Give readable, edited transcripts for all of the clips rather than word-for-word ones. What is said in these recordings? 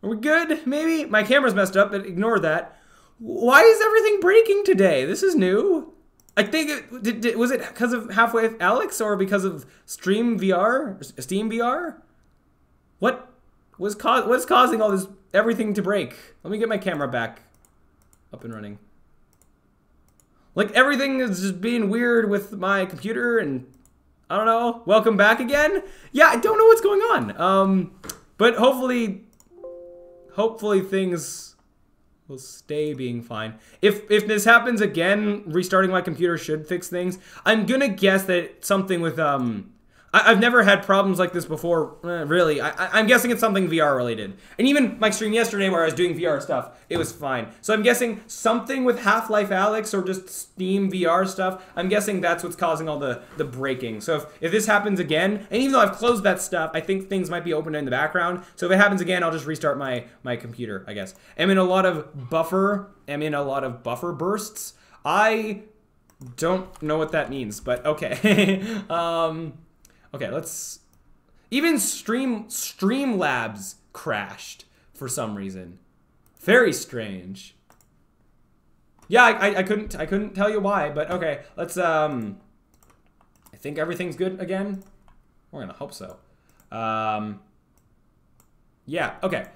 Are we good? Maybe? My camera's messed up, but ignore that. Why is everything breaking today? This is new. I think was it because of Halfway with Alex or because of Steam VR? What's causing all this everything to break? Let me get my camera back up and running. Like everything is just being weird with my computer and I don't know. Welcome back again. Yeah, I don't know what's going on. But hopefully things will stay being fine. If this happens again, restarting my computer should fix things. I'm gonna guess that it's something with I've never had problems like this before, really. I'm guessing it's something VR related. And even my stream yesterday where I was doing VR stuff, it was fine. So I'm guessing something with Half-Life Alyx or just Steam VR stuff, I'm guessing that's what's causing all the breaking. So if this happens again, and even though I've closed that stuff, I think things might be open in the background. So if it happens again, I'll just restart my computer, I guess. I'm in a lot of buffer bursts. I don't know what that means, but okay. Okay, let's... Even Streamlabs crashed for some reason. Very strange. Yeah, I couldn't tell you why, but okay. Let's I think everything's good again. We're gonna hope so. Yeah, okay.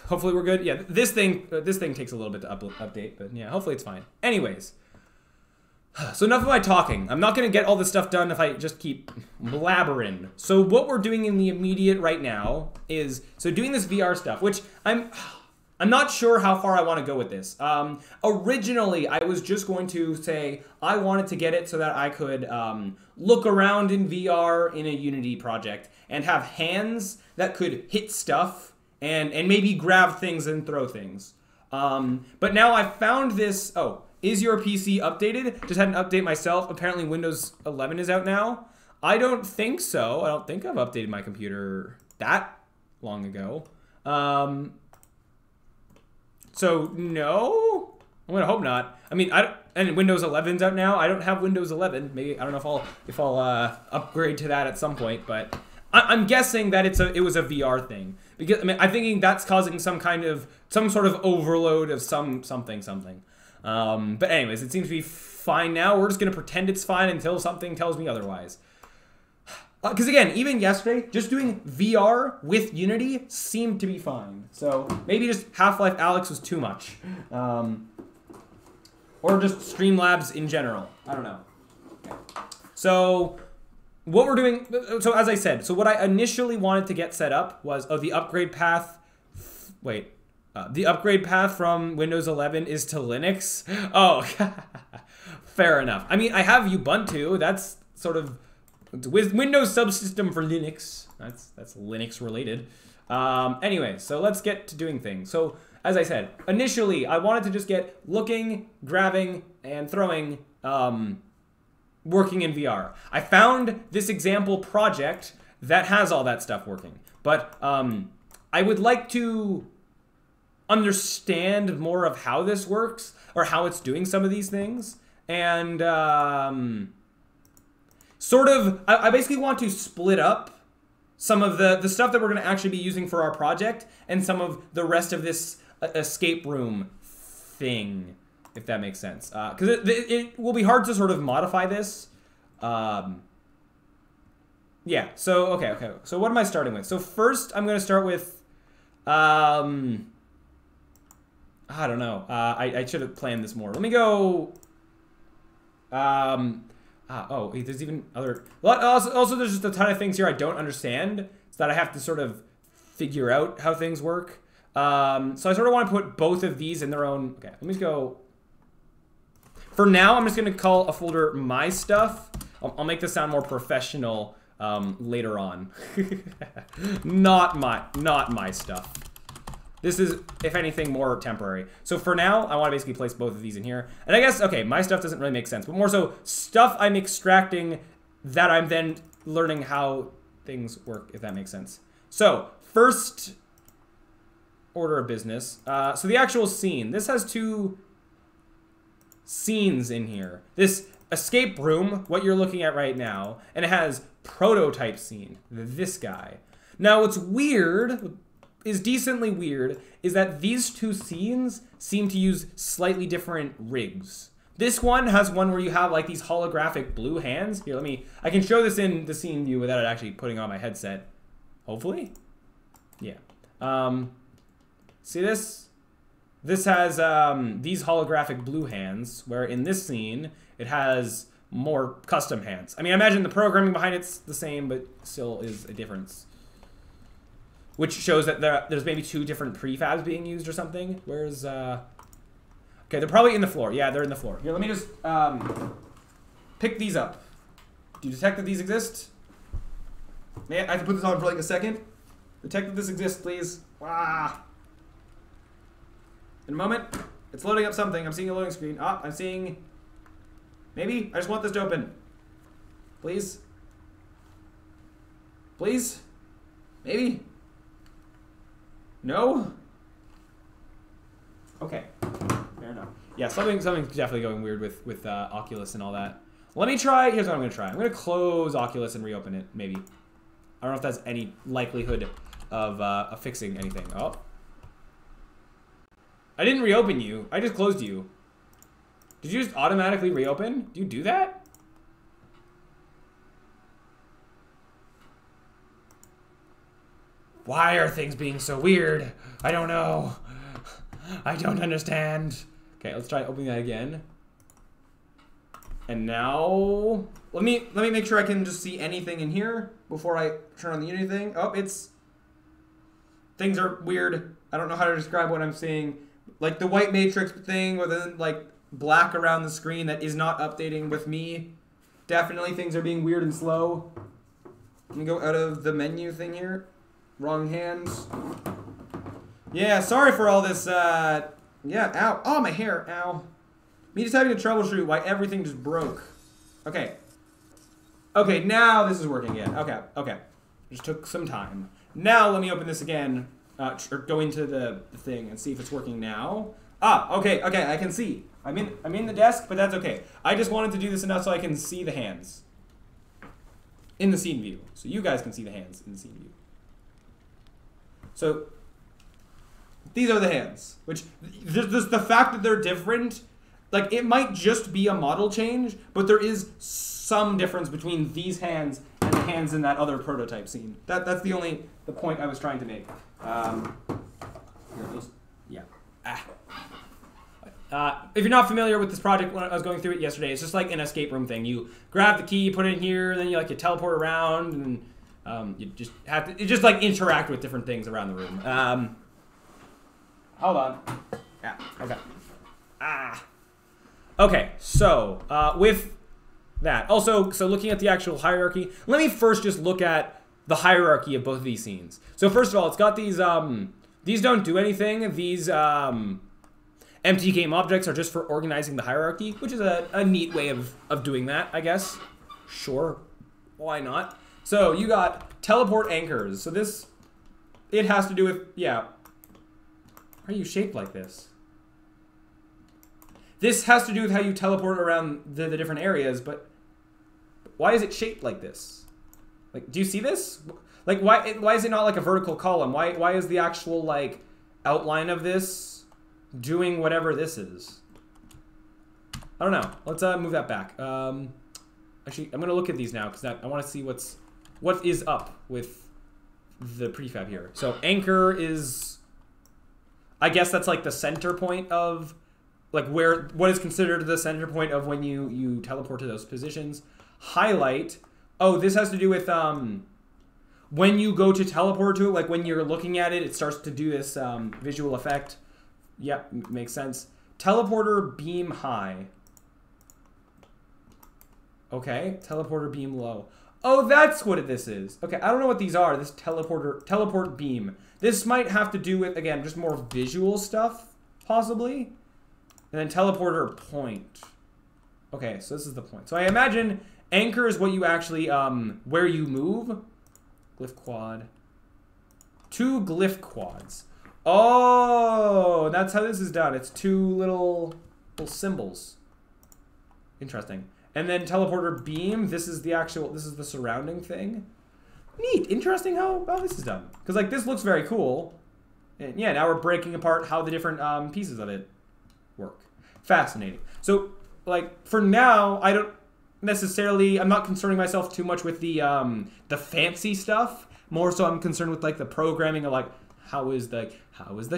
Hopefully we're good. Yeah, this thing takes a little bit to update, but yeah, hopefully it's fine. Anyways. So enough of my talking. I'm not going to get all this stuff done if I just keep blabbering. So what we're doing in the immediate right now is, so doing this VR stuff, which I'm not sure how far I want to go with this. Originally, I was just going to say I wanted to get it so that I could look around in VR in a Unity project and have hands that could hit stuff and maybe grab things and throw things. But now I've found this, is your PC updated? Just had an update myself. Apparently Windows 11 is out now. I don't think so. I don't think I've updated my computer that long ago. So no, I'm gonna hope not. I mean, and Windows 11's out now. I don't have Windows 11. Maybe I don't know if I'll upgrade to that at some point. But I'm guessing that it was a VR thing because I mean I'm thinking that's causing some sort of overload of something. But anyways, it seems to be fine now. We're just gonna pretend it's fine until something tells me otherwise. Because again, even yesterday, just doing VR with Unity seemed to be fine. So maybe just Half-Life Alyx was too much. Or just Streamlabs in general. I don't know. Okay. So what we're doing, so as I said, so what I initially wanted to get set up was, the upgrade path, the upgrade path from Windows 11 is to Linux. Oh, fair enough. I mean, I have Ubuntu. That's sort of Windows subsystem for Linux. That's Linux related. Anyway, so let's get to doing things. So as I said, initially I wanted to just get looking, grabbing, and throwing, working in VR. I found this example project that has all that stuff working, but I would like to understand more of how this works or how it's doing some of these things, and sort of I basically want to split up some of the stuff that we're going to actually be using for our project and some of the rest of this escape room thing, if that makes sense, because it will be hard to sort of modify this. Yeah, so okay, so what am I starting with? So first I'm going to start with I don't know. I should have planned this more. Let me go. Oh, there's even other. Also, there's just a ton of things here I don't understand, so that I have to sort of figure out how things work. So I sort of want to put both of these in their own. Okay, let me just go. For now, I'm just going to call a folder my stuff. I'll make this sound more professional later on. Not my stuff. This is, if anything, more temporary. So for now, I want to basically place both of these in here. And I guess, okay, my stuff doesn't really make sense, but more so stuff I'm extracting that I'm then learning how things work, if that makes sense. So first order of business. So the actual scene. This has two scenes in here. This escape room, what you're looking at right now, and it has prototype scene, this guy. Now what's weird is decently weird is that these two scenes seem to use slightly different rigs. This one has one where you have like these holographic blue hands. Here, I can show this in the scene view without actually putting on my headset. Hopefully. Yeah. See this? This has these holographic blue hands, where in this scene, it has more custom hands. I mean, I imagine the programming behind it's the same, but still is a difference. Which shows that there's maybe two different prefabs being used or something. Where's, okay, they're probably in the floor. Yeah, they're in the floor. Here, let me just pick these up. Do you detect that these exist? Man, I have to put this on for like a second. Detect that this exists, please. Ah. In a moment, it's loading up something. I'm seeing a loading screen. Ah, I'm seeing... Maybe? I just want this to open. Please? Please? Maybe? No? Okay. Fair enough. Yeah, something's definitely going weird with Oculus and all that. Let me try... Here's what I'm going to try. I'm going to close Oculus and reopen it, maybe. I don't know if that's any likelihood of fixing anything. Oh. I didn't reopen you. I just closed you. Did you just automatically reopen? Do you do that? Why are things being so weird? I don't know. I don't understand. Okay, let's try opening that again. And now, let me make sure I can just see anything in here before I turn on the Unity thing. Oh, things are weird. I don't know how to describe what I'm seeing. Like the white matrix thing with then like black around the screen that is not updating with me. Definitely things are being weird and slow. Let me go out of the menu thing here. Wrong hands. Yeah, sorry for all this, yeah, ow. Oh, my hair, ow. Me just having to troubleshoot why everything just broke. Okay. Okay, now this is working again. Okay. Just took some time. Now let me open this again. Or go into the thing and see if it's working now. Ah, okay, I can see. I'm in the desk, but that's okay. I just wanted to do this enough so I can see the hands in the scene view. So you guys can see the hands in the scene view. So these are the hands, which the fact that they're different, like it might just be a model change, but there is some difference between these hands and the hands in that other prototype scene. That's the point I was trying to make. Yeah. If you're not familiar with this project, when I was going through it yesterday, it's just like an escape room thing. You grab the key, put it in here, then you teleport around, and you just have to just like interact with different things around the room. Hold on. Yeah. Okay. Okay. So with that, also, so looking at the actual hierarchy, let me first just look at the hierarchy of both of these scenes. So first of all, it's got these don't do anything. These empty game objects are just for organizing the hierarchy, which is a neat way of doing that, I guess. Sure, why not? So you got teleport anchors. So it has to do with, yeah. Why are you shaped like this? This has to do with how you teleport around the different areas, but why is it shaped like this? Like, do you see this? Like, why is it not like a vertical column? Why is the actual, like, outline of this doing whatever this is? I don't know. Let's move that back. Actually, I'm going to look at these now because I want to see what is up with the prefab here. So, anchor is... I guess that's, like, the center point of... Like, what is considered the center point of when you teleport to those positions. Highlight... Oh, this has to do with when you go to teleport to it, like when you're looking at it, it starts to do this visual effect. Yep, makes sense. Teleporter beam high. Okay, teleporter beam low. Oh, that's what this is. Okay, I don't know what these are. This teleport beam. This might have to do with, again, just more visual stuff, possibly. And then teleporter point. Okay, so this is the point. So I imagine... Anchor is what you actually, where you move. Glyph quad. 2 glyph quads. Oh, that's how this is done. It's 2 little symbols. Interesting. And then teleporter beam. This is the surrounding thing. Neat. Interesting how this is done. Because, like, this looks very cool. And yeah, now we're breaking apart how the different pieces of it work. Fascinating. So, like, for now, I don't necessarily, I'm not concerning myself too much with the fancy stuff. More so I'm concerned with, like, the programming of, like, how is the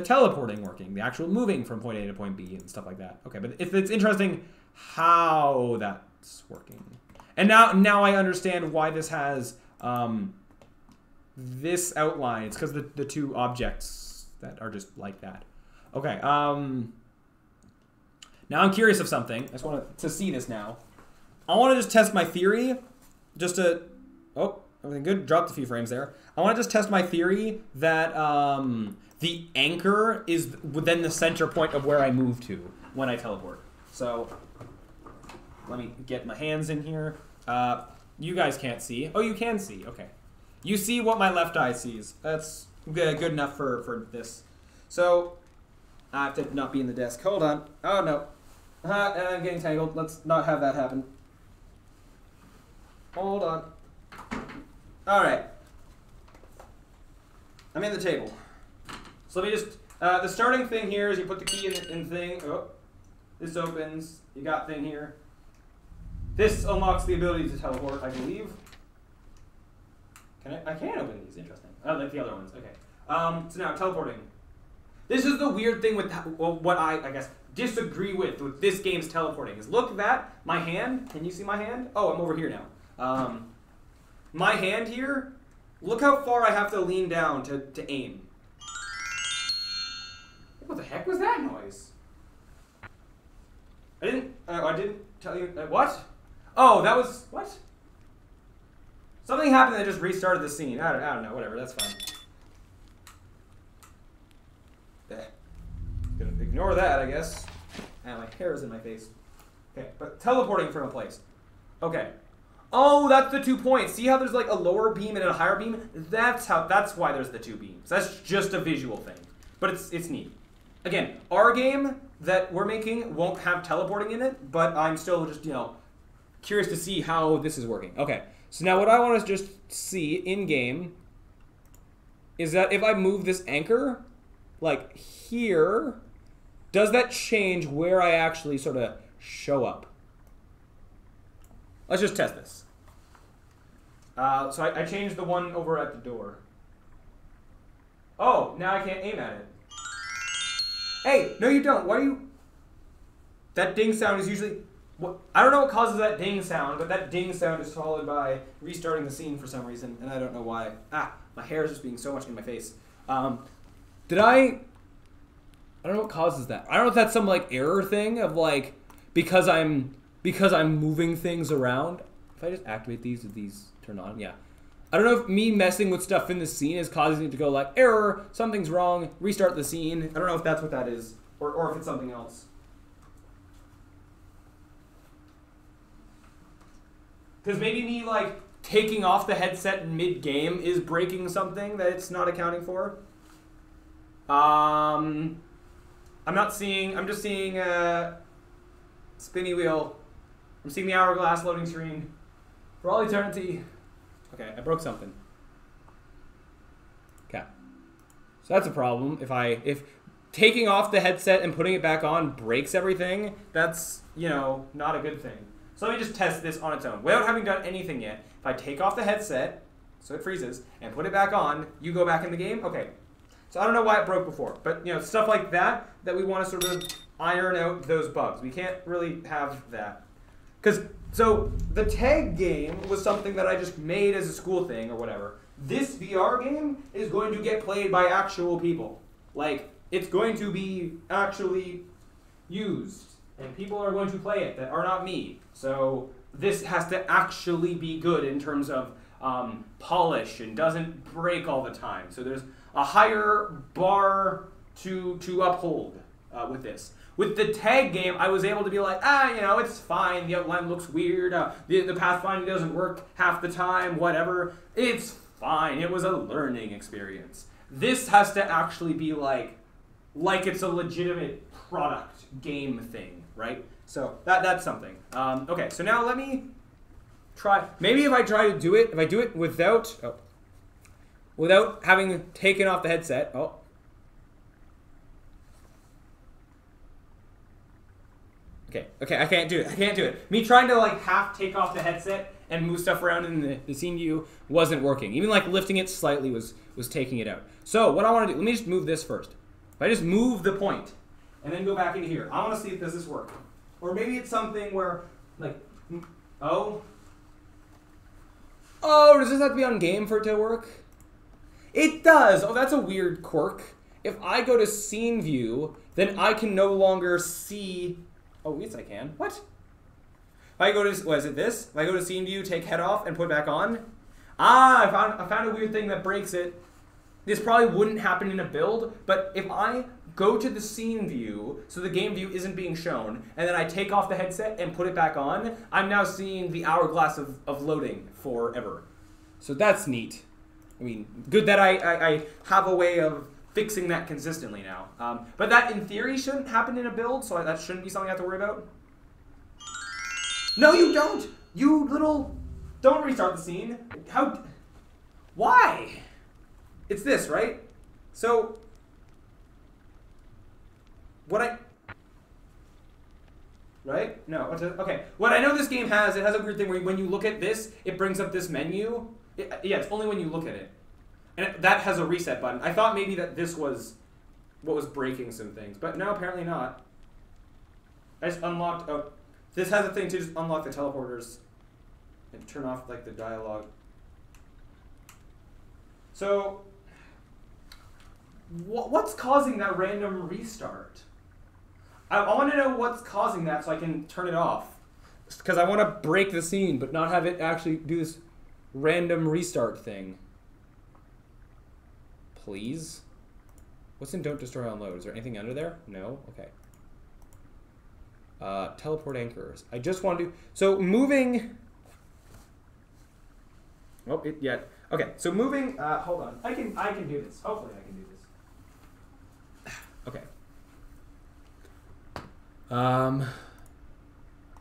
teleporting working? The actual moving from point A to point B and stuff like that. Okay, but if it's interesting how that's working. And now I understand why this has this outline. It's because the two objects that are just like that. Okay, now I'm curious of something. I just want to see this now. I want to just test my theory. Just to... Oh, everything good. Dropped a few frames there. I want to just test my theory that the anchor is within the center point of where I move to when I teleport. So, let me get my hands in here. You guys can't see. Oh, you can see. Okay. You see what my left eye sees. That's good enough for this. So, I have to not be in the desk. Hold on. Oh, no. I'm getting tangled. Let's not have that happen. Hold on. Alright. I'm in the table. So let me just... the starting thing here is you put the key in thing. Oh. This opens. You got thing here. This unlocks the ability to teleport, I believe. I can open these. Interesting. I like the other ones. Okay. So now, teleporting. This is the weird thing with what I guess, disagree with this game's teleporting. Is look at that. My hand. Can you see my hand? Oh, I'm over here now. My hand here, look how far I have to lean down to aim. What the heck was that noise? I didn't tell you, what? Oh, that was, what? Something happened that just restarted the scene. I don't know, whatever, that's fine. Gonna ignore that, I guess. And my hair is in my face. Okay, but teleporting from a place. Okay. Oh, that's the 2 points. See how there's like a lower beam and a higher beam? That's why there's the 2 beams. That's just a visual thing. But it's neat. Again, our game that we're making won't have teleporting in it, but I'm still just, curious to see how this is working. Okay. So now what I want to just see in game is that if I move this anchor like here, does that change where I actually sort of show up? Let's just test this. So I changed the one over at the door. Oh, now I can't aim at it. Hey, no you don't. Why do you... That ding sound is usually... I don't know what causes that ding sound, but that ding sound is followed by restarting the scene for some reason, and I don't know why. My hair is just being so much in my face. I don't know what causes that. I don't know if that's some like error thing of like because I'm moving things around. If I just activate these, did these turn on? Yeah. I don't know if me messing with stuff in the scene is causing it to go like error, something's wrong, restart the scene. I don't know if that's what that is, or if it's something else. Because maybe me like taking off the headset mid-game is breaking something that it's not accounting for. I'm just seeing spinny wheel. I'm seeing the hourglass loading screen for all eternity. Okay, I broke something. Okay. So that's a problem. If taking off the headset and putting it back on breaks everything, that's, not a good thing. So let me just test this on its own. Without having done anything yet, if I take off the headset, so it freezes, and put it back on, you go back in the game? Okay. So I don't know why it broke before, but stuff like that we want to sort of iron out those bugs. We can't really have that. So the tag game was something that I just made as a school thing or whatever. This VR game is going to get played by actual people. Like, it's going to be actually used. And people are going to play it that are not me. So this has to actually be good in terms of polish and doesn't break all the time. So there's a higher bar to uphold with this. With the tag game, I was able to be like, it's fine. The outline looks weird. The pathfinding doesn't work half the time. Whatever. It's fine. It was a learning experience. This has to actually be like it's a legitimate product game thing, right? So that's something. Okay, so now let me try. Maybe if I do it without having taken off the headset. Oh, Okay, I can't do it. I can't do it. Me trying to like half take off the headset and move stuff around in the scene view wasn't working. Even like lifting it slightly was taking it out. So what I want to do, let me just move this first. If I just move the point and then go back into here, I want to see if does this work. Or maybe it's something where like, oh, does this have to be on game for it to work? It does. Oh, that's a weird quirk. If I go to scene view, then I can no longer see. Oh, yes, I can. What? If I go to, what is it, this? If I go to scene view, take head off, and put it back on. Ah, I found a weird thing that breaks it. This probably wouldn't happen in a build, but if I go to the scene view, so the game view isn't being shown, and then I take off the headset and put it back on, I'm now seeing the hourglass of loading forever. So that's neat. I mean, good that I have a way of fixing that consistently now. But that, in theory, shouldn't happen in a build, so that shouldn't be something I have to worry about. No, you don't! You little... Don't restart the scene. How... Why? It's this, right? So... What I... Right? No. Okay. What I know this game has, it has a weird thing where when you look at this, it brings up this menu. Yeah, it's only when you look at it. And that has a reset button. I thought maybe that this was what was breaking some things. But no, apparently not. I just unlocked... Oh, this has a thing to just unlock the teleporters and turn off like the dialogue. So... What's causing that random restart? I want to know what's causing that so I can turn it off. Because I want to break the scene, but not have it actually do this random restart thing. Please? What's in Don't Destroy on Load? Is there anything under there? No? Okay. Teleport anchors. I just want to... So moving... Oh, yeah. Okay, so moving... hold on. I can do this. Hopefully I can do this. Okay.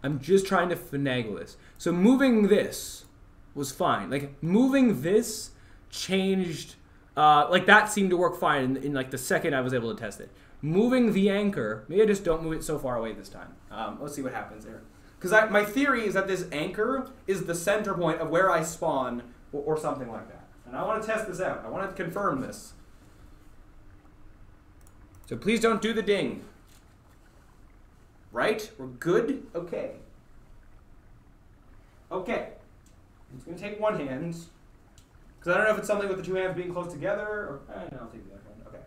I'm just trying to finagle this. So moving this was fine. Like, moving this changed... like, that seemed to work fine in like, the second I was able to test it. Moving the anchor... Maybe I just don't move it so far away this time. Let's see what happens there. Because my theory is that this anchor is the center point of where I spawn, or something like that. And I want to test this out. I want to confirm this. So please don't do the ding. Right? We're good? Okay. Okay. It's going to take one hand. Because I don't know if it's something with the two hands being close together, or... no, I'll take the other hand. Okay.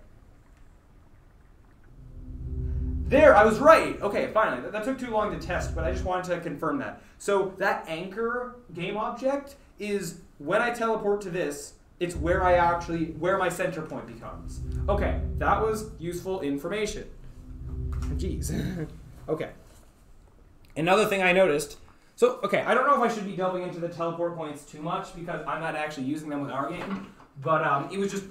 There, I was right. Okay, finally. That took too long to test, but I just wanted to confirm that. So that anchor game object is when I teleport to this, it's where where my center point becomes. Okay, that was useful information. Jeez. Okay. Another thing I noticed. So, okay, I don't know if I should be delving into the teleport points too much because I'm not actually using them with our game, but it was just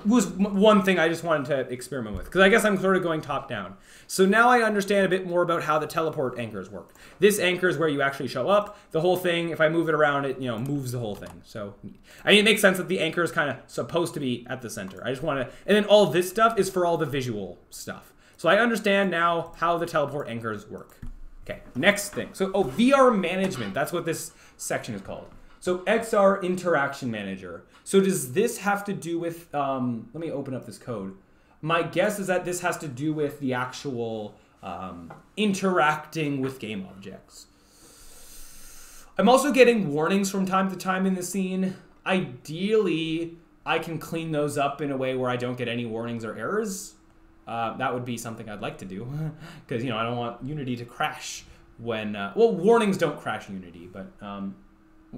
was one thing I just wanted to experiment with because I guess I'm sort of going top down. So now I understand a bit more about how the teleport anchors work. This anchor is where you actually show up. The whole thing, if I move it around, it moves the whole thing. So I mean, it makes sense that the anchor is kind of supposed to be at the center. I just want to, and then all this stuff is for all the visual stuff. So I understand now how the teleport anchors work. Okay, next thing. So, VR management. That's what this section is called. So, XR interaction manager. So, does this have to do with, let me open up this code. My guess is that this has to do with the actual interacting with game objects. I'm also getting warnings from time to time in the scene. Ideally, I can clean those up in a way where I don't get any warnings or errors. That would be something I'd like to do because, I don't want Unity to crash when, well, warnings don't crash Unity, but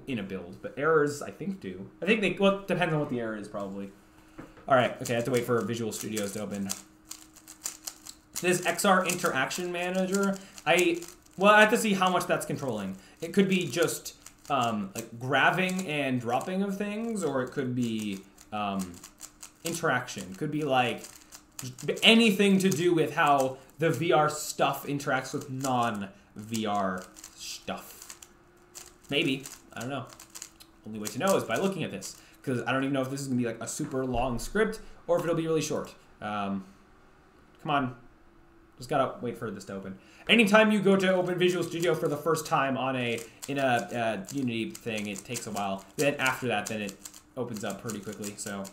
in a build, but errors I think do. I think well, it depends on what the error is probably. All right, okay, I have to wait for Visual Studios to open. This XR interaction manager, I have to see how much that's controlling. It could be just like grabbing and dropping of things, or it could be interaction. It could be like anything to do with how the VR stuff interacts with non-VR stuff. Maybe. I don't know. Only way to know is by looking at this. Because I don't even know if this is going to be like a super long script or if it'll be really short. Come on. Just gotta wait for this to open. Anytime you go to open Visual Studio for the first time on in a Unity thing, it takes a while. Then after that, then it opens up pretty quickly. So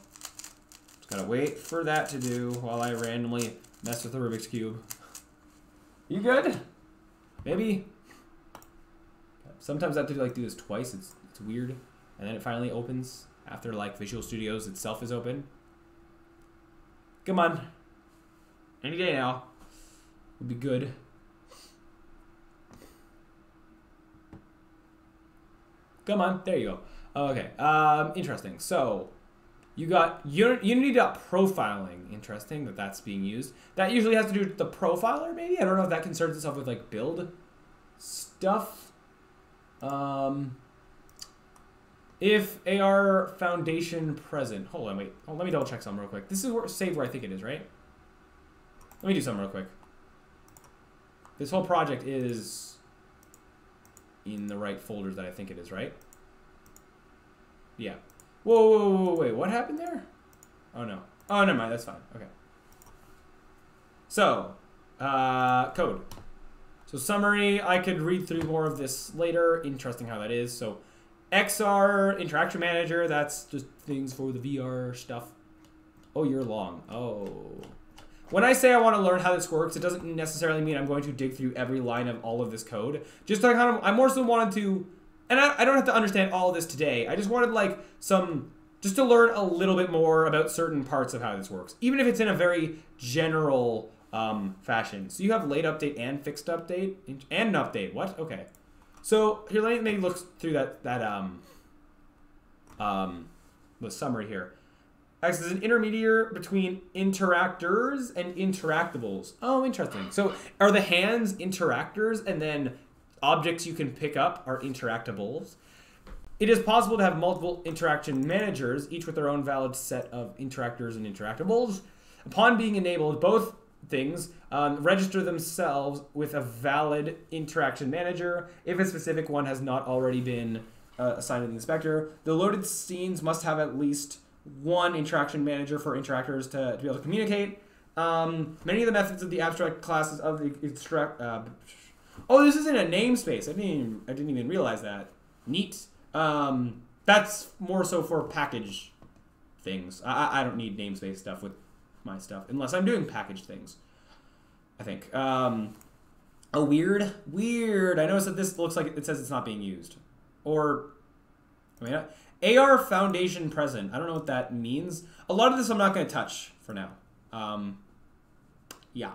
just gotta wait for that to do while I randomly mess with the Rubik's Cube. You good? Maybe. Sometimes I have to like do this twice. It's weird, and then it finally opens after like Visual Studios itself is open. Come on. Any day now would be good. Come on, there you go. Okay, interesting. So you got Unity.profiling. Interesting that that's being used. That usually has to do with the profiler, maybe. I don't know if that concerns itself with like build stuff. If AR foundation present. Hold on, wait. Oh, let me double check something real quick. This is saved where I think it is, right? Let me do something real quick. This whole project is in the right folders that I think it is, right? Yeah. Whoa, wait. What happened there? Oh, no. Oh, never mind. That's fine. Okay. So, code. So summary, I could read through more of this later. Interesting how that is. So XR interaction manager, that's just things for the VR stuff. Oh, you're long. Oh. When I say I want to learn how this works, it doesn't necessarily mean I'm going to dig through every line of all of this code. Just to kind of, I more so wanted to, and I don't have to understand all of this today. I just wanted like just to learn a little bit more about certain parts of how this works, even if it's in a very general fashion. So you have late update and fixed update and an update. What? Okay. So here, let me maybe look through the summary here. Acts as an intermediary between interactors and interactables. Oh, interesting. So are the hands interactors and then objects you can pick up are interactables? It is possible to have multiple interaction managers, each with their own valid set of interactors and interactables. Upon being enabled, both things register themselves with a valid interaction manager if a specific one has not already been assigned to the inspector. The loaded scenes must have at least one interaction manager for interactors to be able to communicate. Many of the methods of the abstract classes of the oh, this isn't a namespace. I didn't even realize that. Neat. That's more so for package things. I don't need namespace stuff with my stuff unless I'm doing packaged things, I think. Oh, weird. I noticed that this looks like it says it's not being used. Or, I mean, AR foundation present. I don't know what that means. A lot of this I'm not going to touch for now. Yeah.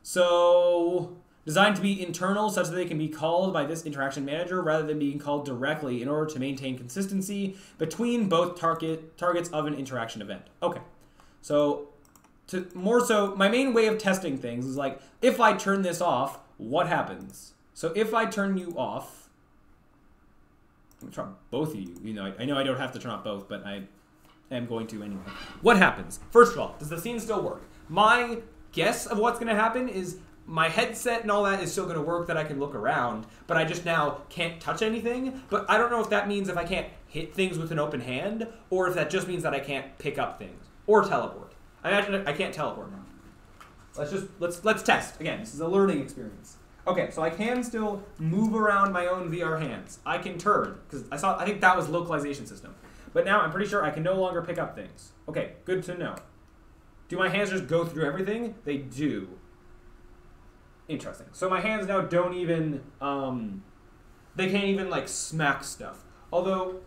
So, designed to be internal such that they can be called by this interaction manager rather than being called directly in order to maintain consistency between both targets of an interaction event. Okay. So, more so, my main way of testing things is like, if I turn this off, what happens? So if I turn you off, I'm going to try both of you. You know, I know I don't have to turn off both, but I am going to anyway. What happens? First of all, does the scene still work? My guess of what's going to happen is my headset and all that is still going to work, that I can look around, but I just now can't touch anything. But I don't know if that means if I can't hit things with an open hand, or if that just means that I can't pick up things or teleport. I imagine I can't teleport now. Let's test. Again, this is a learning experience. Okay, so I can still move around my own VR hands. I can turn, because I think that was localization system. But now I'm pretty sure I can no longer pick up things. Okay, good to know. Do my hands just go through everything? They do. Interesting. So my hands now don't even, they can't even like smack stuff. Although,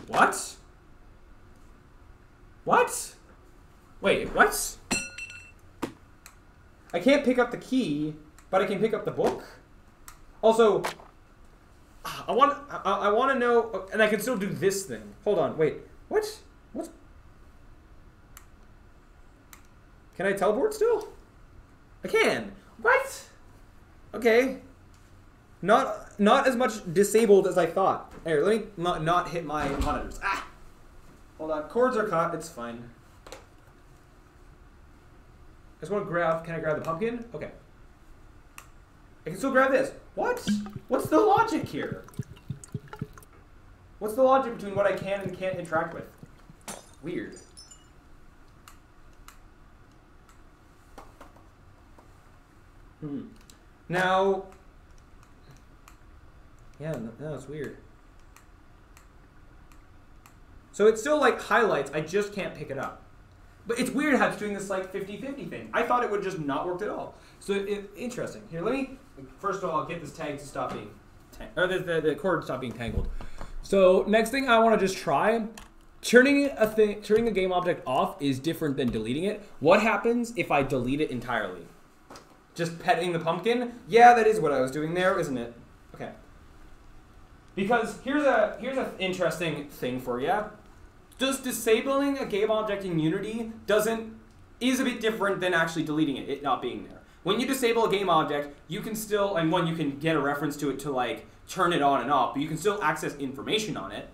what? What? Wait, what? I can't pick up the key, but I can pick up the book. Also, I want to know, and I can still do this thing. Hold on, wait. What? What? Can I teleport still? I can. What? Okay. Not as much disabled as I thought. Here, let me not hit my monitors. Ah! Hold on, cords are caught, it's fine. I just want to grab, can I grab the pumpkin? Okay. I can still grab this. What? What's the logic here? What's the logic between what I can and can't interact with? Weird. Now, yeah, no, it's weird. So it still like highlights, I just can't pick it up. But it's weird how it's doing this like 50-50 thing. I thought it would just not work at all. So interesting. Here, let me, first of all, get this tag to stop being, or the cord to stop being tangled. So next thing I want to just try, turning a game object off is different than deleting it. What happens if I delete it entirely? Just petting the pumpkin? Yeah, that is what I was doing there, isn't it? Okay. Because here's a interesting thing for you. Just disabling a game object in Unity is a bit different than actually deleting it not being there. When you disable a game object, you can still, and one, you can get a reference to it to like turn it on and off, but you can still access information on it.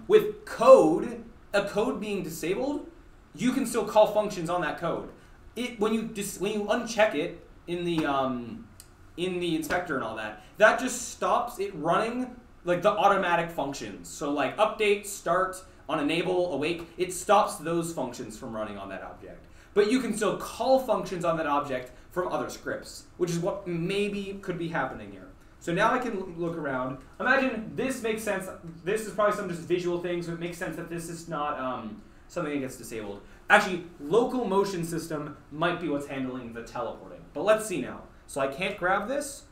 With code, a code being disabled, you can still call functions on that code. When you uncheck it in the inspector and all that, that just stops it running like the automatic functions. So like update, start, on enable, awake, it stops those functions from running on that object. But you can still call functions on that object from other scripts, which is what maybe could be happening here. So now I can look around. Imagine this makes sense. This is probably some just visual thing, so it makes sense that this is not something that gets disabled. Actually, local motion system might be what's handling the teleporting. But let's see now. So I can't grab this.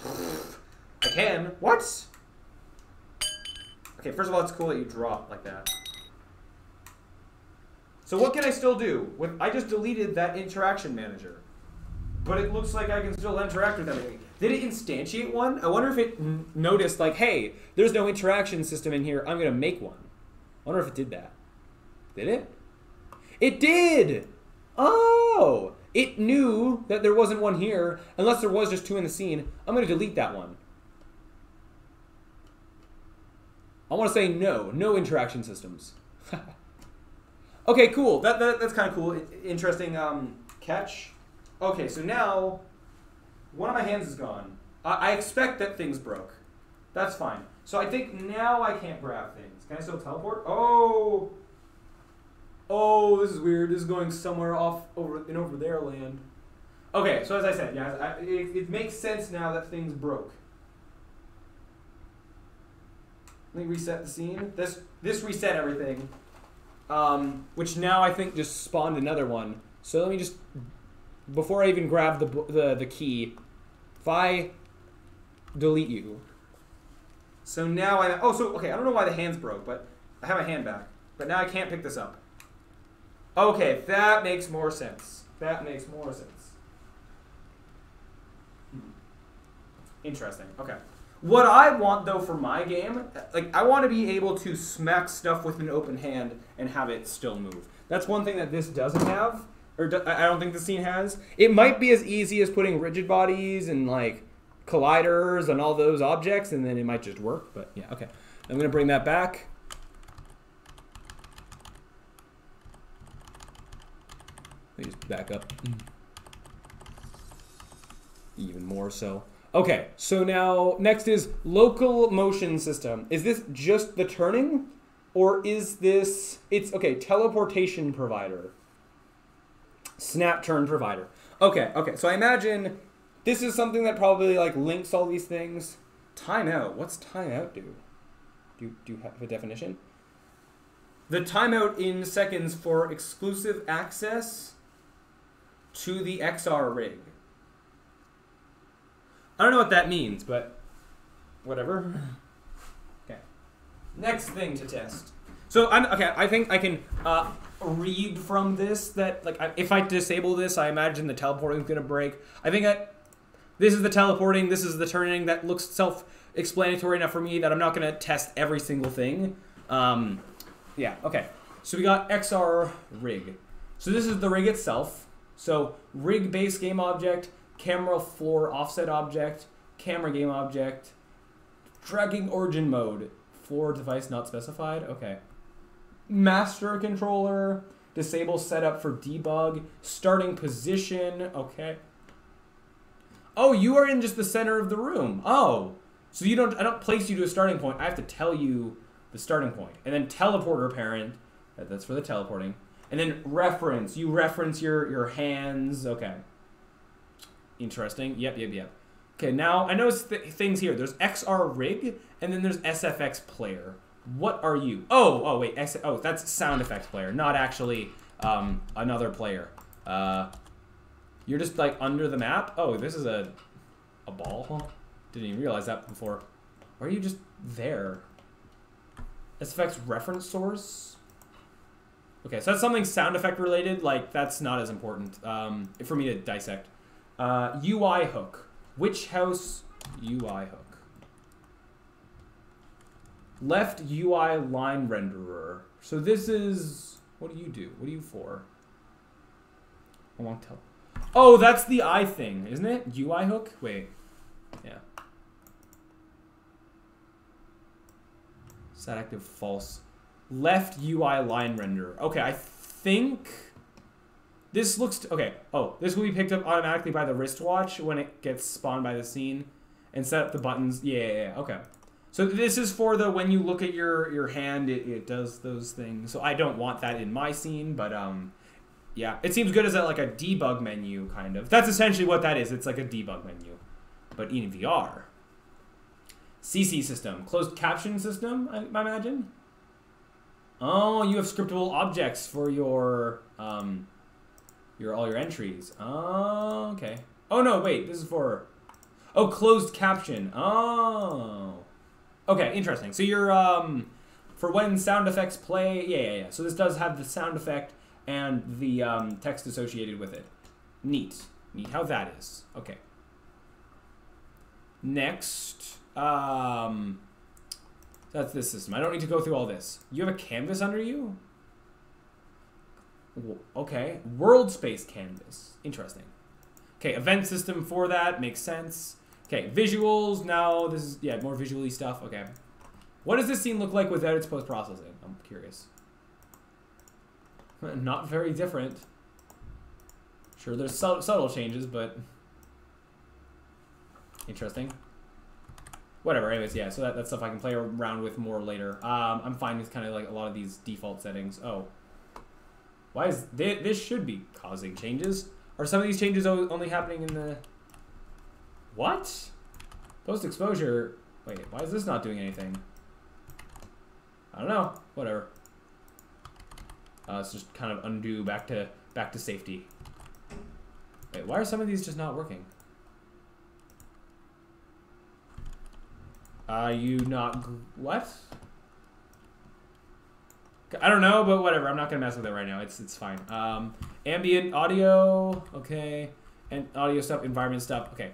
I can. What? Okay, first of all, it's cool that you drop like that. So what can I still do? I just deleted that interaction manager. But it looks like I can still interact with everything. Did it instantiate one? I wonder if it noticed, like, hey, there's no interaction system in here. I'm going to make one. I wonder if it did that. Did it? It did! Oh! It knew that there wasn't one here, unless there was just two in the scene. I'm going to delete that one. I want to say no interaction systems. Okay, cool. That's kind of cool. Interesting catch. Okay, so now one of my hands is gone. I expect that things broke. That's fine. So I think now I can't grab things. Can I still teleport? Oh, this is weird. This is going somewhere off over there land. Okay, so as I said, yeah, it makes sense now that things broke. Let me reset the scene. This reset everything, which now I think just spawned another one. So let me just, before I even grab the key, if I delete you. So now okay, I don't know why the hands broke, but I have my hand back. But now I can't pick this up. Okay, that makes more sense. That makes more sense. Interesting. Okay. What I want, though, for my game, like, I want to be able to smack stuff with an open hand and have it still move. That's one thing that this doesn't have, or I don't think the scene has. It might be as easy as putting rigid bodies and, like, colliders and all those objects, and then it might just work. But, yeah, okay. I'm going to bring that back. Let me just back up. Even more so. Okay, so now next is local motion system. Is this just the turning, or is this, okay, teleportation provider. Snap turn provider. Okay, so I imagine this is something that probably like links all these things. Timeout, what's timeout do? Do you have a definition? The timeout in seconds for exclusive access to the XRRig. I don't know what that means, but whatever. Okay. Next thing to test. So I think I can read from this that like if I disable this, I imagine the teleporting is gonna break. I think that this is the teleporting, this is the turning. That looks self-explanatory enough for me that I'm not gonna test every single thing. Yeah. Okay. So we got XRRig. So this is the rig itself. So rig base game object. Camera floor offset object, camera game object, tracking origin mode, floor device not specified, okay. Master controller, disable setup for debug, starting position, okay. Oh, you are in just the center of the room. Oh, so I don't place you to a starting point, I have to tell you the starting point. And then teleporter parent, that's for the teleporting. And then reference, you reference your hands, okay. Interesting. Yep. Okay, now I notice things here. There's XRRig, and then there's SFX player. What are you? Oh, wait. Oh, that's sound effects player, not actually another player. You're just like under the map. Oh, this is a ball. Huh? Didn't even realize that before. Why are you just there? SFX reference source. Okay, so that's something sound effect related. Like that's not as important for me to dissect. UI hook. Which house? UI hook. Left UI line renderer. So this is, what do you do? What are you for? I won't tell. Oh, that's the eye thing, isn't it? UI hook? Wait. Yeah. Set active false. Left UI line renderer. Okay, I think this looks, okay. Oh, this will be picked up automatically by the wristwatch when it gets spawned by the scene and set up the buttons. Yeah, okay. So this is for the, when you look at your hand, it does those things. So I don't want that in my scene, but yeah. It seems good as like a debug menu, kind of. That's essentially what that is. It's like a debug menu, but in VR. CC system, closed caption system, I imagine. Oh, you have scriptable objects for your all your entries. Oh, okay. Oh no, wait, this is for, oh, closed caption. Oh. Okay, interesting. So you're for when sound effects play, yeah. So this does have the sound effect and the text associated with it. Neat how that is. Okay. Next, that's this system. I don't need to go through all this. You have a canvas under you? Okay, world space canvas. Interesting. Okay, event system for that makes sense. Okay, visuals. Now this is, yeah, more visually stuff. Okay. What does this scene look like without its post-processing? I'm curious. Not very different. Sure, there's subtle changes, but interesting. Whatever, anyways, yeah, so that's stuff I can play around with more later. I'm fine with kind of like a lot of these default settings. Oh. Why is this should be causing changes? Are some of these changes only happening in the... What? Post-exposure... Wait, why is this not doing anything? I don't know. Whatever. Let's just kind of undo back to safety. Wait, why are some of these just not working? You not... What? I don't know, but whatever. I'm not going to mess with it right now. It's fine. Ambient audio. Okay. And audio stuff. Environment stuff. Okay.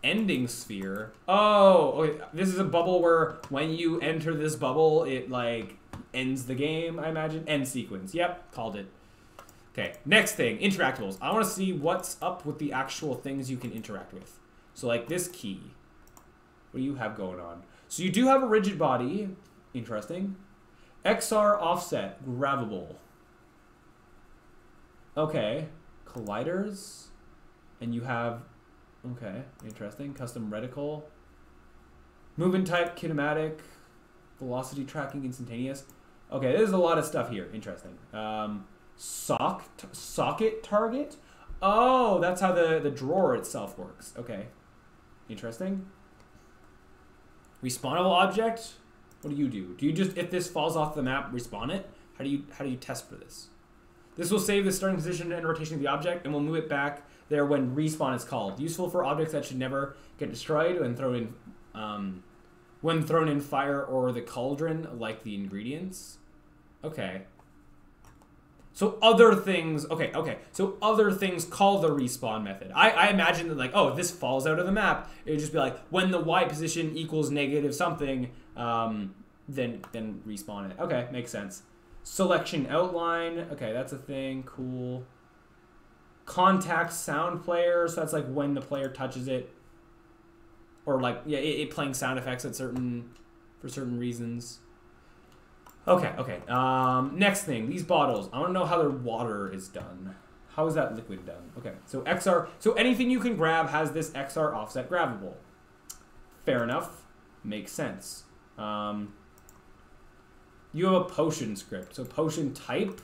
Ending sphere. Oh, okay. This is a bubble where when you enter this bubble, it, like, ends the game, I imagine. End sequence. Yep. Called it. Okay. Next thing. Interactables. I want to see what's up with the actual things you can interact with. So, like, this key. What do you have going on? So you do have a rigid body. Interesting. XR offset. Grabbable. Okay. Colliders. And you have... Okay. Interesting. Custom reticle. Movement type. Kinematic. Velocity tracking. Instantaneous. Okay. There's a lot of stuff here. Interesting. Socket target. Oh, that's how the drawer itself works. Okay. Interesting. Respawnable object. What do? Do you just, if this falls off the map, respawn it? How do you test for this? This will save the starting position and rotation of the object, and will move it back there when respawn is called. Useful for objects that should never get destroyed when thrown in fire or the cauldron, like the ingredients. Okay. So other things, okay. So other things call the respawn method. I imagine that, like, oh, if this falls out of the map, it would just be like, when the Y position equals negative something, then respawn it. Okay, makes sense. Selection outline, okay, that's a thing, cool. Contact sound player, so that's like when the player touches it. Or like, yeah, it playing sound effects at for certain reasons. Okay. Next thing, these bottles. I want to know how their water is done. How is that liquid done? Okay, so XR. So anything you can grab has this XR offset grabbable. Fair enough. Makes sense. You have a potion script. So potion type.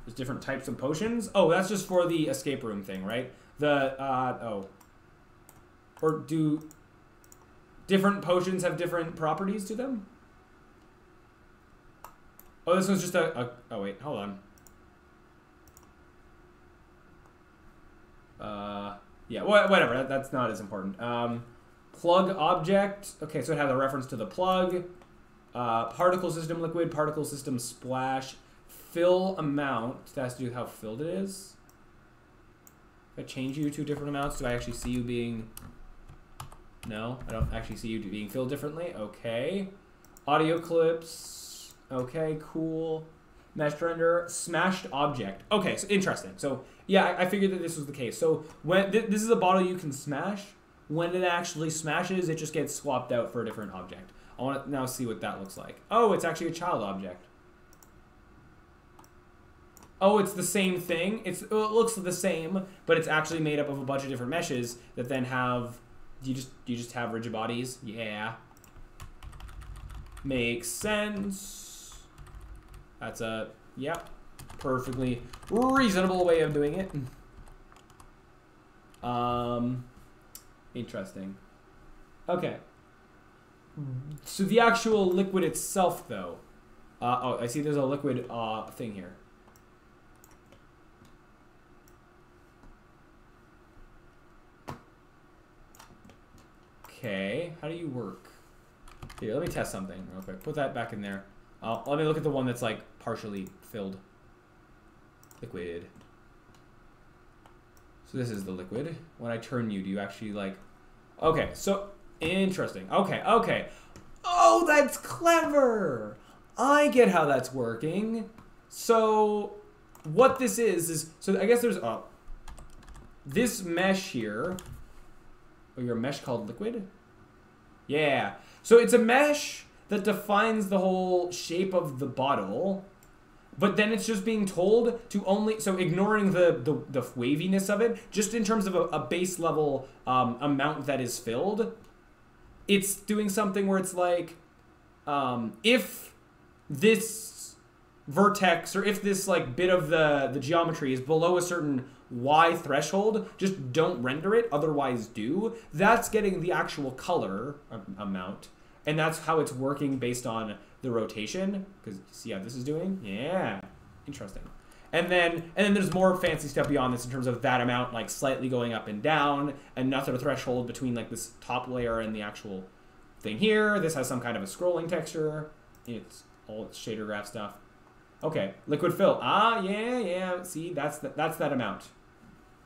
There's different types of potions. Oh, that's just for the escape room thing, right? Oh. Or do different potions have different properties to them? Oh, this one's just oh, wait, hold on. Yeah, whatever. That's not as important. Plug object. Okay, so it has a reference to the plug. Particle system liquid, particle system splash. Fill amount. That has to do with how filled it is. If I change you to different amounts, do I actually see you being... No, I don't actually see you being filled differently. Okay. Audio clips. Okay, cool. Mesh render. Smashed object. Okay, so interesting. So, yeah, I figured that this was the case. So, when this is a bottle you can smash. When it actually smashes, it just gets swapped out for a different object. I want to now see what that looks like. Oh, it's actually a child object. Oh, it's the same thing. It looks the same, but it's actually made up of a bunch of different meshes that then have... Do you just have rigid bodies? Yeah. Makes sense. That's a, yep, perfectly reasonable way of doing it. Interesting. Okay. So the actual liquid itself, though. Oh, I see there's a liquid thing here. Okay, how do you work? Here, let me test something real quick. Put that back in there. Let me look at the one that's like partially filled. Liquid. So this is the liquid. When I turn you, do you actually like... Okay, so interesting. Okay, okay. Oh, that's clever! I get how that's working. So what this is so I guess there's this mesh here. Oh, your mesh called liquid? Yeah. So it's a mesh that defines the whole shape of the bottle, but then it's just being told to only... So ignoring the waviness of it, just in terms of a base level amount that is filled, it's doing something where it's like, if this vertex, or if this like bit of the geometry is below a certain Y threshold, just don't render it, otherwise do. That's getting the actual color amount, and that's how it's working based on the rotation. Because see how this is doing? Yeah, interesting. And then there's more fancy stuff beyond this in terms of that amount like slightly going up and down, and another threshold between like this top layer and the actual thing here. This has some kind of a scrolling texture. It's all shader graph stuff. Okay, liquid fill. Ah, yeah. See, that's that amount.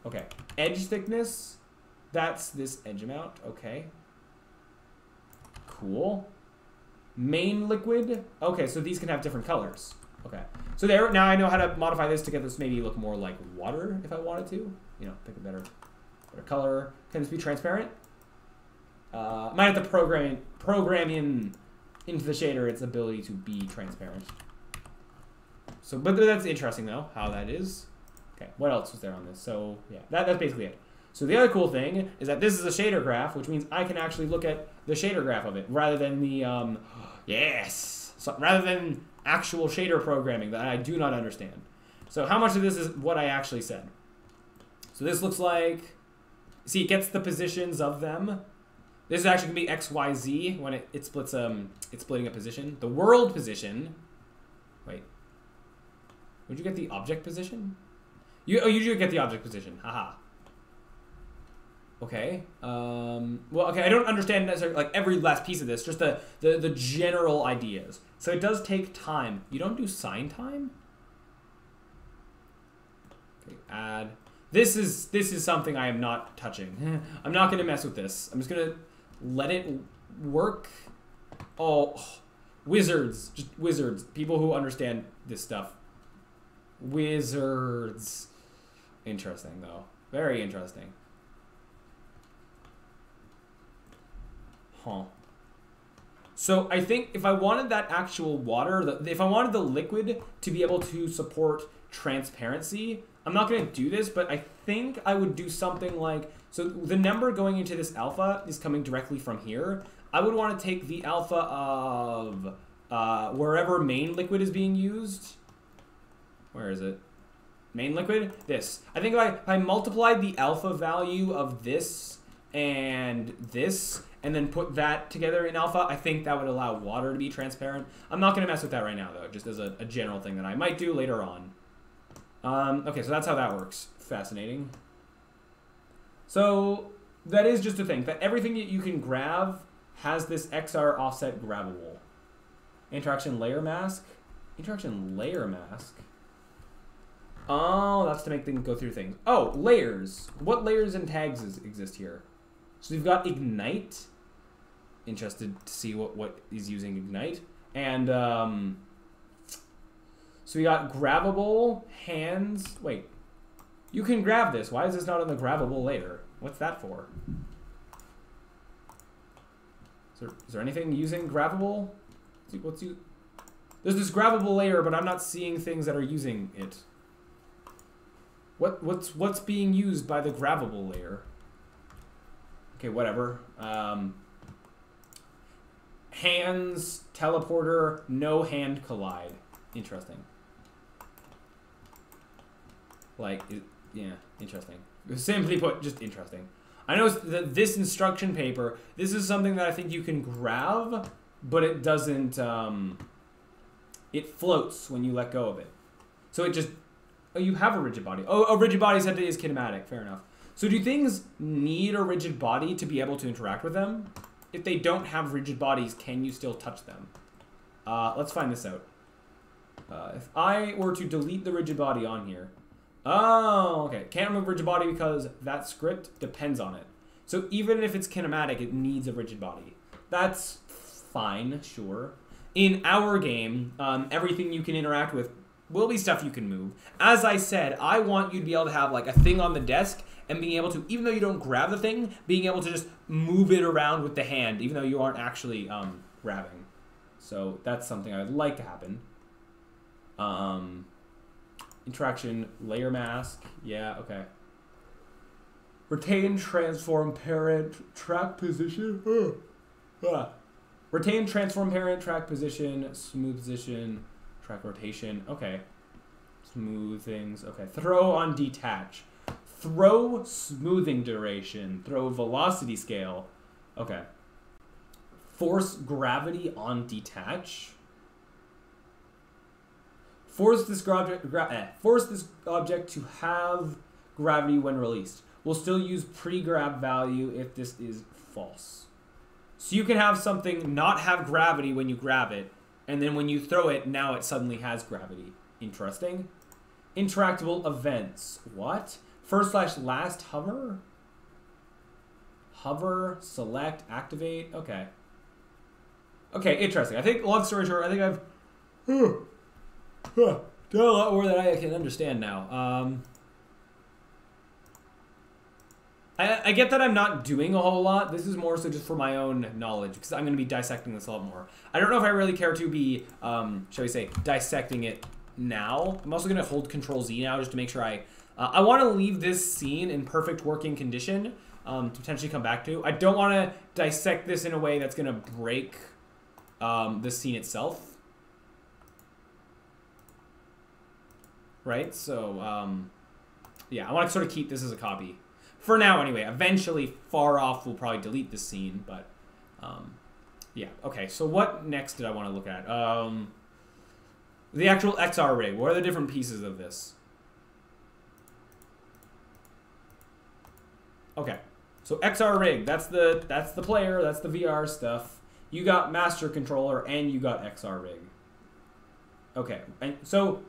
Okay, edge thickness. That's this edge amount. Okay. Cool. Main liquid. Okay, so these can have different colors. Okay. So there, now I know how to modify this to get this maybe look more like water if I wanted to. You know, pick a better color. Can this be transparent? Might have to program in into the shader its ability to be transparent. So, but that's interesting though, how that is. Okay, what else was there on this? So, yeah, that's basically it. So the other cool thing is that this is a shader graph, which means I can actually look at the shader graph of it rather than the, yes! So, rather than actual shader programming that I do not understand. So how much of this is what I actually said? So this looks like, see, it gets the positions of them. This is actually going to be X, Y, Z when it splits, it's splitting a position. The world position, wait. Would you get the object position? You do get the object position. Haha. Okay. Well, okay. I don't understand necessarily like every last piece of this. Just the general ideas. So it does take time. You don't do sign time. Okay. Add. This is something I am not touching. I'm not gonna mess with this. I'm just gonna let it work. Oh, wizards. Just wizards. People who understand this stuff. Wizards. Interesting, though. Very interesting. Huh. So I think if I wanted that actual water, if I wanted the liquid to be able to support transparency, I'm not going to do this, but I think I would do something like, so the number going into this alpha is coming directly from here. I would want to take the alpha of wherever main liquid is being used. Where is it? Main liquid, this. I think if I multiplied the alpha value of this and this, and then put that together in alpha, I think that would allow water to be transparent. I'm not going to mess with that right now, though, just as a general thing that I might do later on. Okay, so that's how that works. Fascinating. So that is just a thing, that everything that you can grab has this XR offset grabbable. Interaction layer mask. Interaction layer mask. Oh, that's to make things go through things. Oh, layers. What layers and tags exist here? So we've got ignite. Interested to see what is using ignite. And so we got grabbable, hands. Wait, you can grab this. Why is this not on the grabbable layer? What's that for? Is there anything using grabbable? There's this grabbable layer, but I'm not seeing things that are using it. What's being used by the grabbable layer? Okay, whatever. Hands, teleporter, no hand collide. Interesting. Like, yeah, interesting. Simply put, just interesting. I noticed that this instruction paper, this is something that I think you can grab, but it doesn't, it floats when you let go of it. So it just, oh, you have a rigid body. Oh, a rigid body is kinematic, fair enough. So do things need a rigid body to be able to interact with them? If they don't have rigid bodies, can you still touch them? Let's find this out. If I were to delete the rigid body on here, oh, okay. Can't remove rigid body because that script depends on it. So even if it's kinematic, it needs a rigid body. That's fine, sure. In our game, everything you can interact with will be stuff you can move. As I said, I want you to be able to have like a thing on the desk and being able to, even though you don't grab the thing, being able to just move it around with the hand, even though you aren't actually grabbing. So that's something I would like to happen. Interaction, layer mask. Yeah, okay. Retain, transform, parent, track position. Retain, transform, parent, track position, smooth position, track rotation. Okay. Smooth things. Okay. Throw on detach. Throw smoothing duration. Throw velocity scale. Okay. Force gravity on detach. Force this object to have gravity when released. We'll still use pre-grab value if this is false. So you can have something not have gravity when you grab it, and then when you throw it, now it suddenly has gravity. Interesting. Interactable events. What? First/last hover? Hover, select, activate. Okay. Okay, interesting. I think, long story short, I think I've done a lot more than I can understand now. I get that I'm not doing a whole lot. This is more so just for my own knowledge, because I'm going to be dissecting this a lot more. I don't know if I really care to be, shall we say, dissecting it now. I'm also going to hold Control-Z now just to make sure I want to leave this scene in perfect working condition to potentially come back to. I don't want to dissect this in a way that's going to break the scene itself. Right? So, yeah, I want to sort of keep this as a copy. For now, anyway. Eventually, far off, we'll probably delete this scene, but, yeah. Okay, so what next did I want to look at? The actual XRRig. What are the different pieces of this? Okay, so XRRig, that's the player, that's the VR stuff. You got master controller and you got XRRig. Okay, and so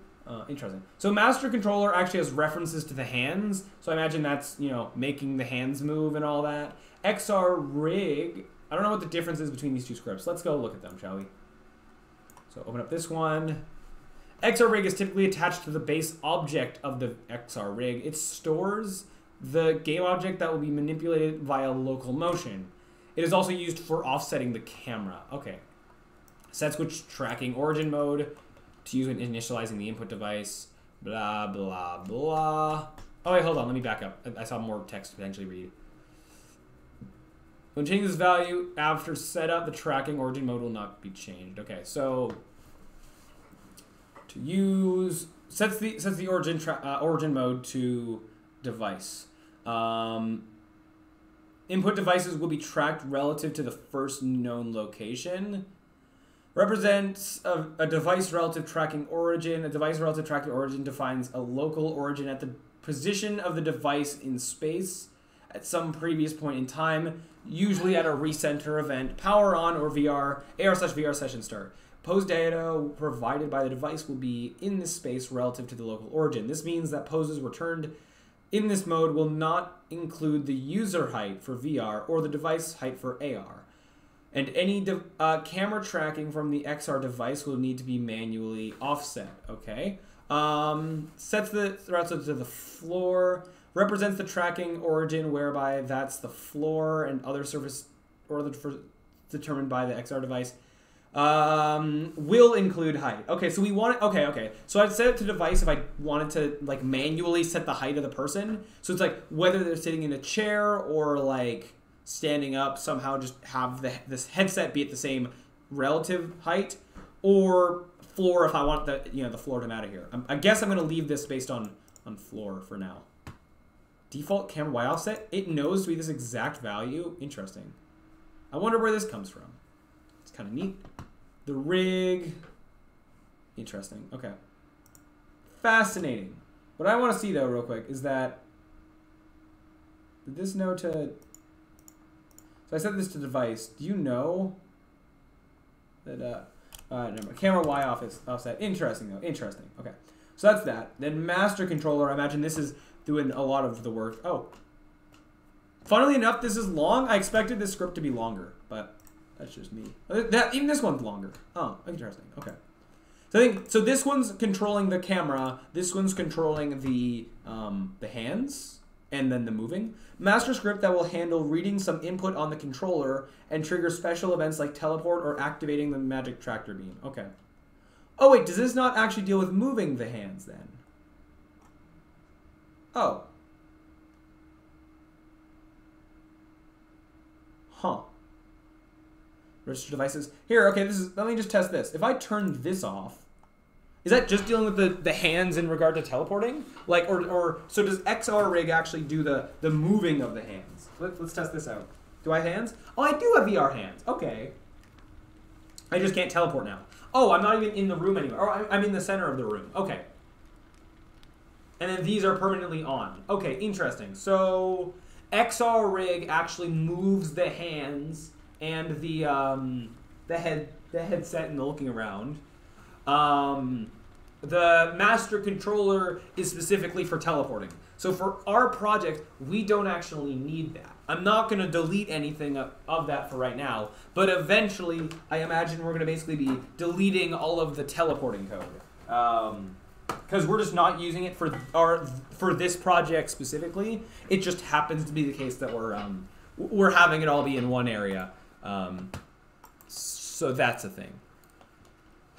interesting. So master controller actually has references to the hands, so I imagine that's, you know, making the hands move and all that. XRRig, I don't know what the difference is between these two scripts. Let's go look at them, shall we? So open up this one. XRRig is typically attached to the base object of the XRRig. It stores the game object that will be manipulated via local motion. It is also used for offsetting the camera. Okay. Set switch tracking origin mode to use when initializing the input device. Blah, blah, blah. Oh, wait, hold on. Let me back up. I saw more text to potentially read. When changing this value after setup, the tracking origin mode will not be changed. Okay, so to use Sets the origin mode to device. Input devices will be tracked relative to the first known location. Represents a device relative tracking origin. A device relative tracking origin defines a local origin at the position of the device in space at some previous point in time, usually at a recenter event, power on or AR/VR session start. Pose data provided by the device will be in this space relative to the local origin. This means that poses returned in this mode will not include the user height for VR or the device height for AR. And any camera tracking from the XR device will need to be manually offset. Okay. Sets the relative to the floor. Represents the tracking origin whereby that's the floor and other surface or determined by the XR device. Will include height. Okay, so we want it. Okay. So I'd set it to device if I wanted to like manually set the height of the person. So it's like whether they're sitting in a chair or like standing up, somehow just have this headset be at the same relative height, or floor if I want the floor to matter here. I guess I'm gonna leave this based on floor for now. Default camera Y offset. It knows to be this exact value. Interesting. I wonder where this comes from. It's kind of neat. The rig. Interesting. Okay. Fascinating. What I want to see though, real quick, is that did this know to? So I set this to device. Do you know that? Never mind. Camera Y offset. Interesting though. Interesting. Okay. So that's that. Then master controller. I imagine this is doing a lot of the work. Oh. Funnily enough, this is long. I expected this script to be longer, but that's just me. Even this one's longer. Oh, interesting. Okay. So this one's controlling the camera. This one's controlling the hands and then the moving. Master script that will handle reading some input on the controller and trigger special events like teleport or activating the magic tractor beam. Okay. Oh wait, does this not actually deal with moving the hands then? Oh. Huh. Register devices. Here, okay, let me just test this. If I turn this off, is that just dealing with the hands in regard to teleporting? Like, or so does XRRig actually do the moving of the hands? Let's test this out. Do I have hands? Oh, I do have VR hands. Okay. I just can't teleport now. Oh, I'm not even in the room anymore. Or I'm in the center of the room. Okay. And then these are permanently on. Okay, interesting. So XRRig actually moves the hands and the headset and the looking around. The master controller is specifically for teleporting. So for our project, we don't actually need that. I'm not going to delete anything of that for right now, but eventually I imagine we're going to basically be deleting all of the teleporting code. Because we're just not using it for this project specifically. It just happens to be the case that we're having it all be in one area. So that's a thing.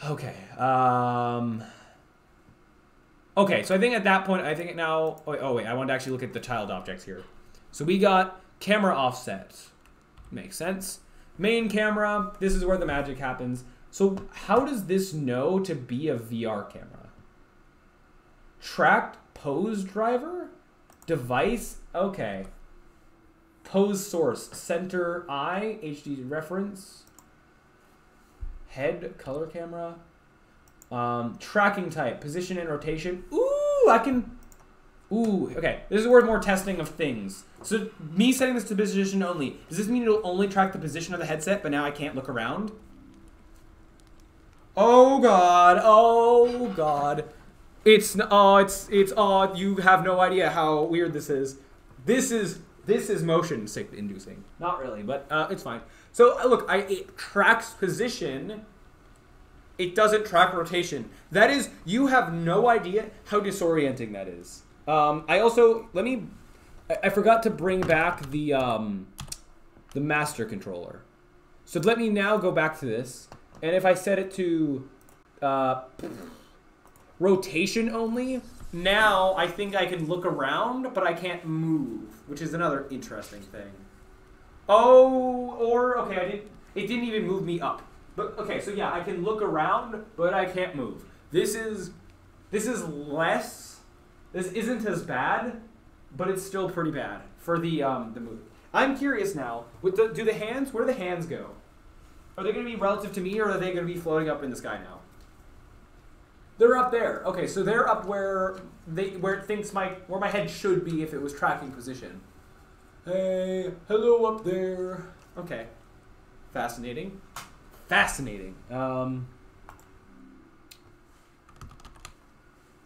Okay. Okay, so I think at that point, I think it now... Oh, wait, I want to actually look at the tiled objects here. So we got camera offset. Makes sense. Main camera, this is where the magic happens. So how does this know to be a VR camera? Tracked pose driver? Device? Okay. Pose source. Center eye. HD reference. Head. Color camera. Tracking type. Position and rotation. Ooh, I can... Ooh, okay. This is where more testing of things. So me setting this to position only. Does this mean it'll only track the position of the headset, but now I can't look around? Oh god. Oh god. It's you have no idea how weird this is. This is motion sick inducing. Not really, but it's fine. So look, it tracks position. It doesn't track rotation. That is, you have no idea how disorienting that is. I also I forgot to bring back the master controller. So let me now go back to this, and if I set it to rotation only, now I think I can look around, but I can't move, which is another interesting thing. Oh, or okay, it didn't even move me up. But okay, so yeah, I can look around, but I can't move. This is This is less. This isn't as bad, but it's still pretty bad for the move. I'm curious now. With do the hands? Where do the hands go? Are they going to be relative to me, or are they going to be floating up in the sky now? They're up there. Okay, so they're up where it thinks where my head should be if it was tracking position. Hey, hello up there. Okay, fascinating. Fascinating.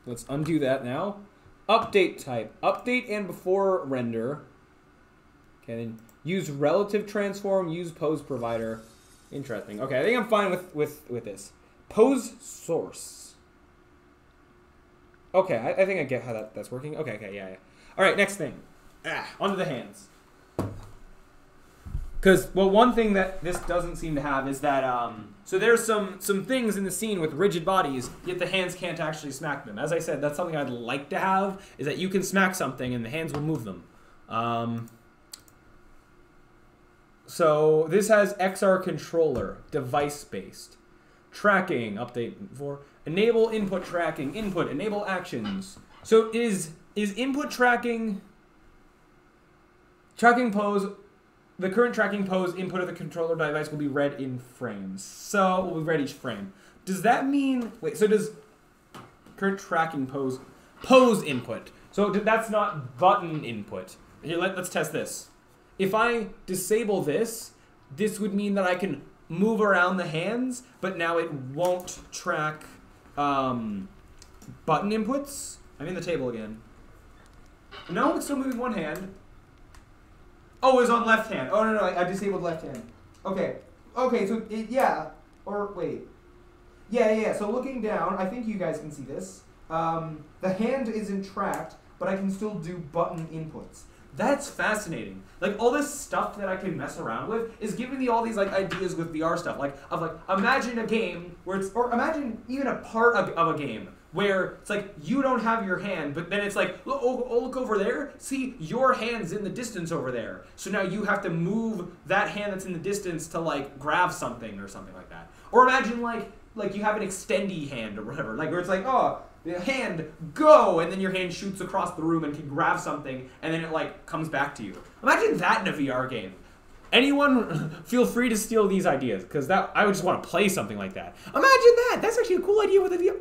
Let's undo that now. Update type. Update and before render. Okay, then use relative transform, use pose provider. Interesting. Okay, I think I'm fine with this. Pose source. Okay, I think I get how that's working. Okay, yeah. All right, next thing. Onto the hands. Because, well, one thing that this doesn't seem to have is that, so there's some things in the scene with rigid bodies, yet the hands can't actually smack them. As I said, that's something I'd like to have, is that you can smack something and the hands will move them. So this has XR controller, device-based. Tracking, update for, enable input tracking, input, enable actions. So is input tracking pose, the current tracking pose input of the controller device will be read in frames. So we'll read each frame. Does that mean, wait, so does current tracking pose input? So that's not button input. Here, let's test this. If I disable this, this would mean that I can move around the hands, but now it won't track button inputs. I'm in the table again. No, it's still moving one hand. Oh, it's on left hand. Oh, no, I disabled left hand. Okay, so, yeah, or wait. Yeah, so looking down, I think you guys can see this. The hand isn't tracked, but I can still do button inputs. That's fascinating. Like, all this stuff that I can mess around with is giving me all these, like, ideas with VR stuff. Like, imagine a game where it's, or imagine even a part of a game where it's like, you don't have your hand, but then it's like, oh, look over there. See, your hand's in the distance over there. So now you have to move that hand that's in the distance to, like, grab something or something like that. Or imagine, like you have an extendy hand or whatever. Like, where it's like, oh, the hand, go! And then your hand shoots across the room and can grab something, and then it, like, comes back to you. Imagine that in a VR game. Anyone, feel free to steal these ideas, because I would just want to play something like that. Imagine that! That's actually a cool idea with a VR.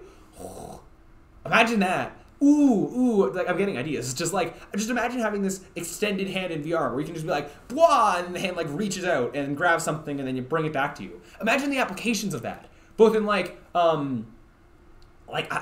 Imagine that. Ooh, like, I'm getting ideas. Just imagine having this extended hand in VR where you can just be like, blah, and the hand, like, reaches out and grabs something and then you bring it back to you. Imagine the applications of that. Both in, like, I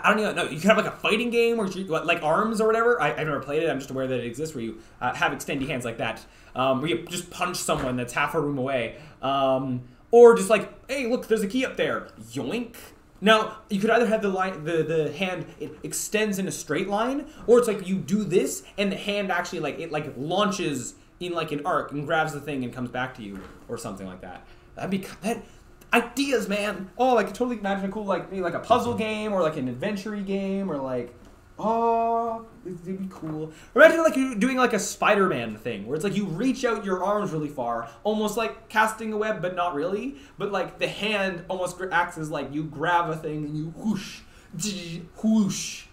don't even know. You could have, like, a fighting game where you, like, ARMS or whatever. I've never played it. I'm just aware that it exists where you have extendy hands like that. Where you just punch someone that's half a room away. Or just like, hey, look, there's a key up there. Yoink. Now, you could either have the hand, it extends in a straight line, or it's like you do this, and the hand actually, like, it, like, launches in, like, an arc and grabs the thing and comes back to you, or something like that. That'd be, ideas, man. Oh, I could totally imagine a cool, like, maybe like a puzzle game, or like an adventure-y game, or like, oh, it'd be cool. Imagine, like, you're doing, like, a Spider-Man thing, where it's like you reach out your arms really far, almost like casting a web, but not really. But, like, the hand almost acts as, like, you grab a thing and you whoosh, whoosh.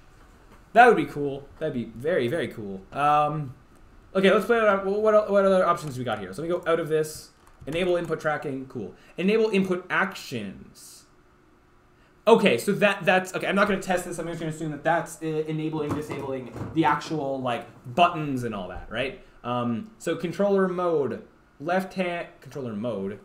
That would be cool. That'd be very, very cool. Okay, let's play it out. What other options do we got here? So let me go out of this. Enable input tracking, cool. Enable input actions. Okay, so that's, okay, I'm not going to test this. I'm just going to assume that that's enabling, disabling the actual, like, buttons and all that, right? So controller mode, left hand, controller mode.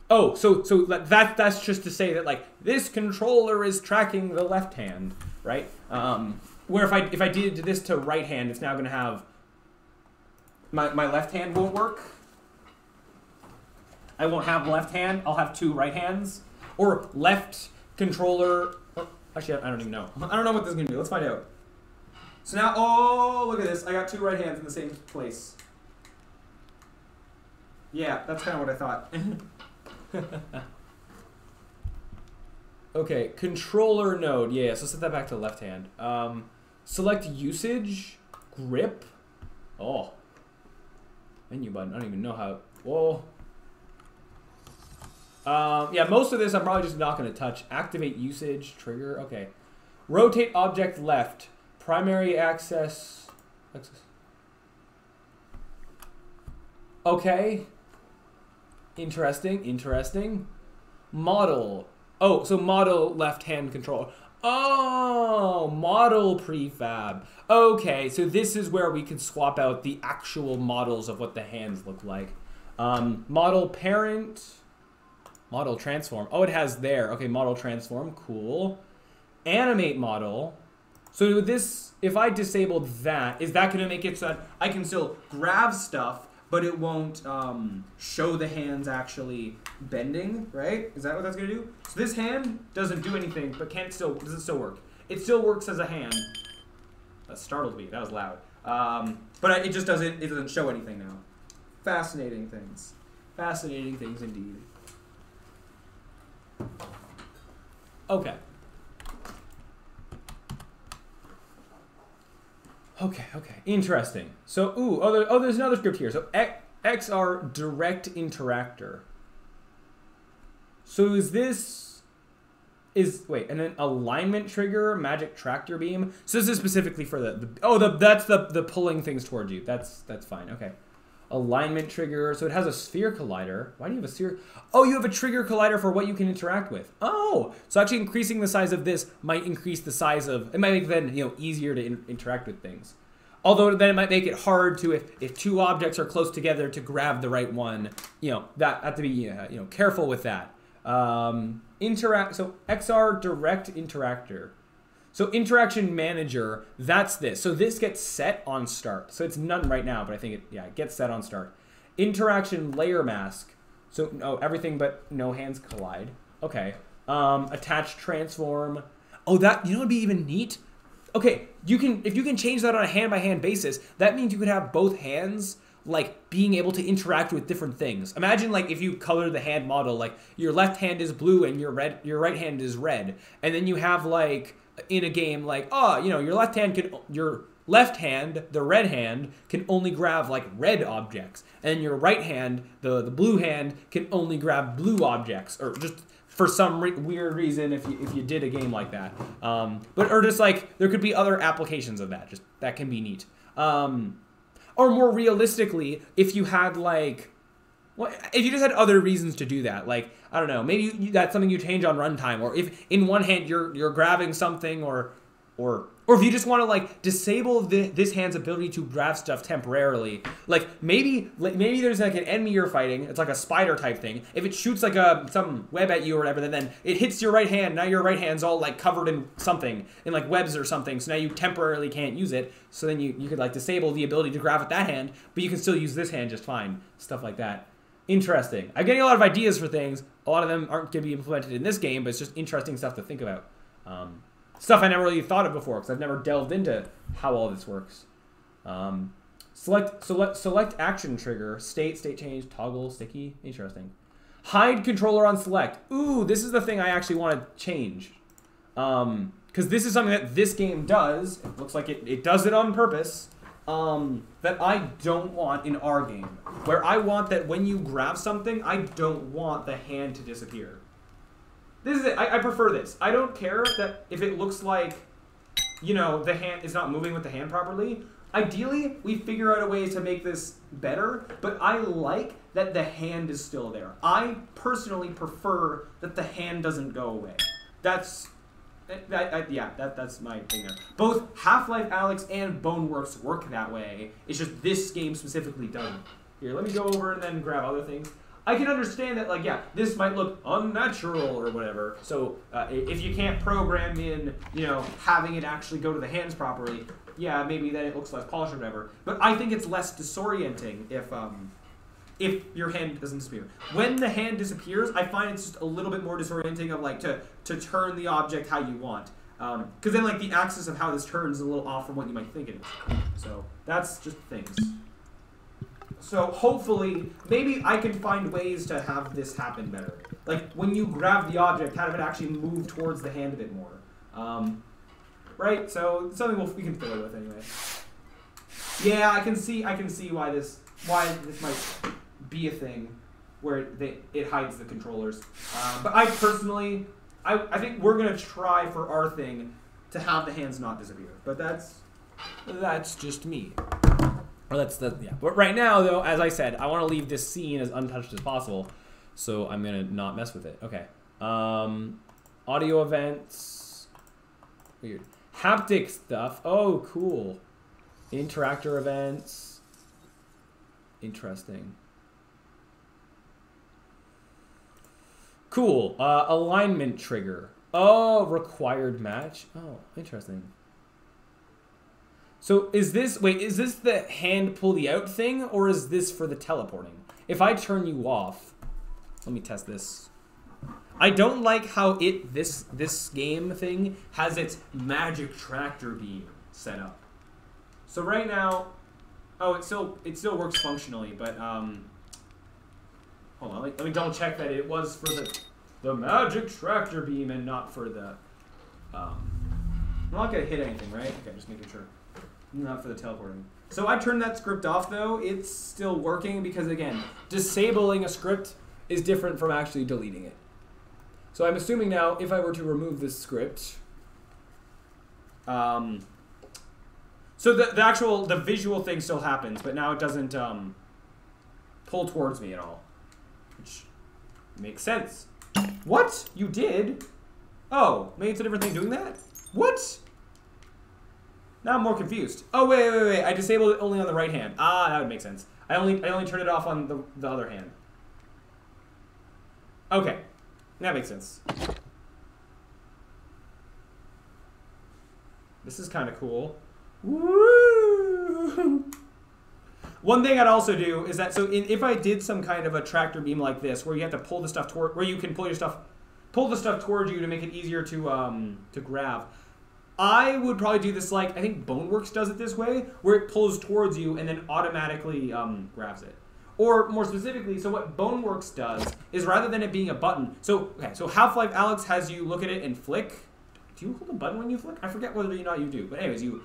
Oh, so that's just to say that, like, this controller is tracking the left hand, right? Where if I did this to right hand, it's now going to have, my left hand won't work. I won't have left hand, I'll have two right hands. Or left controller, oh, actually I don't even know. I don't know what this is gonna do, let's find out. So now, oh, look at this, I got two right hands in the same place. Yeah, that's kind of what I thought. Okay, controller node, yeah, so set that back to left hand. Select usage, grip, oh. Menu button, I don't even know how, whoa. Yeah, most of this I'm probably just not going to touch. Activate usage, trigger, okay. Rotate object left. Primary access. Okay. Interesting. Interesting. Model. Oh, so model left-hand controller. Oh, model prefab. Okay, so this is where we can swap out the actual models of what the hands look like. Model parent. Model transform. Oh, it has there. Okay, model transform. Cool. Animate model. So this, if I disabled that, is that going to make it so that I can still grab stuff, but it won't show the hands actually bending, right? Is that what that's going to do? So this hand doesn't do anything, but does it still work? It still works as a hand. That startled me. That was loud. But it just doesn't show anything now. Fascinating things. Fascinating things indeed. Okay. Okay. Interesting. So, there's another script here. So, XR direct interactor. So wait, and then alignment trigger, magic tractor beam. So this is specifically for that's the pulling things towards you. That's fine. Okay. Alignment trigger. So it has a sphere collider. Why do you have a sphere? Oh, you have a trigger collider for what you can interact with. Oh, so actually increasing the size of this might increase the size of, it might make it then, easier to interact with things. Although then it might make it hard to, if two objects are close together, to grab the right one. That have to be careful with that. So XR direct interactor. So interaction manager, that's this. So this gets set on start. So it's none right now, but I think it gets set on start. Interaction layer mask. So everything but no hands collide. Okay. Attach transform. Oh, that would be even neat. Okay, if you can change that on a hand-by-hand basis, that means you could have both hands like being able to interact with different things. Imagine like if you color the hand model, like your left hand is blue and your right hand is red, and then you have like in a game like your left hand, the red hand, can only grab like red objects, and your right hand, the blue hand, can only grab blue objects, or just for some weird reason if you did a game like that. Or just like there could be other applications of that. Just that can be neat. Or more realistically, if you had like, if you just had other reasons to do that, like I don't know, maybe that's something you change on runtime, or if in one hand you're grabbing something, or if you just want to like disable this hand's ability to grab stuff temporarily, like maybe there's like an enemy you're fighting, it's like a spider type thing. If it shoots like some web at you or whatever, then it hits your right hand. Now your right hand's all like covered in something, in like webs or something. So now you temporarily can't use it. So then you could like disable the ability to grab with that hand, but you can still use this hand just fine. Stuff like that. Interesting. I'm getting a lot of ideas for things. A lot of them aren't going to be implemented in this game, but it's just interesting stuff to think about. Stuff I never really thought of before because I've never delved into how all this works. Select action trigger, state change, toggle, sticky. Interesting. Hide controller on select. Ooh, this is the thing I actually want to change. Because this is something that this game does. It looks like it does it on purpose. That I don't want in our game. Where I want that when you grab something, I don't want the hand to disappear. This is it. I prefer this. I don't care that if it looks like, the hand is not moving with the hand properly. Ideally, we figure out a way to make this better, but I like that the hand is still there. I personally prefer that the hand doesn't go away. That's my thing there. Both Half-Life Alyx and Boneworks work that way. It's just this game specifically doesn't. Here, let me go over and then grab other things. I can understand that, like, this might look unnatural or whatever. So if you can't program in, having it actually go to the hands properly, maybe then it looks less polished or whatever. But I think it's less disorienting if your hand doesn't disappear. When the hand disappears, I find it's just a little bit more disorienting of like to turn the object how you want. Because then like the axis of how this turns is a little off from what you might think it is. So that's just things. So hopefully, maybe I can find ways to have this happen better. Like when you grab the object, have it actually move towards the hand a bit more. Right? So it's something we can fiddle with anyway. Yeah, I can see why this might be a thing where it hides the controllers. But I personally, I think we're gonna try for our thing to have the hands not disappear. But that's just me. Or yeah. But right now, though, as I said, I want to leave this scene as untouched as possible, so I'm gonna not mess with it. Okay. Audio events. Weird. Haptic stuff. Oh, cool. Interactor events. Interesting. Cool. Alignment trigger. Oh, required match. Oh, interesting. So is this the hand pull the out thing, or is this for the teleporting? If I turn you off, let me test this. I don't like how this game thing has its magic tractor beam set up. So right now, oh, it still works functionally, but hold on, let me double check that it was for the magic tractor beam and not for the I'm not gonna hit anything, right? Okay, just making sure. Not for the teleporting. So I turned that script off, though. It's still working because, again, disabling a script is different from actually deleting it. So I'm assuming now, if I were to remove this script, so the visual thing still happens, but now it doesn't pull towards me at all, which makes sense. What? You did? Oh, maybe it's a different thing doing that? What? Now I'm more confused. Oh, wait. I disabled it only on the right hand. Ah, that would make sense. I only turned it off on the other hand. Okay. That makes sense. This is kind of cool. Woo! One thing I'd also do is that, if I did some kind of a tractor beam like this, where you have to pull the stuff toward, where you can pull the stuff towards you to make it easier to grab, I would probably do this like, I think Boneworks does it this way, where it pulls towards you and then automatically grabs it. Or more specifically, so what Boneworks does is rather than it being a button, so Half-Life Alyx has you look at it and flick. Do you hold a button when you flick? I forget whether or not you do, but anyways, you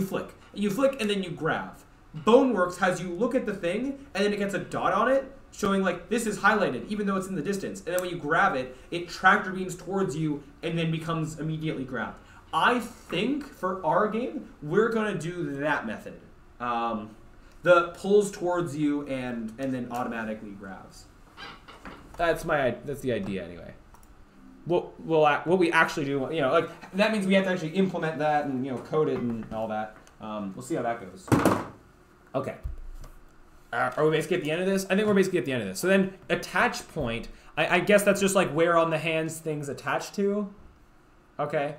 flick. You flick and then you grab. Boneworks has you look at the thing and then it gets a dot on it, showing like this is highlighted even though it's in the distance. And then when you grab it, it tractor beams towards you and then becomes immediately grabbed. I think for our game, we're gonna do that method. The pulls towards you and then automatically grabs. That's the idea anyway. What we actually do, like that means we have to actually implement that and code it and all that. We'll see how that goes. Okay. Are we basically at the end of this? I think we're basically at the end of this. So then attach point, I guess that's just like where on the hands things attach to. Okay.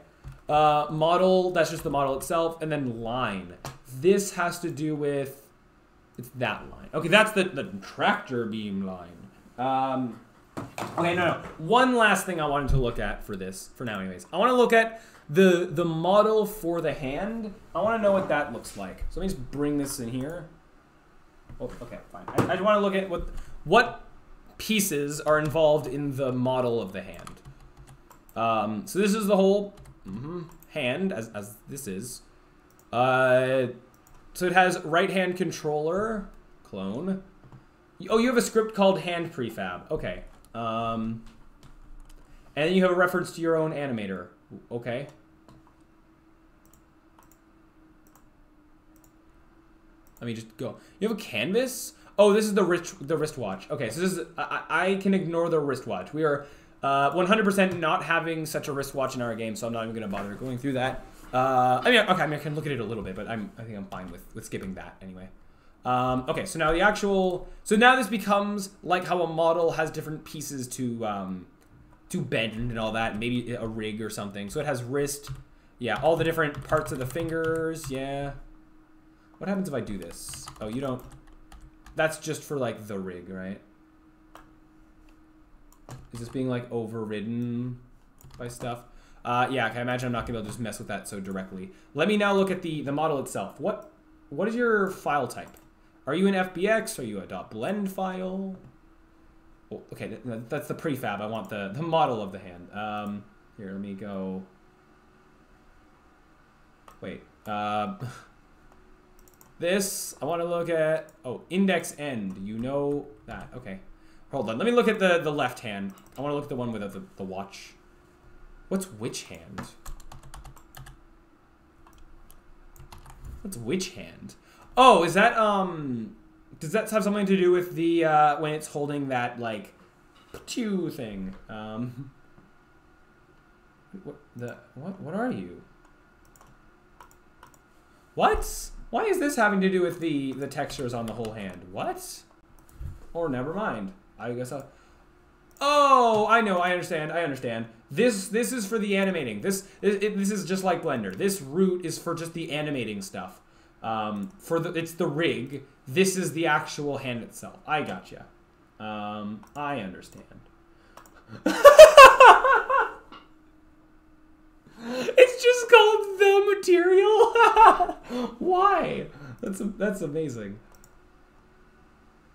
Model, that's just the model itself, and then line. This has to do with, it's that line. Okay, that's the tractor beam line. Okay, no. One last thing I wanted to look at for now anyways. I want to look at the model for the hand. I want to know what that looks like. So let me just bring this in here. Oh, okay, fine. I just want to look at what pieces are involved in the model of the hand. So this is the whole hand, as this is. So it has right hand controller, clone. Oh, you have a script called hand prefab. Okay. And then you have a reference to your own animator. Okay. Let me just go. You have a canvas? Oh, this is the wristwatch. Okay, so this is I can ignore the wristwatch. We are 100% not having such a wristwatch in our game, so I'm not even going to bother going through that. I can look at it a little bit, but I think I'm fine with skipping that anyway. Okay, so now now this becomes like how a model has different pieces to bend and all that, and maybe a rig or something. So it has wrist, yeah, all the different parts of the fingers, yeah. What happens if I do this? Oh, you don't, that's just for like the rig, right? Is this being like overridden by stuff? Yeah, I imagine I'm not gonna be able to just mess with that so directly. Let me now look at the model itself. What is your file type? Are you an FBX? Are you a .blend file? Oh, okay, that's the prefab. I want the model of the hand. Here, let me go. Wait. This, I want to look at, index end. You know that. Okay. Hold on. Let me look at the left hand. I want to look at the one without the watch. What's which hand? What's witch hand? Oh, is that does that have something to do with the when it's holding that like pew thing? What are you? What? Why is this having to do with the textures on the whole hand? What? Or never mind. I guess I'll... Oh, I know. I understand. This is for the animating. This is just like Blender. This root is for just the animating stuff. It's the rig. This is the actual hand itself. I gotcha. I understand. It's just called the material. Why? That's amazing.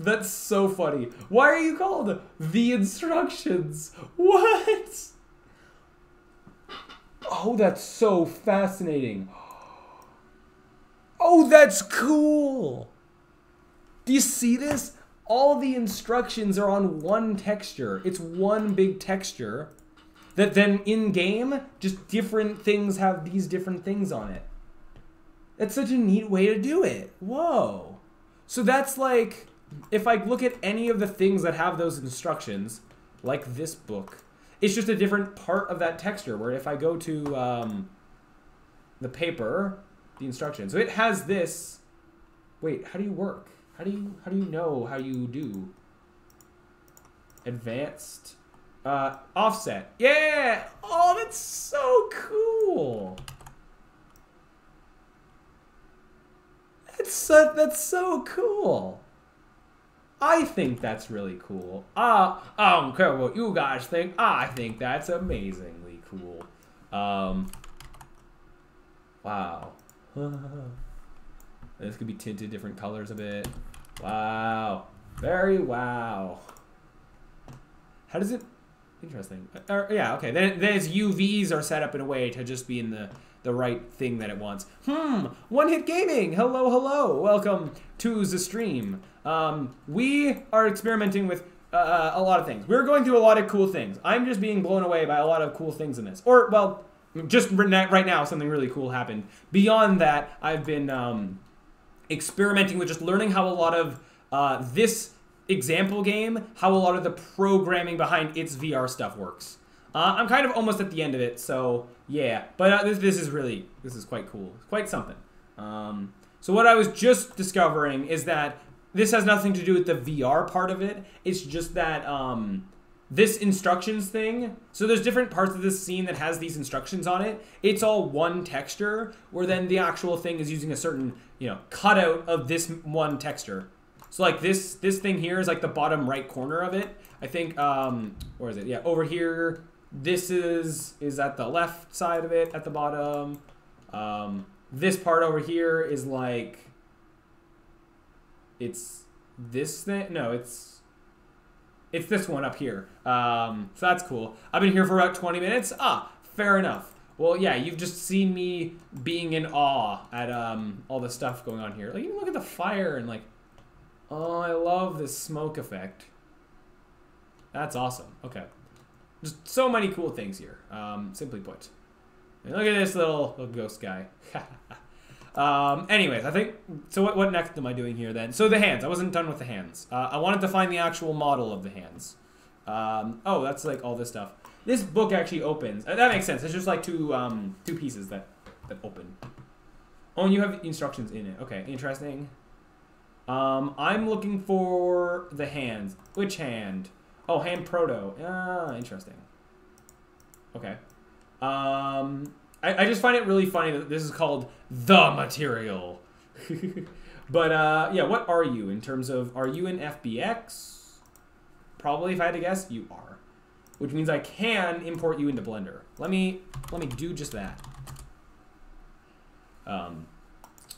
That's so funny. Why are you called the instructions? What? Oh, that's so fascinating. Oh, that's cool. Do you see this? All the instructions are on one texture. It's one big texture that then in game, just different things have these different things on it. That's such a neat way to do it. Whoa. So that's like, if I look at any of the things that have those instructions, like this book, it's just a different part of that texture, where if I go to the paper, the instructions, so it has this. Wait, how do you work? How do you know how you do? Advanced, offset. Yeah! Oh, that's so cool. That's so cool. I think that's really cool. I don't care what you guys think. I think that's amazingly cool. Wow. This could be tinted different colors a bit. Wow. Very wow. How does it... Interesting. Yeah, okay. Then its UVs are set up in a way to just be in the right thing that it wants. One Hit Gaming. Hello, hello. Welcome to the stream. We are experimenting with a lot of things. We're going through a lot of cool things. I'm just being blown away by a lot of cool things in this. Or, well, just right now, something really cool happened. Beyond that, I've been experimenting with just learning how a lot of this example game, how a lot of the programming behind its VR stuff works. I'm kind of almost at the end of it, so yeah. But this is quite cool. Quite something. So what I was just discovering is that this has nothing to do with the VR part of it. It's just that this instructions thing, so there's different parts of this scene that has these instructions on it. It's all one texture, where then the actual thing is using a certain, cutout of this one texture. So like this thing here is like the bottom right corner of it. I think, where is it? Yeah, over here. This is at the left side of it at the bottom. This part over here is like, it's this thing. No, it's this one up here. So that's cool. I've been here for about 20 minutes. Fair enough. Well, yeah, you've just seen me being in awe at all the stuff going on here. Like, you can look at the fire and like, oh, I love this smoke effect. That's awesome. Okay. Just so many cool things here, simply put. And look at this little ghost guy. Anyways, I think, so what next am I doing here then? So the hands, I wasn't done with the hands. I wanted to find the actual model of the hands. Oh, that's like all this stuff. This book actually opens. That makes sense. It's just like two pieces that open. Oh, and you have instructions in it. Okay, interesting. I'm looking for the hands. Which hand? Oh, hand proto. Interesting. Okay. I just find it really funny that this is called the material. But, yeah, what are you in terms of, are you in FBX? Probably, if I had to guess, you are. Which means I can import you into Blender. Let me do just that.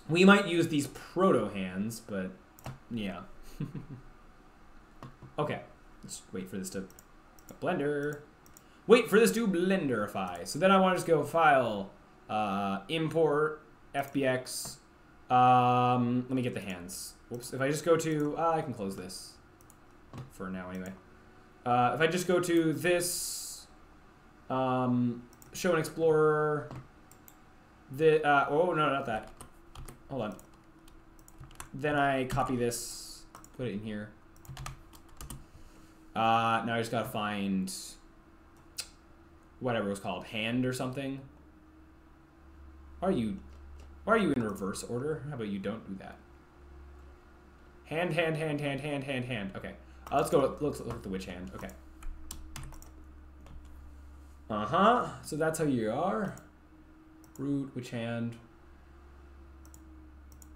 We might use these proto hands, but yeah. Okay. Let's wait for this to Blender. Wait for this to Blenderify. So then I want to just go File, Import, FBX. Let me get the hands. Whoops. If I just go to, I can close this for now anyway. If I just go to this, Show and Explorer, oh no, not that. hold on. Then I copy this, put it in here. Now I just gotta find whatever it was called, hand or something. Why are you in reverse order? How about you don't do that? Hand. Okay. Let's look at the witch hand. Okay. So that's how you are. Root, witch hand.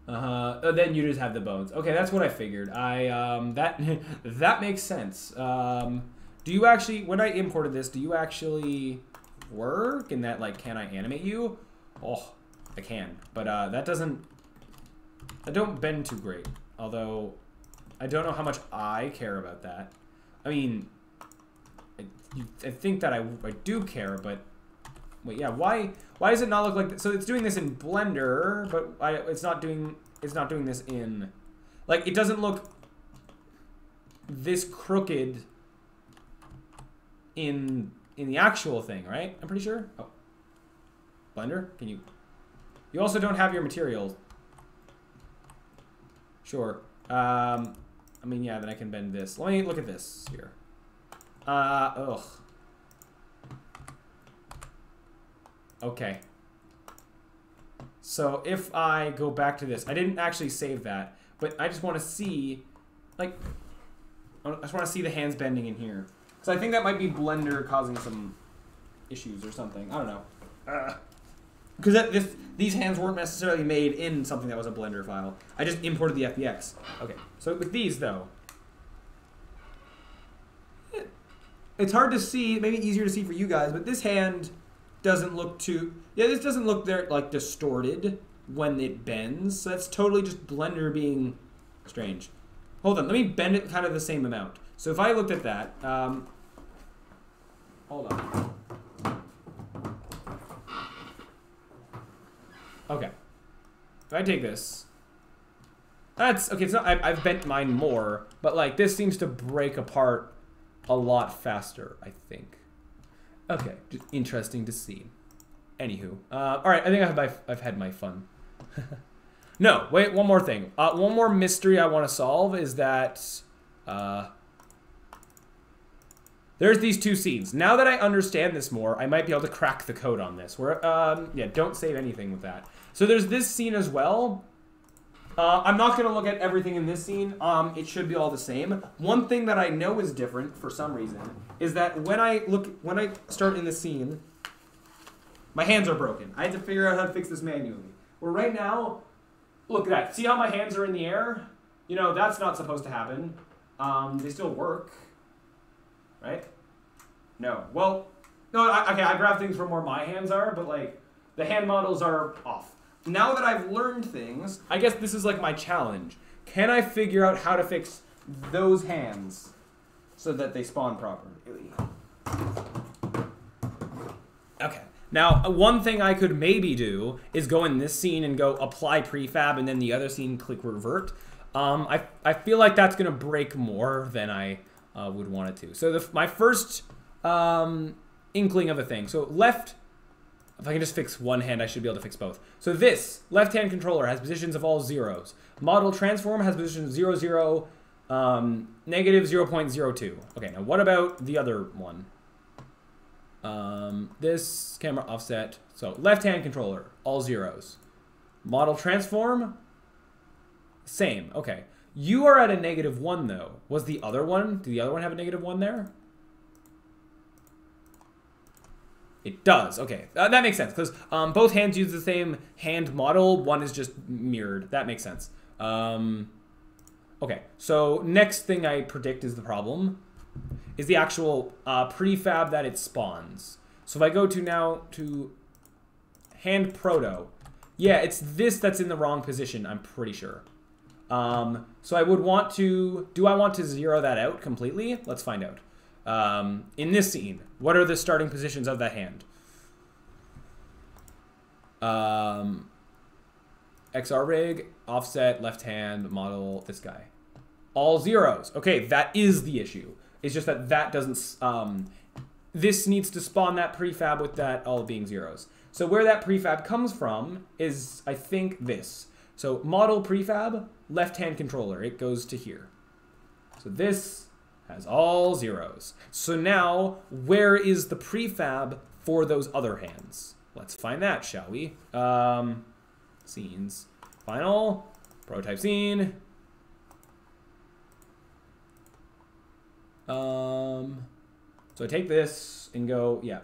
Then you just have the bones. Okay, that's what I figured. That makes sense. Do you actually, when I imported this, do you actually work in that, like, can I animate you? Oh, I can. But that don't bend too great. Although, I don't know how much I care about that. I mean, I think that I do care, but wait, yeah, why does it not look like this? So it's doing this in Blender, but it's not doing this in, like, it doesn't look this crooked in the actual thing, right? I'm pretty sure. Oh, Blender, can you also don't have your materials. Sure. I mean, yeah, then I can bend this. Let me look at this here. Ugh. Okay. So if I go back to this, I didn't actually save that, but I just want to see, like, I just want to see the hands bending in here. So I think that might be Blender causing some issues or something. I don't know. Because these hands weren't necessarily made in something that was a Blender file. I just imported the FBX. Okay, so with these, though, it's hard to see, maybe easier to see for you guys, but this hand doesn't look too, yeah, this doesn't look there, like, distorted when it bends. So that's totally just Blender being strange. Hold on, let me bend it kind of the same amount. So if I looked at that, hold on. Okay. If I take this, that's, okay, it's not, I've bent mine more, but, like, this seems to break apart a lot faster, I think. Okay, just interesting to see. Anywho, all right, I think I've had my fun. No, wait, one more thing. One more mystery I want to solve is that there's these two scenes. Now that I understand this more, I might be able to crack the code on this. Where, yeah, don't save anything with that. So there's this scene as well. I'm not going to look at everything in this scene. It should be all the same. One thing that I know is different for some reason is that when I start in the scene, my hands are broken. I had to figure out how to fix this manually. Where right now, look at that. See how my hands are in the air? You know, that's not supposed to happen. They still work. Right? No. Well, no, okay, I grab things from where my hands are, but, like, the hand models are off. Now that I've learned things, I guess this is, like, my challenge. Can I figure out how to fix those hands so that they spawn properly? Okay. Now, one thing I could maybe do is go in this scene and go apply prefab, and then the other scene click revert. I feel like that's going to break more than I would want it to. So my first inkling of a thing. So left, if I can just fix one hand, I should be able to fix both. So this left-hand controller has positions of all zeros. Model transform has positions 0, 0, negative 0.02. Okay, now what about the other one? This camera offset. So left-hand controller, all zeros. Model transform, same. Okay. You are at a -1 though. Was the other one? Did the other one have a -1 there? It does. Okay, that makes sense because both hands use the same hand model. One is just mirrored. That makes sense. Okay, so next thing I predict is the problem is the actual prefab that it spawns. So if I go to now to hand proto, yeah, it's this that's in the wrong position. I'm pretty sure. So I would want to, do I want to zero that out completely? Let's find out. In this scene, what are the starting positions of that hand? XRRig, offset, left hand, model, this guy. All zeros. Okay, that is the issue. It's just that that doesn't, this needs to spawn that prefab with that all being zeros. So where that prefab comes from is, I think, this. So model prefab, left-hand controller, it goes to here. So this has all zeros. So now, where is the prefab for those other hands? Let's find that, shall we? Scenes. Final. Prototype scene. So I take this and go, yeah.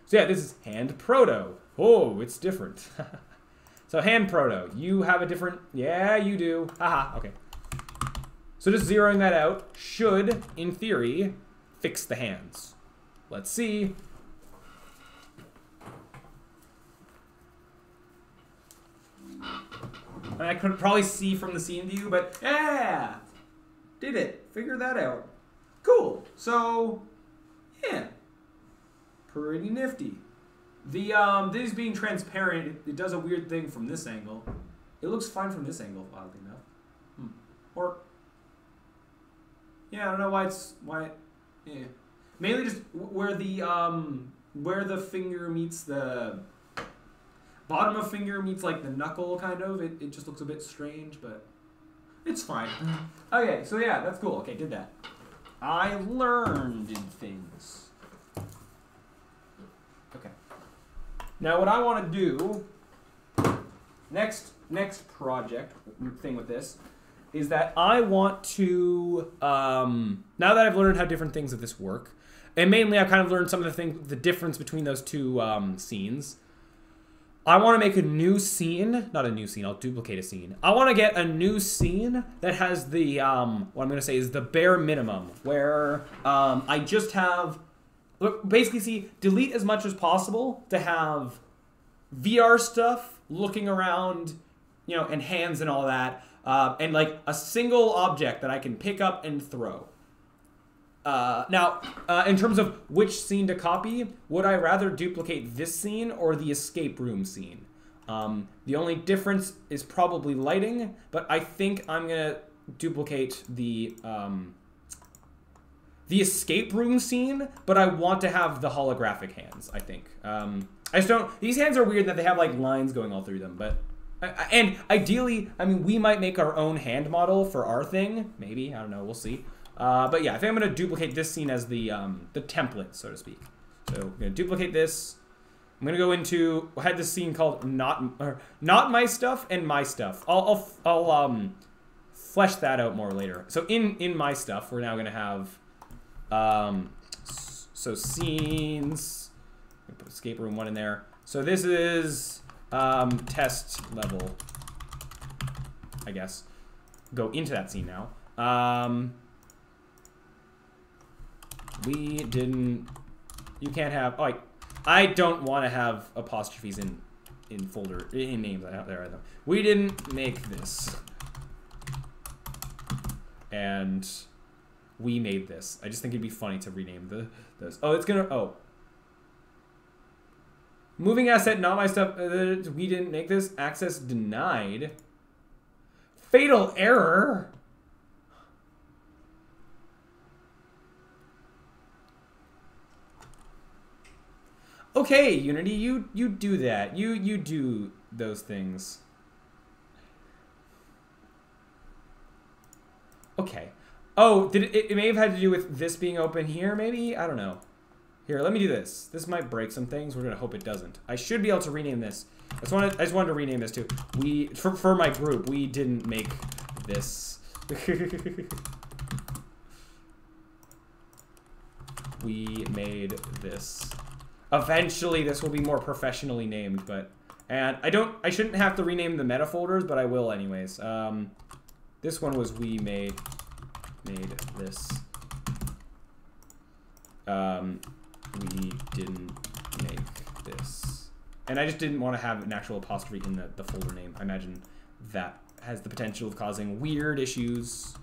So yeah, this is hand proto. Oh, it's different. So hand proto, you have a different, yeah, you do. Haha, okay. So just zeroing that out should, in theory, fix the hands. Let's see. And I couldn't probably see from the scene view, but yeah, did it. Figured that out. Cool. So, yeah, pretty nifty. The this being transparent, it does a weird thing from this angle. It looks fine from this angle, oddly enough. Or, yeah, I don't know why. Yeah, mainly just where the finger meets the bottom of finger meets like the knuckle, kind of. It just looks a bit strange, but it's fine. Okay, so yeah, that's cool. Okay, did that. I learned things. Okay. Now what I want to do, next project thing with this, is that I want to, now that I've learned how different things of this work, and mainly I've kind of learned some of the difference between those two scenes, I want to make a new scene, not a new scene, I'll duplicate a scene. I want to get a new scene that has the, what I'm going to say is the bare minimum, where I just have, basically see, delete as much as possible to have VR stuff, looking around, you know, and hands and all that, and like a single object that I can pick up and throw. Now, in terms of which scene to copy, would I rather duplicate this scene or the escape room scene? The only difference is probably lighting, but I think I'm gonna duplicate the escape room scene, but I want to have the holographic hands, I think. I just don't, these hands are weird that they have like lines going all through them, but, and ideally, I mean, we might make our own hand model for our thing, maybe, I don't know, we'll see. But yeah, I think I'm going to duplicate this scene as the template, so to speak. So I'm going to duplicate this. I'm going to go into, I had this scene called not my stuff and my stuff. I'll flesh that out more later. So in my stuff, we're now going to have, so scenes, I'm going to put escape room 1 in there. So this is test level, I guess. Go into that scene now. We didn't, you can't have, oh, I don't want to have apostrophes in folder, in names out there either. We didn't make this. And we made this. I just think it'd be funny to rename those. Oh, it's gonna, oh. Moving asset, not my stuff, we didn't make this. Access denied. Fatal error. Okay, Unity, you do that. You do those things. Okay. Oh, did it may have had to do with this being open here, maybe? I don't know. Here, let me do this. This might break some things. We're gonna hope it doesn't. I should be able to rename this. I just wanted to rename this too. We for my group, we didn't make this. We made this. Eventually, this will be more professionally named, but and I shouldn't have to rename the meta folders, but I will anyways. This one was we made this. We didn't make this, and I just didn't want to have an actual apostrophe in the folder name. I imagine that has the potential of causing weird issues.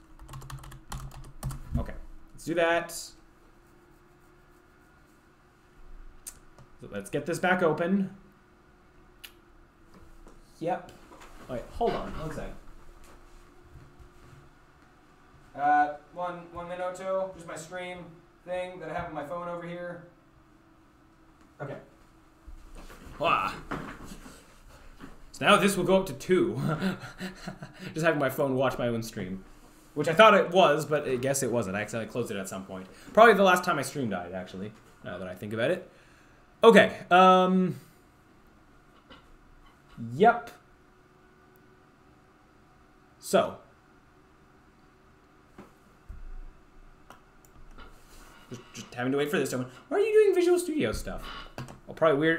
Okay, let's do that. So let's get this back open. Yep. Wait, hold on. 1 second. One minute or two. Just my stream thing that I have on my phone over here. Okay. Wow. So now this will go up to 2. Just having my phone watch my own stream. Which I thought it was, but I guess it wasn't. I accidentally closed it at some point. Probably the last time my stream died, actually, now that I think about it. Okay, yep. So. Just having to wait for this. Why are you doing Visual Studio stuff? Oh, probably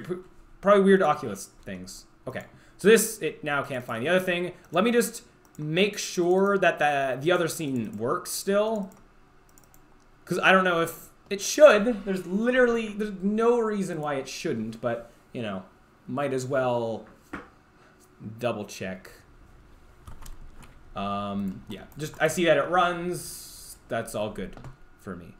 weird Oculus things. Okay. So this, it now can't find the other thing. Let me just make sure that the other scene works still. Because I don't know if it should. There's no reason why it shouldn't, but, you know, might as well double check. Yeah, just, I see that it runs. That's all good for me.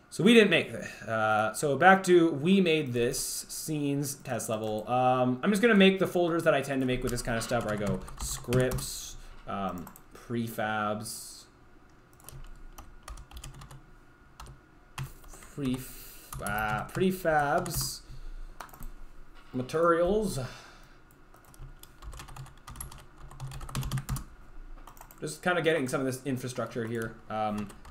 So we didn't make that. So back to, we made this scenes test level. I'm just gonna make the folders that I tend to make with this kind of stuff, where I go scripts, prefabs, prefabs, materials. Just kind of getting some of this infrastructure here.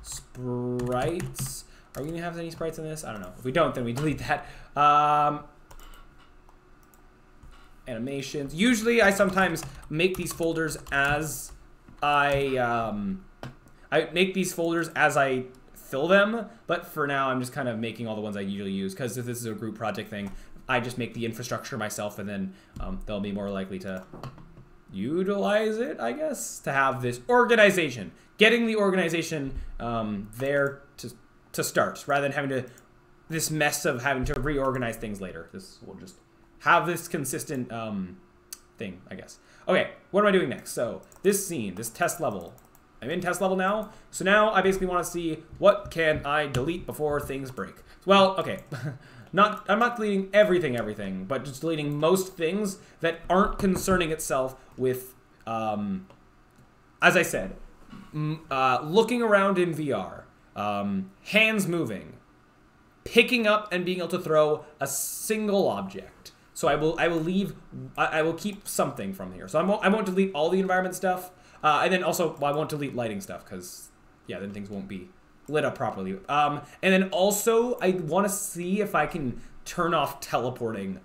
Sprites. Are we going to have any sprites in this? I don't know. If we don't, then we delete that. Animations. Usually, I sometimes make these folders as I make these folders as I fill them. But for now, I'm just kind of making all the ones I usually use. Because if this is a group project thing, I just make the infrastructure myself. And then they'll be more likely to utilize it, I guess. To have this organization. Getting the organization there to start, rather than having to, this mess of having to reorganize things later. This will just have this consistent thing, I guess. Okay, what am I doing next? So this scene, this test level. I'm in test level now. So now I basically want to see what can I delete before things break. Well, okay, I'm not deleting everything, but just deleting most things that aren't concerning itself with, as I said, looking around in VR. Hands moving, picking up and being able to throw a single object. So I will keep something from here. So I won't delete all the environment stuff, and then also I won't delete lighting stuff because yeah, then things won't be lit up properly. And then also I want to see if I can turn off teleporting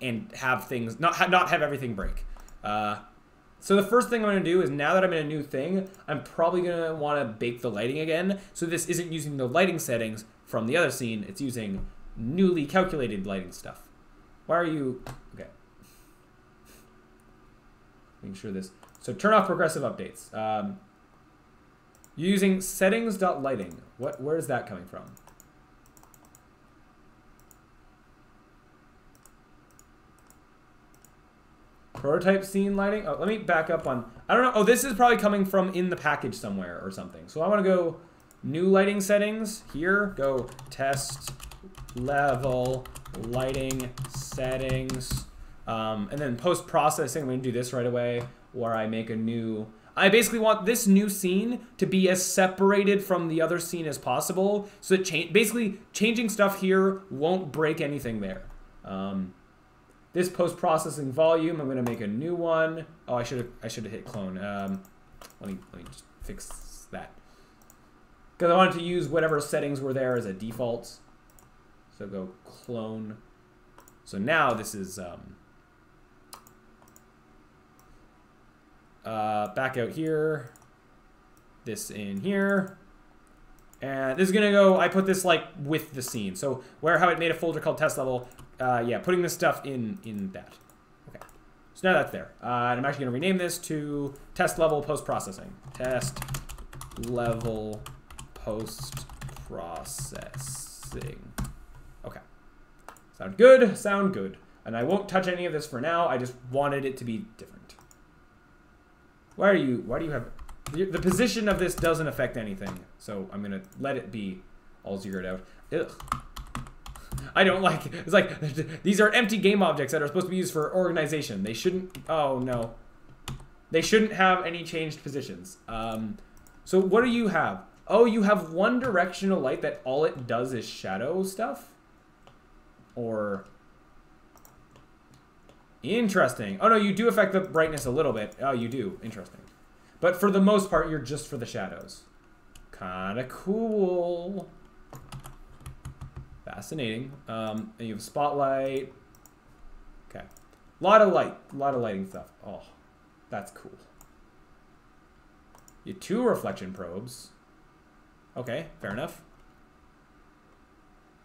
and have things not have everything break. So the first thing I'm going to do is, now that I'm in a new thing, I'm probably going to want to bake the lighting again. So this isn't using the lighting settings from the other scene. It's using newly calculated lighting stuff. Why are you... Okay. Making sure this... So turn off progressive updates. Using settings.lighting. Where is that coming from? Prototype scene lighting? Oh, let me back up on... I don't know. Oh, this is probably coming from in the package somewhere or something. So I want to go new lighting settings. Here, go test level lighting settings. And then post-processing, I'm going to do this right away, where I make a new... I basically want this new scene to be as separated from the other scene as possible. So that basically changing stuff here won't break anything there. This post-processing volume, I'm going to make a new one. Oh, I should have hit clone. Let me just fix that. Because I wanted to use whatever settings were there as a default. So go clone. So now this is back out here. This in here. And this is gonna go, I put this like with the scene. So how it made a folder called test level, yeah, putting this stuff in that. Okay, so now that's there. And I'm actually gonna rename this to test level post-processing. Test level post-processing. Okay, sound good, sound good. And I won't touch any of this for now, I just wanted it to be different. Why do you have... The position of this doesn't affect anything, so I'm gonna let it be all zeroed out. Ugh. I don't like it. It's like, these are empty game objects that are supposed to be used for organization. They shouldn't, oh no. They shouldn't have any changed positions. So what do you have? Oh, you have one directional light that all it does is shadow stuff? Or... Interesting. Oh, no, you do affect the brightness a little bit. Oh, you do. Interesting. But for the most part, you're just for the shadows. Kind of cool. Fascinating. And you have spotlight. Okay. A lot of light. A lot of lighting stuff. Oh, that's cool. You have 2 reflection probes. Okay, fair enough.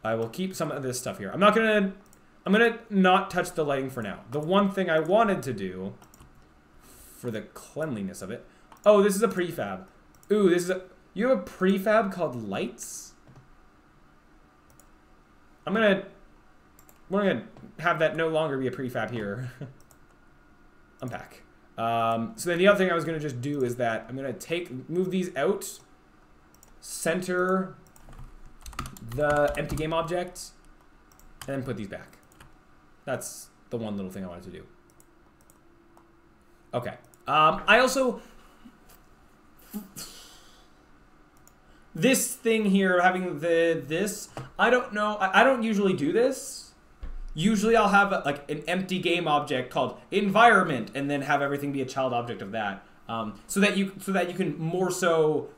I will keep some of this stuff here. I'm gonna not touch the lighting for now. The one thing I wanted to do for the cleanliness of it. Oh, this is a prefab. Ooh, you have a prefab called lights? We're gonna have that no longer be a prefab here. Unpack. So then the other thing I was gonna just do is that I'm gonna move these out, center the empty game object, and then put these back. That's the one little thing I wanted to do. Okay. I also... This thing here, having this, I don't know. I don't usually do this. Usually I'll have like an empty game object called environment and then have everything be a child object of that. So that you can more so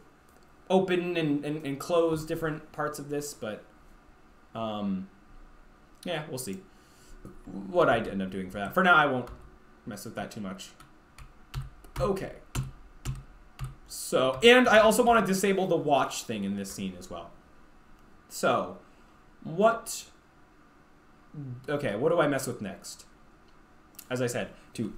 open and close different parts of this, but yeah, we'll see what I end up doing for that. For now, I won't mess with that too much. Okay. So, and I also want to disable the watch thing in this scene as well. So, okay, what do I mess with next? As I said, to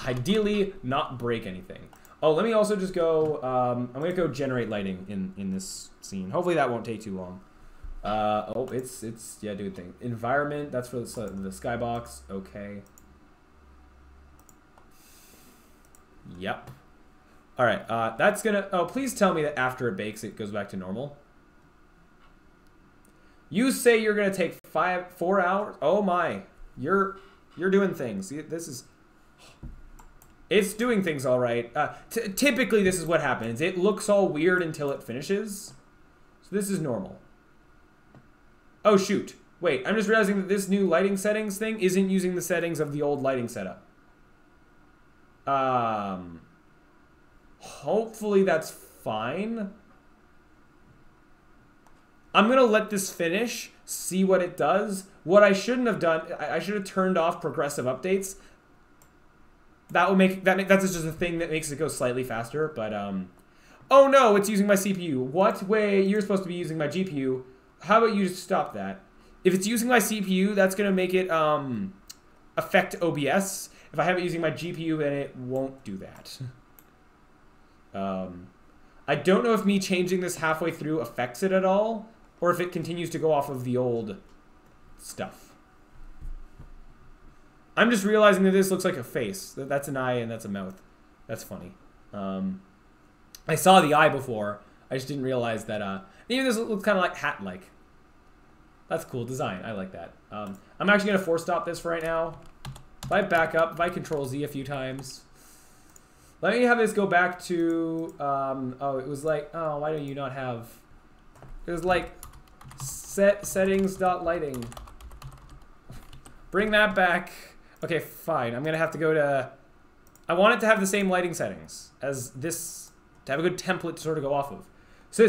ideally not break anything. Oh, let me also just go, I'm going to go generate lighting in this scene. Hopefully that won't take too long. Oh, yeah, do a thing. Environment, that's for the skybox. Okay. Yep. All right, that's gonna, oh, please tell me that after it bakes, it goes back to normal. You say you're gonna take 4 hours? Oh my, you're doing things. See, it's doing things all right. Typically this is what happens. It looks all weird until it finishes. So this is normal. Oh shoot, wait, I'm just realizing that this new lighting settings thing isn't using the settings of the old lighting setup. Hopefully that's fine. I'm gonna let this finish, see what it does. What I shouldn't have done, I should have turned off progressive updates. That will that's just a thing that makes it go slightly faster, but oh no, it's using my CPU. What? Way, you're supposed to be using my GPU. How about you just stop that? If it's using my CPU, that's gonna make it affect OBS. If I have it using my GPU, then it won't do that. I don't know if me changing this halfway through affects it at all, or if it continues to go off of the old stuff. I'm just realizing that this looks like a face. That's an eye and that's a mouth. That's funny. I saw the eye before. I just didn't realize that. Even this looks kind of like hat-like. That's cool design. I like that. I'm actually going to force stop this for right now. If I back up, if I Control Z a few times. Let me have this go back to, oh, it was like, oh, why do you not have, it was like settings.lighting. Bring that back. Okay, fine. I'm going to have to go to, I want it to have the same lighting settings as this, to have a good template to sort of go off of. So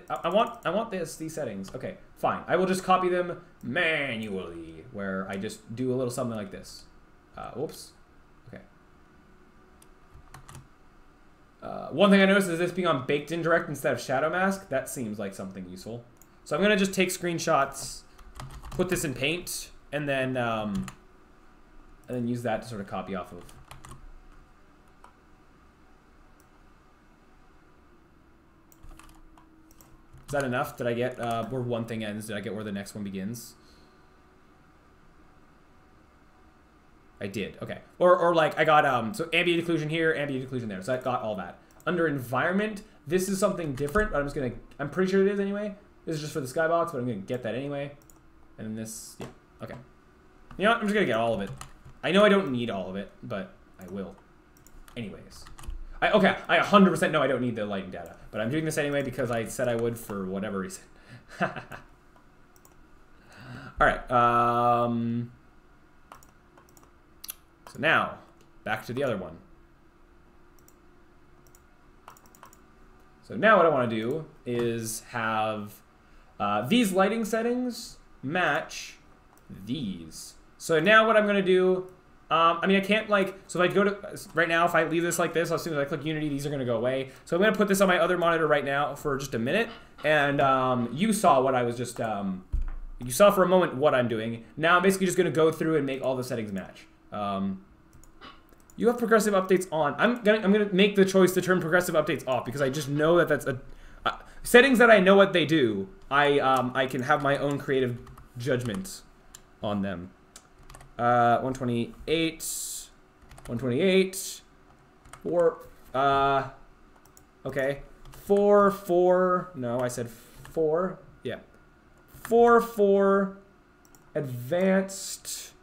I want these settings. Okay, fine. I will just copy them manually, where I just do a little something like this. Whoops. Okay. One thing I noticed is this being on baked in direct instead of shadow mask. That seems like something useful. So I'm gonna just take screenshots, put this in Paint, and then use that to sort of copy off of. Is that enough? Did I get where one thing ends? Did I get where the next one begins? I did. Okay. Or like I got so ambient occlusion here, ambient occlusion there. So I got all that. Under environment, this is something different, but I'm pretty sure it is anyway. This is just for the skybox, but I'm gonna get that anyway. And then this, yeah. Okay. You know what? I'm just gonna get all of it. I know I don't need all of it, but I will. Anyways. Okay, I 100% know I don't need the lighting data, but I'm doing this anyway because I said I would for whatever reason. Alright, So now, back to the other one. So now what I want to do is have these lighting settings match these. So now what I'm going to do, I mean, I can't like, so if I go to, right now, if I leave this like this, as soon as I click Unity, these are going to go away. So I'm going to put this on my other monitor right now for just a minute. And you saw what I was just, you saw for a moment what I'm doing. Now I'm basically just going to go through and make all the settings match. You have progressive updates on. I'm gonna make the choice to turn progressive updates off because I just know that that's a settings that I know what they do. I can have my own creative judgment on them. 128, 128, 4. Okay, 4. No, I said 4. Yeah, 4 advanced.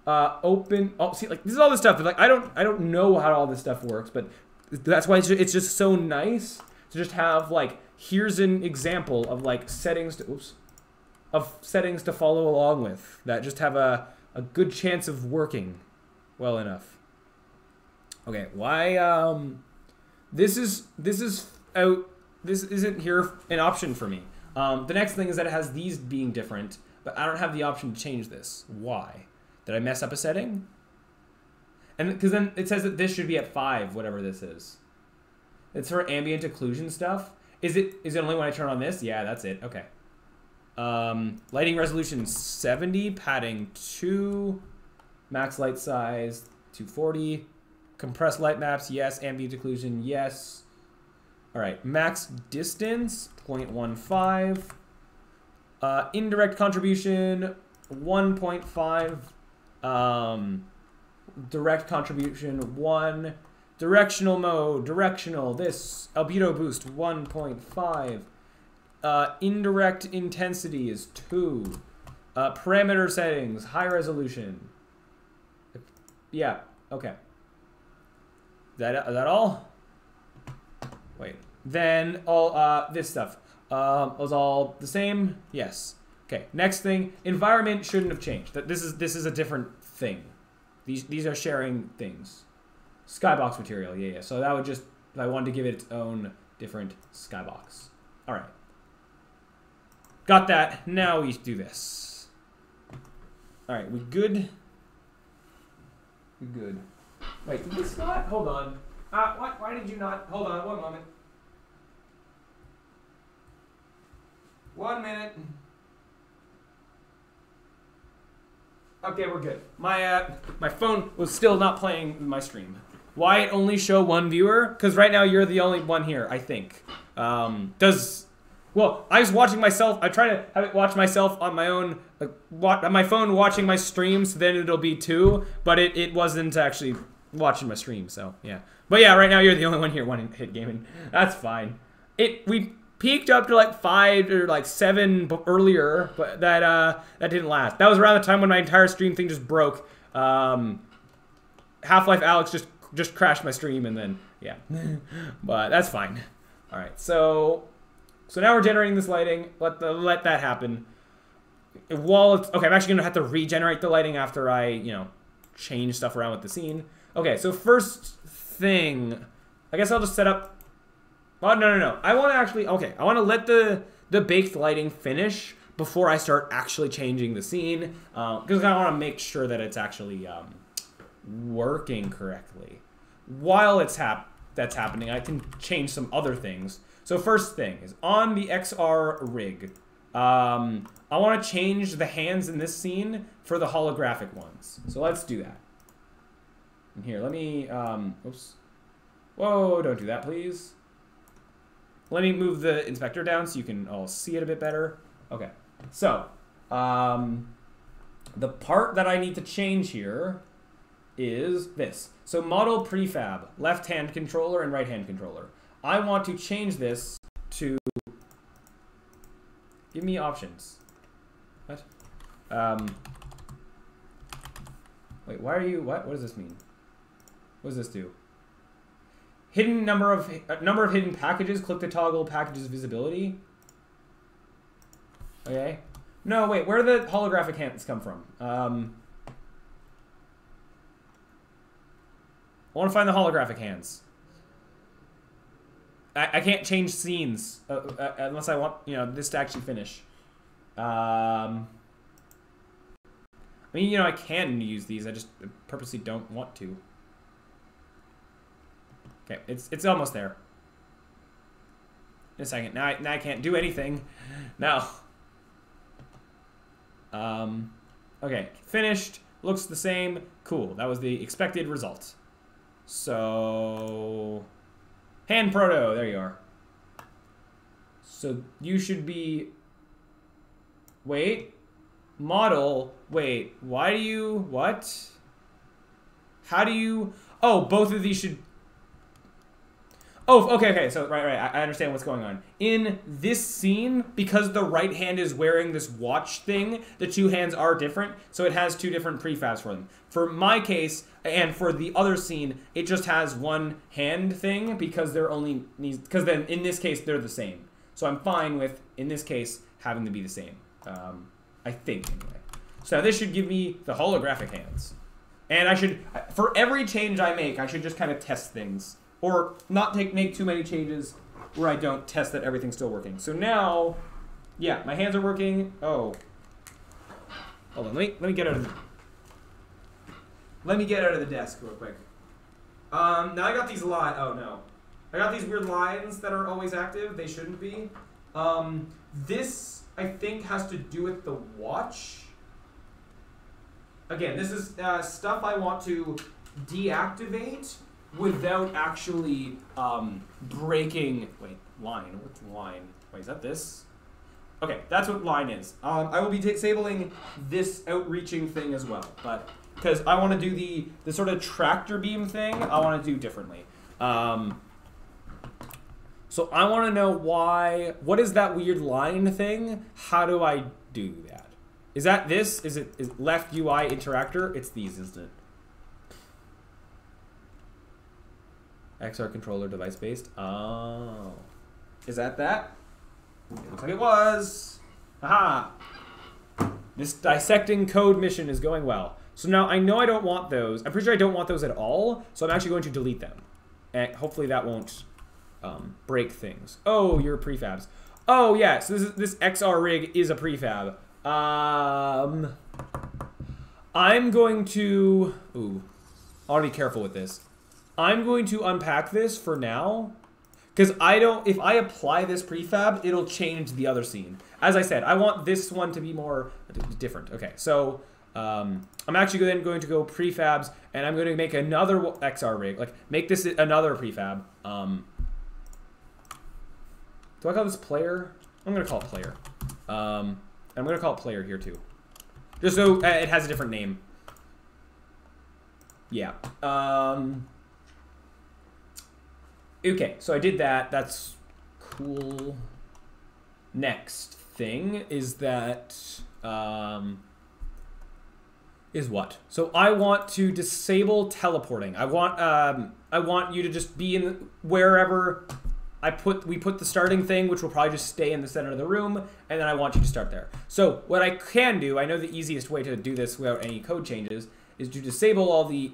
Open. Oh, see, like this is all this stuff. Like I don't know how all this stuff works, but that's why it's just so nice to just have like here's an example of like settings to settings to follow along with that just have a good chance of working well enough. Okay, why this isn't here an option for me. The next thing is that it has these being different, but I don't have the option to change this. Why? Did I mess up a setting? And because then it says that this should be at 5, whatever this is. It's for ambient occlusion stuff. Is it only when I turn on this? Yeah, that's it. Okay. Lighting resolution 70, padding 2, max light size 240, compressed light maps, yes, ambient occlusion, yes. All right, max distance 0.15, indirect contribution 1.5. Direct contribution 1, directional mode, directional, this, albedo boost 1.5, indirect intensity is 2, parameter settings, high resolution. Yeah, okay. Is that all? Wait, then all, this stuff, was all the same? Yes. Okay, next thing, environment shouldn't have changed. This is a different thing. These are sharing things. Skybox material, yeah. So that would just, if I wanted to give it its own different skybox. All right. Got that. Now we do this. All right, we good? We good. Wait, did this not? Hold on. Why did you not? Hold on, one moment. 1 minute. Okay, we're good. My phone was still not playing my stream. Why it only show one viewer? Because right now you're the only one here, I think. Well, I was watching myself. I try to have it watch myself on my own, on my phone watching my stream, so then it'll be 2, but it wasn't actually watching my stream, so yeah. But yeah, right now you're the only one here wanting hit gaming. That's fine. We peaked up to like 5 or like 7 earlier, but that didn't last. That was around the time when my entire stream thing just broke. Half-Life Alex just crashed my stream, and then yeah, but that's fine. All right, so now we're generating this lighting. Let that happen. While it's okay, I'm actually gonna have to regenerate the lighting after I change stuff around with the scene. Okay, so first thing, I guess I'll just set up. Oh, no. I want to actually, okay, I want to let the baked lighting finish before I start actually changing the scene, because I want to make sure that it's actually working correctly. While that's happening, I can change some other things. So first thing is on the XRRig, I want to change the hands in this scene for the holographic ones. So let's do that. And here, let me, oops. Whoa, don't do that, please. Let me move the inspector down so you can all see it a bit better. Okay, so the part that I need to change here is this. So model prefab, left-hand controller and right-hand controller. I want to change this to, give me options. What? Wait, why are you, what does this mean? What does this do? Hidden number of hidden packages. Click to toggle packages visibility. Okay. No, wait. Where do the holographic hands come from? I want to find the holographic hands. I can't change scenes unless I want, you know, this to actually finish. I mean, you know, I can use these. I just purposely don't want to. Okay, it's almost there. In a second. Now I can't do anything. Now. Okay, finished. Looks the same. Cool. That was the expected result. So, hand proto. There you are. So you should be. Wait. Model. Wait. Why do you? What? How do you? Oh, both of these should. Oh, okay. So, right. I understand what's going on. In this scene, because the right hand is wearing this watch thing, the two hands are different, so it has two different prefabs for them. For my case, and for the other scene, it just has one hand thing, because they're only... Because then, in this case, they're the same. So I'm fine with, in this case, having to be the same. I think, anyway. So this should give me the holographic hands. And I should... For every change I make, I should just kind of test things. Or not make too many changes where I don't test that everything's still working. So now, yeah, my hands are working. Oh, hold on. Let me get out of the. Let me get out of the desk real quick. Now I got these lines. Oh no, I got these weird lines that are always active. They shouldn't be. This I think has to do with the watch. Again, this is stuff I want to deactivate without actually breaking... Wait, line? What's line? Wait, is that this? Okay, that's what line is. I will be disabling this outreaching thing as well, but because I want to do the sort of tractor beam thing, I want to do differently. So I want to know why... What is that weird line thing? How do I do that? Is that this? Is left UI interactor? It's these, isn't it? XR controller device based. Oh. Is that? It looks like it was. Aha! This dissecting code mission is going well. So now I know I don't want those. I'm pretty sure I don't want those at all. So I'm actually going to delete them. And hopefully that won't break things. Oh, your prefabs. Oh, yeah. So this XRRig is a prefab. I'm going to... Ooh. I want to be careful with this. I'm going to unpack this for now, because if I apply this prefab, it'll change the other scene. As I said, I want this one to be more different. Okay, so I'm actually then going to go prefabs, and I'm going to make another XRRig, like make this another prefab. Do I call this player? I'm going to call it player. And I'm going to call it player here too, just so it has a different name. Yeah. Okay, so I did that. That's cool. Next thing is that is what? So I want to disable teleporting. I want you to just be in wherever we put the starting thing, which will probably just stay in the center of the room, and then I want you to start there. So what I can do, I know the easiest way to do this without any code changes, is to disable all the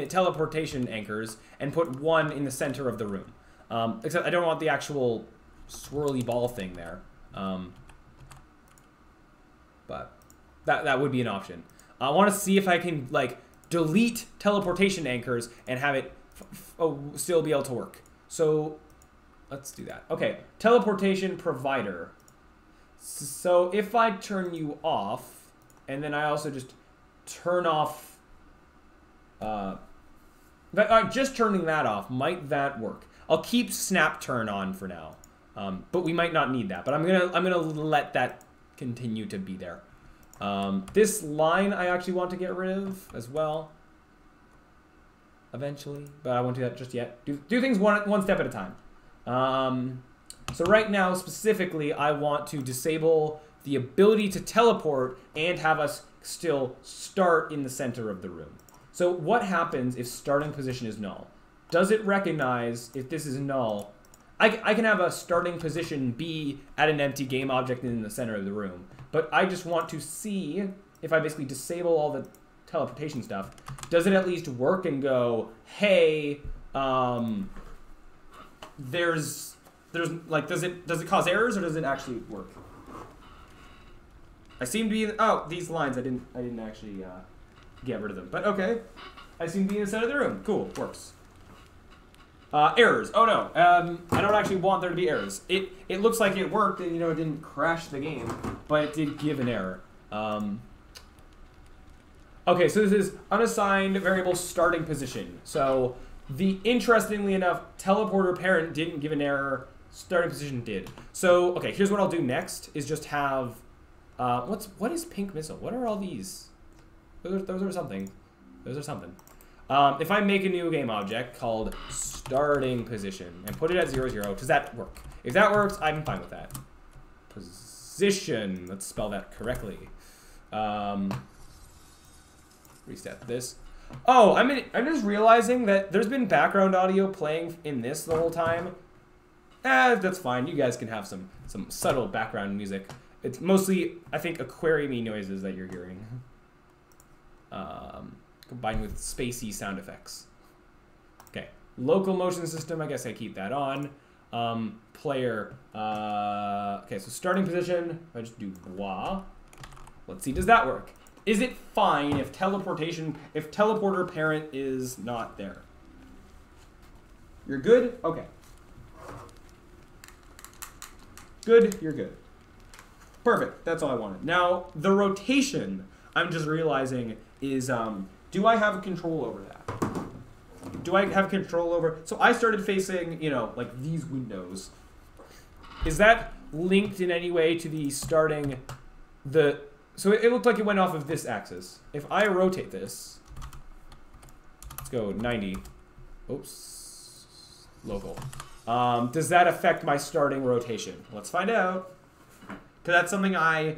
teleportation anchors and put one in the center of the room. Except I don't want the actual swirly ball thing there. But that would be an option. I want to see if I can like delete teleportation anchors and have it still be able to work. So let's do that. Okay, teleportation provider. So if I turn you off, and then I also just turn off just turning that off, might that work? I'll keep snap turn on for now, but we might not need that. But I'm gonna let that continue to be there. This line I actually want to get rid of as well, eventually, but I won't do that just yet. Do things one step at a time. So right now specifically, I want to disable the ability to teleport and have us still start in the center of the room. So what happens if starting position is null? Does it recognize if this is null? I can have a starting position be at an empty game object in the center of the room, but I just want to see if I basically disable all the teleportation stuff, does it at least work and go, hey, there's like, does it cause errors or does it actually work? I seem to be in, oh, these lines I didn't actually get rid of them, but okay. I seem to be in the center of the room. Cool, works. Errors. Oh no, I don't actually want there to be errors. It looks like it worked and, you know, it didn't crash the game, but it did give an error. Okay, so this is unassigned variable starting position. So interestingly enough, teleporter parent didn't give an error, starting position did. So, okay, here's what I'll do next is just have, what is pink missile? What are all these? Those are something. Those are something. If I make a new game object called starting position and put it at 0, 0, does that work? If that works, I'm fine with that. Position, let's spell that correctly. Reset this. Oh, I'm just realizing that there's been background audio playing in this the whole time. That's fine. You guys can have some subtle background music. It's mostly, I think, aquarium-y noises that you're hearing. Combined with spacey sound effects. Okay, local motion system, I guess I keep that on. Player, okay, so starting position, if I just do bois. Let's see, does that work? Is it fine if teleporter parent is not there? You're good? Okay. Good, you're good. Perfect, that's all I wanted. Now, the rotation, I'm just realizing, is, do I have control over that? Do I have control over... So I started facing, you know, like these windows. Is that linked in any way to the starting... So it looked like it went off of this axis. If I rotate this... Let's go 90. Oops. Local. Does that affect my starting rotation? Let's find out. Because that's something I,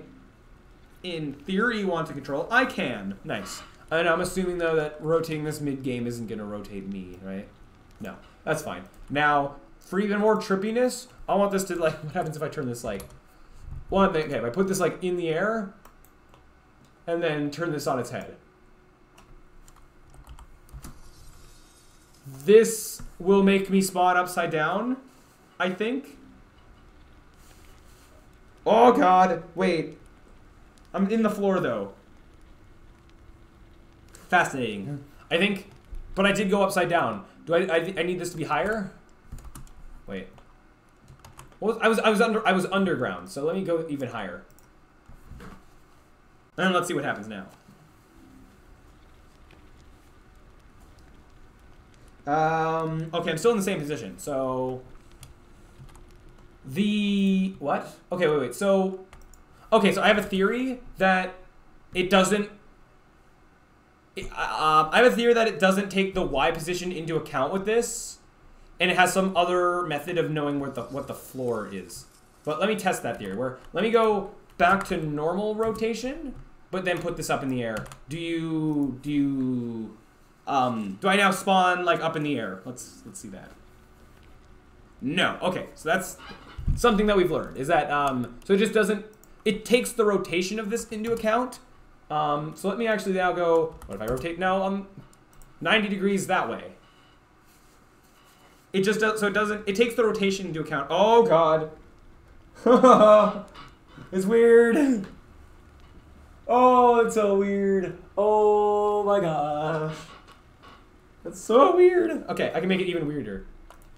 in theory, want to control. I can. Nice. And I'm assuming, though, that rotating this mid-game isn't going to rotate me, right? No. That's fine. Now, for even more trippiness, I want this to, like, what happens if I turn this, like... Well, okay, if I put this, like, in the air, and then turn this on its head. This will make me spawn upside down, I think. Oh, God. Wait. I'm in the floor, though. Fascinating. I think, but I did go upside down. Do I need this to be higher? Wait. Well, I was underground, so let me go even higher. And let's see what happens now. Okay, I'm still in the same position. So what? Okay, wait. So okay, so I have a theory that it doesn't. I have a theory that it doesn't take the Y position into account with this, and it has some other method of knowing what the floor is. But let me test that theory. Let me go back to normal rotation, but then put this up in the air. Do I now spawn like up in the air? Let's see that. No. Okay, so that's something that we've learned is that so it just doesn't. It takes the rotation of this into account. So let me actually now go, what if I rotate now 90 degrees that way? It just does, so it doesn't, it takes the rotation into account. Oh, God. It's weird. Oh, it's so weird. Oh, my gosh. That's so weird. Okay, I can make it even weirder.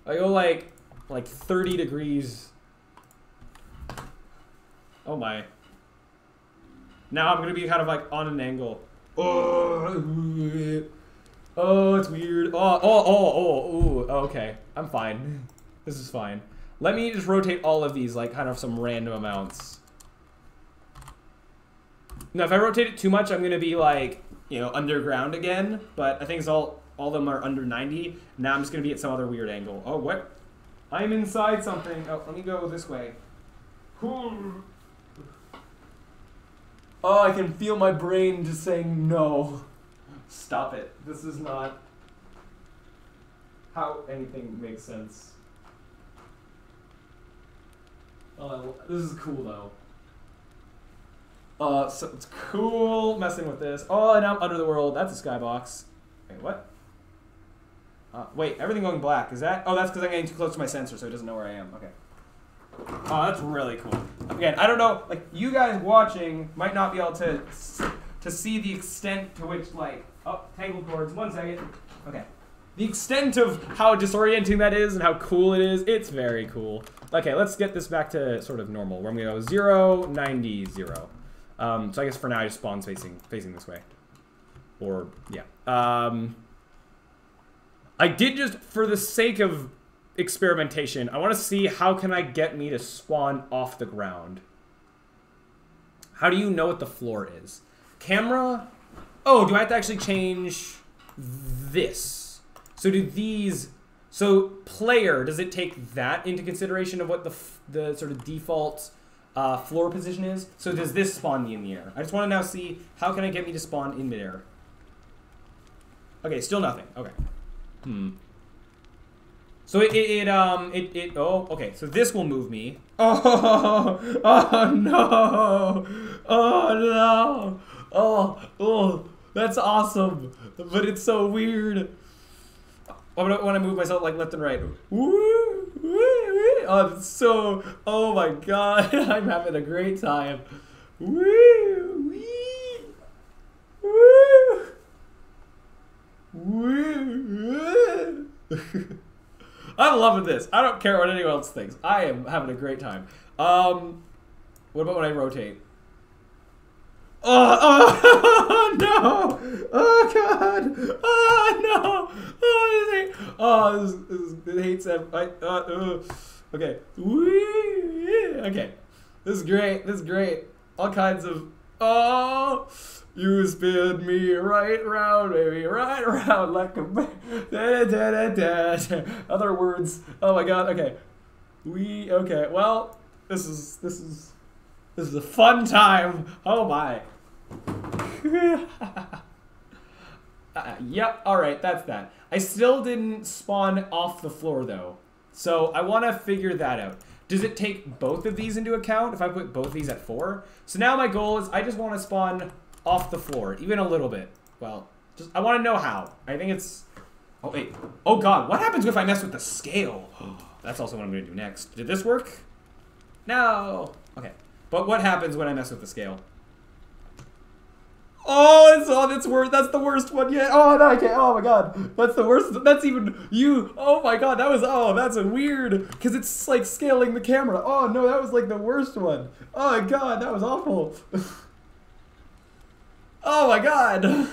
I go like 30 degrees. Oh, my. Now I'm going to be kind of like on an angle. Oh, it's weird. Oh, okay. I'm fine. This is fine. Let me just rotate all of these like kind of some random amounts. Now, if I rotate it too much, I'm going to be like, you know, underground again. But I think it's all of them are under 90. Now I'm just going to be at some other weird angle. Oh, what? I'm inside something. Oh, let me go this way. Oh, I can feel my brain just saying no. Stop it. This is not how anything makes sense. Oh, this is cool though. So it's cool messing with this. Oh, and I'm under the world. That's a skybox. Wait, what? Wait, everything going black. Is that? Oh, that's because I'm getting too close to my sensor, so it doesn't know where I am. Okay. Oh, that's really cool. Again, I don't know. Like, you guys watching might not be able to see the extent to which, like, oh, tangled cords. 1 second. Okay. The extent of how disorienting that is and how cool it is, it's very cool. Okay, let's get this back to sort of normal. We're gonna go 0, 90, 0. So I guess for now I just spawn facing this way. Or, yeah. I did just, for the sake of experimentation, I want to see how can I get me to spawn off the ground. How do you know what the floor is? Camera? Oh, do I have to actually change this? So do these... So player, does it take that into consideration of what the sort of default floor position is? So does this spawn me in the air? I just want to now see how can I get me to spawn in midair. Okay, still nothing. Okay. So oh, okay, so this will move me. Oh, oh no. Oh no. Oh, that's awesome. But it's so weird. When I move myself like left and right. Oh, it's so, oh my god, I'm having a great time. I'm loving this. I don't care what anyone else thinks. I am having a great time. What about when I rotate? Oh no! Oh god! Oh no! It hates every. Okay. Okay. This is great. This is great. All kinds of. Oh! You spin me right round, baby, right round like a. Da, da, da, da, da. Other words. Oh my god. Okay. Okay. Well, this is a fun time. Oh my. Yep. All right. That's that. I still didn't spawn off the floor though, so I want to figure that out. Does it take both of these into account if I put both these at 4? So now my goal is I just want to spawn off the floor, even a little bit. Well, just I want to know how. I think it's. Oh wait. Oh god. What happens if I mess with the scale? That's also what I'm going to do next. Did this work? No. Okay. But what happens when I mess with the scale? Oh, that's worse. That's the worst one yet. Oh, no, I can't. Oh my god, that's the worst. That's even you. Oh my god, that was. Oh, that's a weird. Because it's like scaling the camera. Oh no, that was like the worst one. Oh my god, that was awful. Oh my god. I'm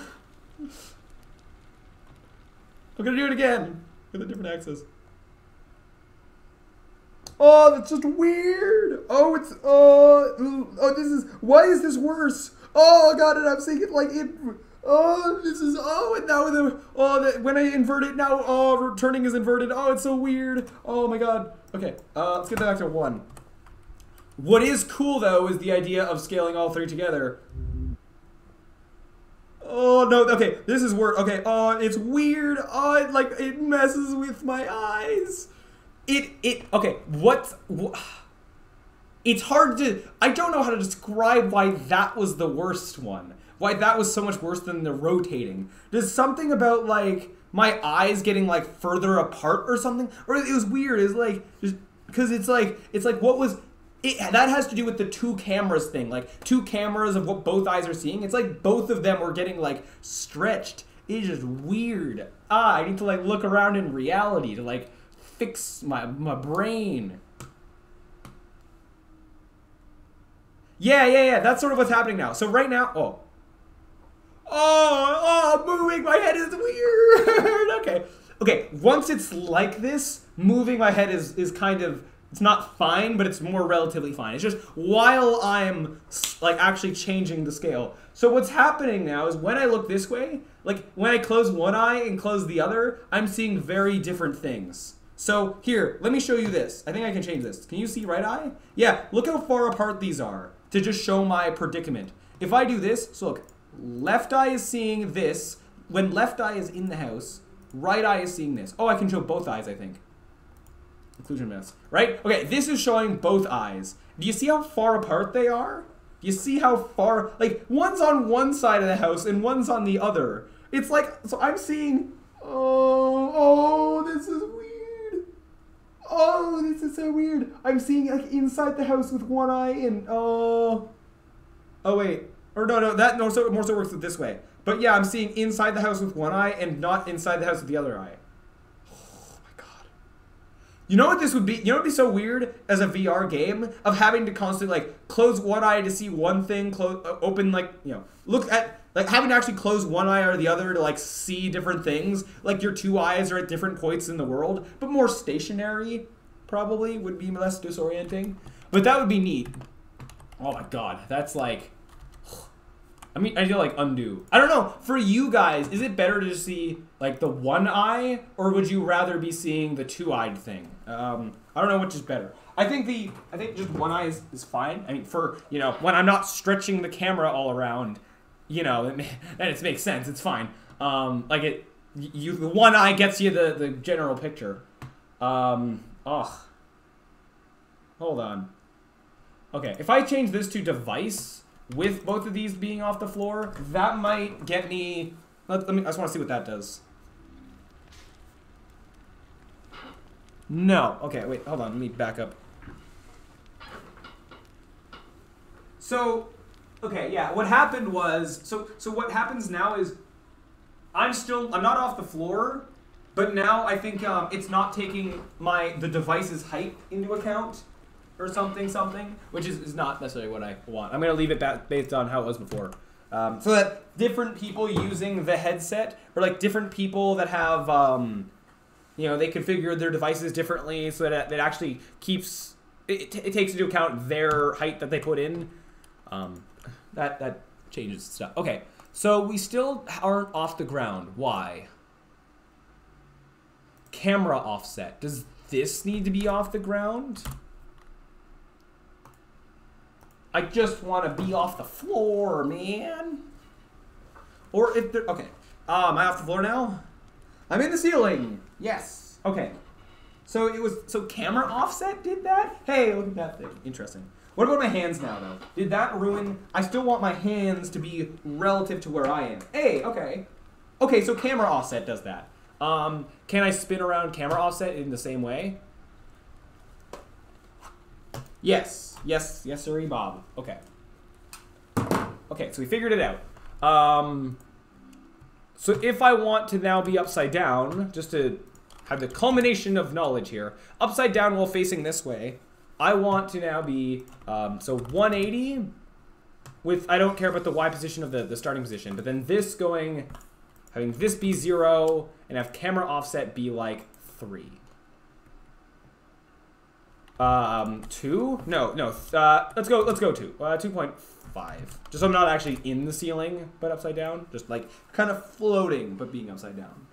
gonna do it again with a different axis. Oh, that's just weird. Oh, it's. Oh, this is. Why is this worse? Oh god, and I'm seeing it like it. Oh, this is. Oh, and now the. Oh, when I invert it now. Oh, turning is inverted. Oh, it's so weird. Oh my god. Okay, let's get that back to 1. What is cool though is the idea of scaling all 3 together. Oh no. Okay, this is worse. Okay. Oh, it's weird. Oh, it messes with my eyes. Okay. What? It's hard to, I don't know how to describe why that was the worst one. Why that was so much worse than the rotating. There's something about like my eyes getting like further apart or something. Or it was weird. It's like, just, because it's like what was, that has to do with the 2 cameras thing. Like 2 cameras of what both eyes are seeing. It's like both of them were getting like stretched. It's just weird. I need to like look around in reality to like fix my brain. Yeah, that's sort of what's happening now. So right now, moving my head is weird. Okay, once it's like this, moving my head is kind of, it's not fine, but it's more relatively fine. It's just while I'm like actually changing the scale. So what's happening now is when I look this way, like when I close one eye and close the other, I'm seeing very different things. So here, let me show you this. I think I can change this. Can you see right eye? Yeah, look how far apart these are to just show my predicament. If I do this, so look, left eye is seeing this. When left eye is in the house, right eye is seeing this. Oh, I can show both eyes, I think. Inclusion mess, right? Okay, this is showing both eyes. Do you see how far apart they are? You see how far, like, one's on one side of the house and one's on the other. It's like, so I'm seeing, oh, this is weird. Oh, this is so weird. I'm seeing, like, inside the house with one eye and, oh wait. Or no, that more so works this way. But yeah, I'm seeing inside the house with one eye and not inside the house with the other eye. Oh my god. You know what this would be? You know what would be so weird as a VR game? Of having to constantly, like, close one eye to see one thing, open, like, you know, look at, like, having to actually close one eye or the other to, like, see different things. Like, your two eyes are at different points in the world. But more stationary, probably, would be less disorienting. But that would be neat. Oh my god, that's like... I mean, I feel like undo. I don't know, for you guys, is it better to just see, like, the one eye? Or would you rather be seeing the two-eyed thing? I don't know which is better. I think just one eye is fine. I mean, for, you know, when I'm not stretching the camera all around, you know, then it makes sense. It's fine. Like, the one eye gets you the general picture. Hold on. Okay, if I change this to device with both of these being off the floor, that might get me. I just want to see what that does. No. Okay, wait, hold on. Let me back up. So, okay, yeah. What happened was, so what happens now is, I'm not off the floor, but now I think it's not taking the device's height into account. Or something, which is not necessarily what I want. I'm going to leave it based on how it was before. So that different people using the headset, or like different people that have, you know, they configure their devices differently so that it actually keeps, it takes into account their height that they put in. That changes stuff. Okay, so we still aren't off the ground. Why? Camera offset. Does this need to be off the ground? I just want to be off the floor, man. Or if there, okay. Am I off the floor now? I'm in the ceiling. Yes. Okay. So camera offset did that? Hey, look at that thing. Interesting. What about my hands now, though? Did that ruin? I still want my hands to be relative to where I am. Hey, okay. Okay, so camera offset does that. Can I spin around camera offset in the same way? Yes. Yes, sirree, Bob. Okay. Okay, so we figured it out. So if I want to now be upside down, just to have the culmination of knowledge here, upside down while facing this way, I want to now be, so 180 with, I don't care about the Y position of the starting position, but then this going, having this be 0, and have camera offset be like 3. 2? No. Let's go 2. 2.5. Just so I'm not actually in the ceiling, but upside down. Just like kind of floating, but being upside down.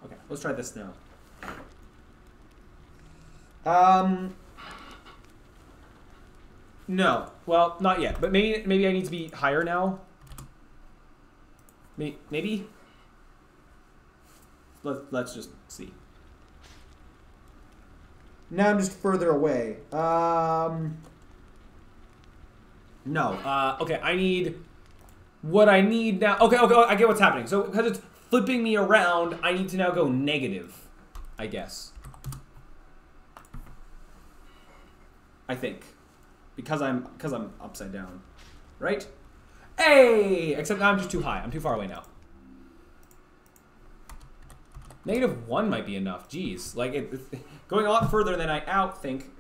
Okay, let's try this now. No. Well, not yet. But maybe I need to be higher now. Maybe. Let's just see. Now I'm just further away. No. Okay, I need... What I need now... Okay, I get what's happening. So, because it's flipping me around, I need to now go negative, I guess. I think. Because I'm upside down. Right? Hey! Except now I'm just too high. I'm too far away now. -1 might be enough. Jeez. Like, it's going a lot further than I think.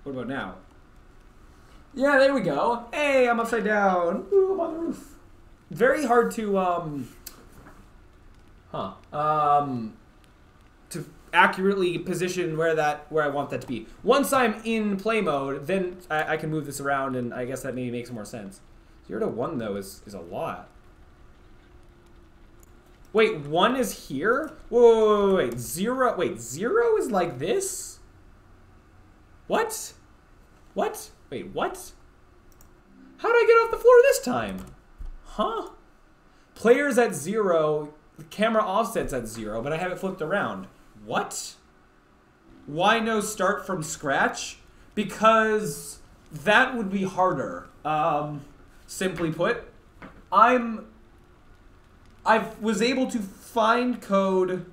What about now? Yeah, there we go. Hey, I'm upside down. Ooh, I'm on the roof. Very hard to, to accurately position where I want that to be. Once I'm in play mode, then I can move this around, and I guess that maybe makes more sense. 0 to 1, though, is a lot. Wait, 1 is here? Whoa, wait, 0. Wait, 0 is like this? What? What? Wait, what? How did I get off the floor this time? Huh? Players at 0, the camera offsets at 0, but I have it flipped around. What? Why no start from scratch? Because that would be harder. Simply put, I was able to find code.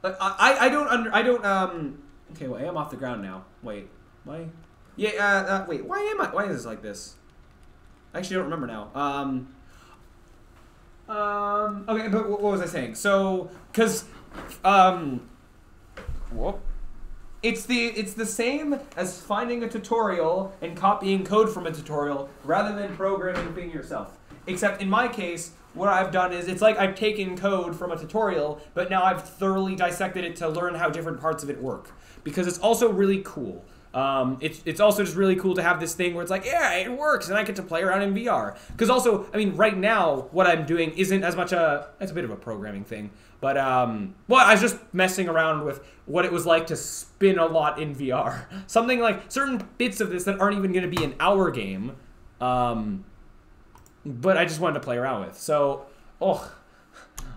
I don't. Okay, well, I am off the ground now. Wait, why? Yeah. Wait, why am I? Why is this like this? I actually don't remember now. Okay, but what was I saying? So, because, whoop. It's the same as finding a tutorial and copying code from a tutorial rather than programming thing yourself. Except in my case, what I've done is it's like I've taken code from a tutorial, but now I've thoroughly dissected it to learn how different parts of it work. Because it's also really cool. It's also just really cool to have this thing where it's like, yeah, it works, and I get to play around in VR. Because also, I mean, right now, what I'm doing isn't as much it's a bit of a programming thing. But, well, I was just messing around with what it was like to spin a lot in VR. Something like certain bits of this that aren't even going to be in our game. But I just wanted to play around with. So,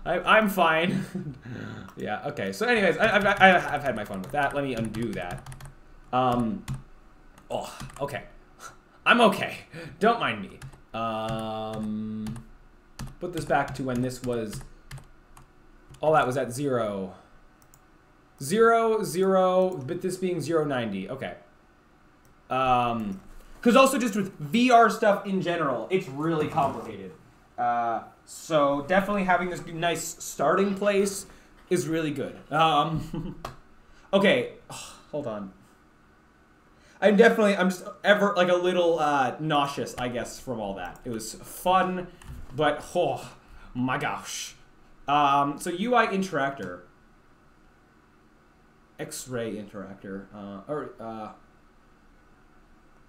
I'm fine. Yeah, okay. So anyways, I've had my fun with that. Let me undo that. Okay. I'm okay. Don't mind me. Put this back to when this was... All that was at 0. 0, 0, but this being 090. Okay. Because also just with VR stuff in general, it's really complicated. So definitely having this nice starting place is really good. Okay, hold on. I'm just ever like a little nauseous, I guess, from all that. It was fun, but oh my gosh. So UI interactor, XRay interactor,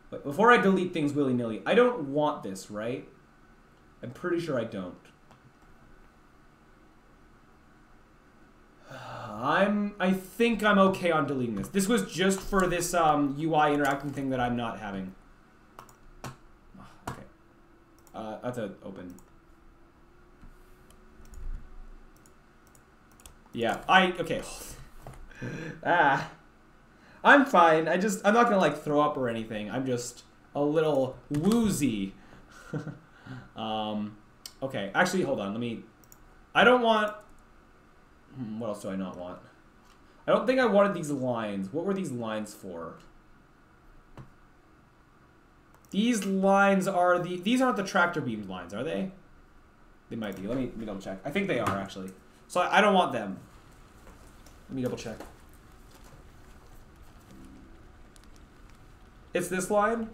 but before I delete things willy-nilly, I don't want this, right? I'm pretty sure I don't. I think I'm okay on deleting this. This was just for this UI interacting thing that I'm not having. Okay. That's an open. Yeah, okay. I'm fine. I'm not gonna like throw up or anything. I'm just a little woozy. Okay, actually, hold on. I don't want... What else do I not want? I don't think I wanted these lines. What were these lines for? These lines are these aren't the tractor beam lines, are they? They might be. Let me double check. I think they are, actually. So I don't want them. Let me double check. It's this line?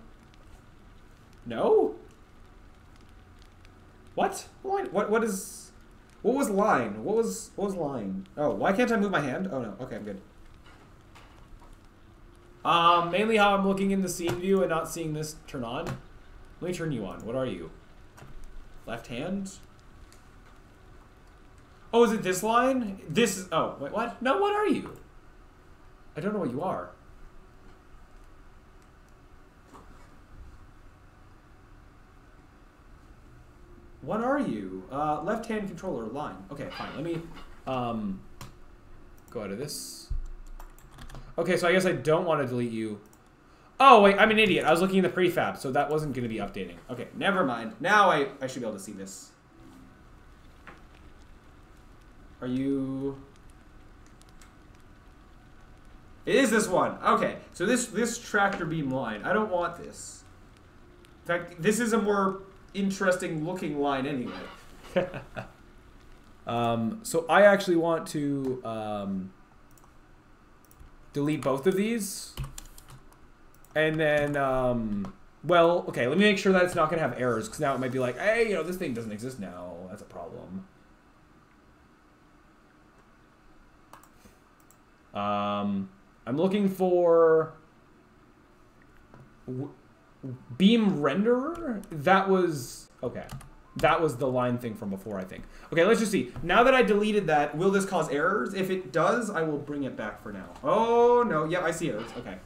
No? What? What was line? What was line? Oh, why can't I move my hand? Oh no. Okay, I'm good. Mainly how I'm looking in the scene view and not seeing this turn on. Let me turn you on. What are you? Left hand? Oh, is it this line? This is... Oh, wait, what? No, what are you? I don't know what you are. What are you? Left-hand controller line. Okay, fine. Let me go out of this. Okay, so I guess I don't want to delete you. Oh, wait, I'm an idiot. I was looking at the prefab, so that wasn't going to be updating. Okay, never mind. Now I should be able to see this. Are you... It is this one. Okay, so this tractor beam line. I don't want this. In fact, this is a more interesting looking line anyway. So I actually want to delete both of these. And then, well, okay, let me make sure that it's not going to have errors, because now it might be like, hey, this thing doesn't exist now. That's a problem. I'm looking for beam renderer. That was okay. That was the line thing from before, I think. Okay, let's just see. Now that I deleted that, will this cause errors? If it does, I will bring it back for now. Oh no, yeah, I see errors. Okay.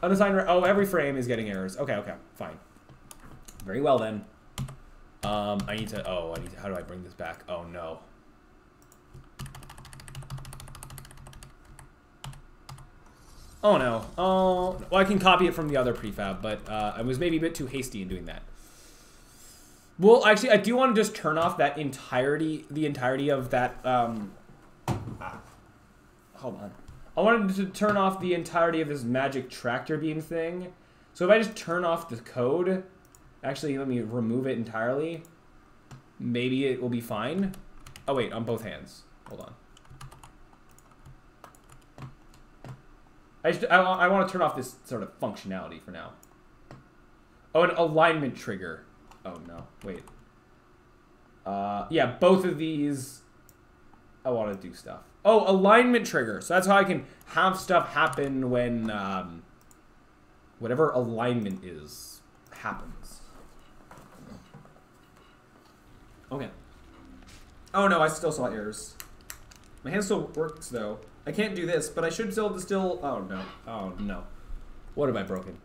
Unassigned. Oh, every frame is getting errors. Okay, okay, fine. Very well then. I need to. Oh, I need to. How do I bring this back? Oh no. Oh no. Oh, well, I can copy it from the other prefab, but I was maybe a bit too hasty in doing that. Well, actually, I do want to just turn off that the entirety of that. Hold on. I wanted to turn off the entirety of this magic tractor beam thing. So if I just turn off the code, actually, let me remove it entirely. Maybe it will be fine. Oh wait, on both hands. Hold on. I want to turn off this sort of functionality for now. Oh, an alignment trigger. Oh no, wait. Yeah, both of these I want to do stuff. Oh, alignment trigger. So that's how I can have stuff happen when whatever alignment is happens. Okay. Oh no, I still saw errors. My hand still works though. I can't do this, but I should still. Oh no. Oh no. What have I broken?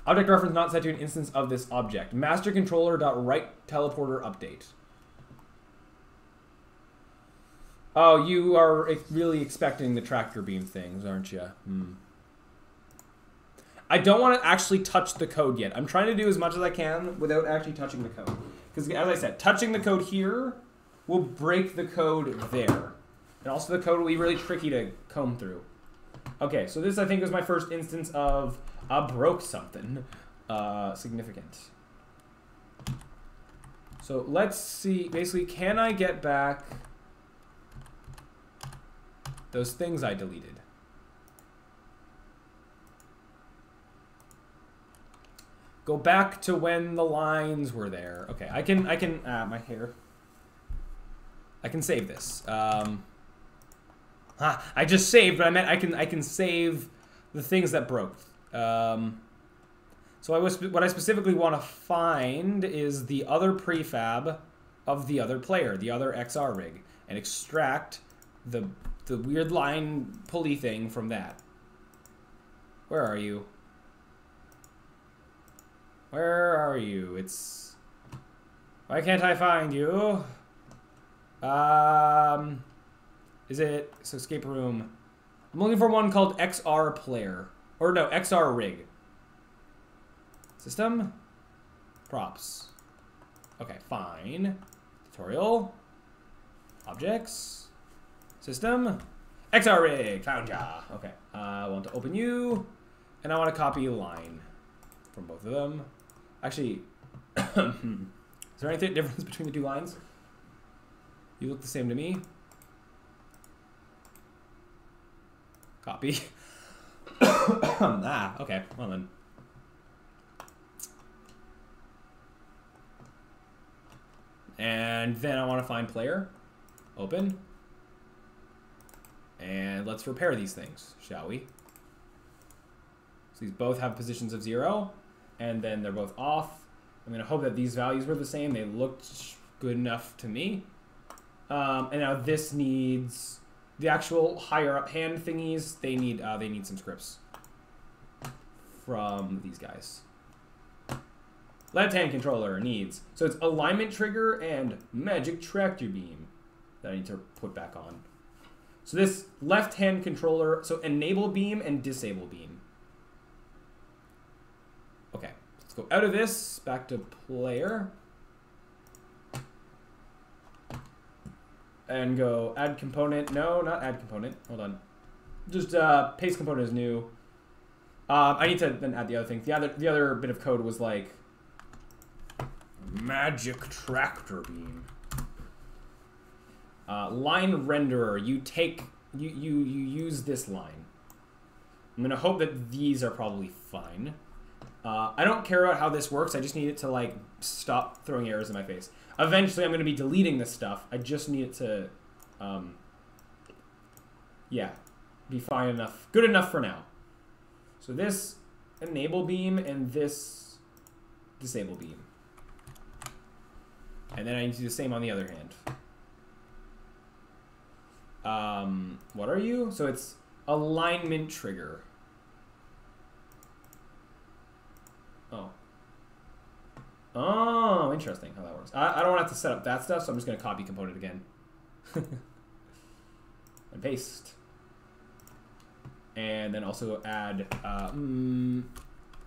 Object reference not set to an instance of this object. Master controller.write teleporter update. Oh, you are really expecting the tractor beam things, aren't you? Hmm. I don't want to actually touch the code yet. I'm trying to do as much as I can without actually touching the code. Because, as I said, touching the code here will break the code there. And also the code will be really tricky to comb through. Okay, so this, I think, was my first instance of broke something significant. So let's see. Basically, can I get back those things I deleted? Go back to when the lines were there. Okay, I can, my hair. I can save this. I just saved, but I meant I can save the things that broke. So what I specifically want to find is the other prefab of the other player, the other XRRig, and extract the weird line pulley thing from that. Where are you? Where are you? It's... Why can't I find you? Is it... So escape room. I'm looking for one called XR player. Or no, XRRig. System. Props. Okay, fine. Tutorial. Objects. System. XRRig. Found ya. Okay. I want to open you. And I want to copy a line from both of them. Actually, is there any difference between the two lines? You look the same to me. Copy. Okay. Well then. And then I want to find player. Open. And let's repair these things, shall we? So these both have positions of 0. And then they're both off. I'm going to hope that these values were the same. They looked good enough to me. And now this needs the actual higher up hand thingies. They need some scripts from these guys. Left hand controller needs. So it's alignment trigger and magic tractor beam that I need to put back on. So this left hand controller, so enable beam and disable beam. Okay, let's go out of this, back to player. And go add component. No, not add component. Hold on. Just paste component as new. I need to then add the other thing. The other bit of code was like magic tractor beam. Line renderer. You use this line. I'm gonna hope that these are probably fine. I don't care about how this works. I just need it to like stop throwing errors in my face. Eventually, I'm going to be deleting this stuff. I just need it to, yeah, be fine enough, good enough for now. So this enable beam and this disable beam. And then I need to do the same on the other hand. What are you? So it's alignment trigger. Oh. Oh, interesting how that works. I don't want to have to set up that stuff, so I'm just going to copy component again. And paste. and then also add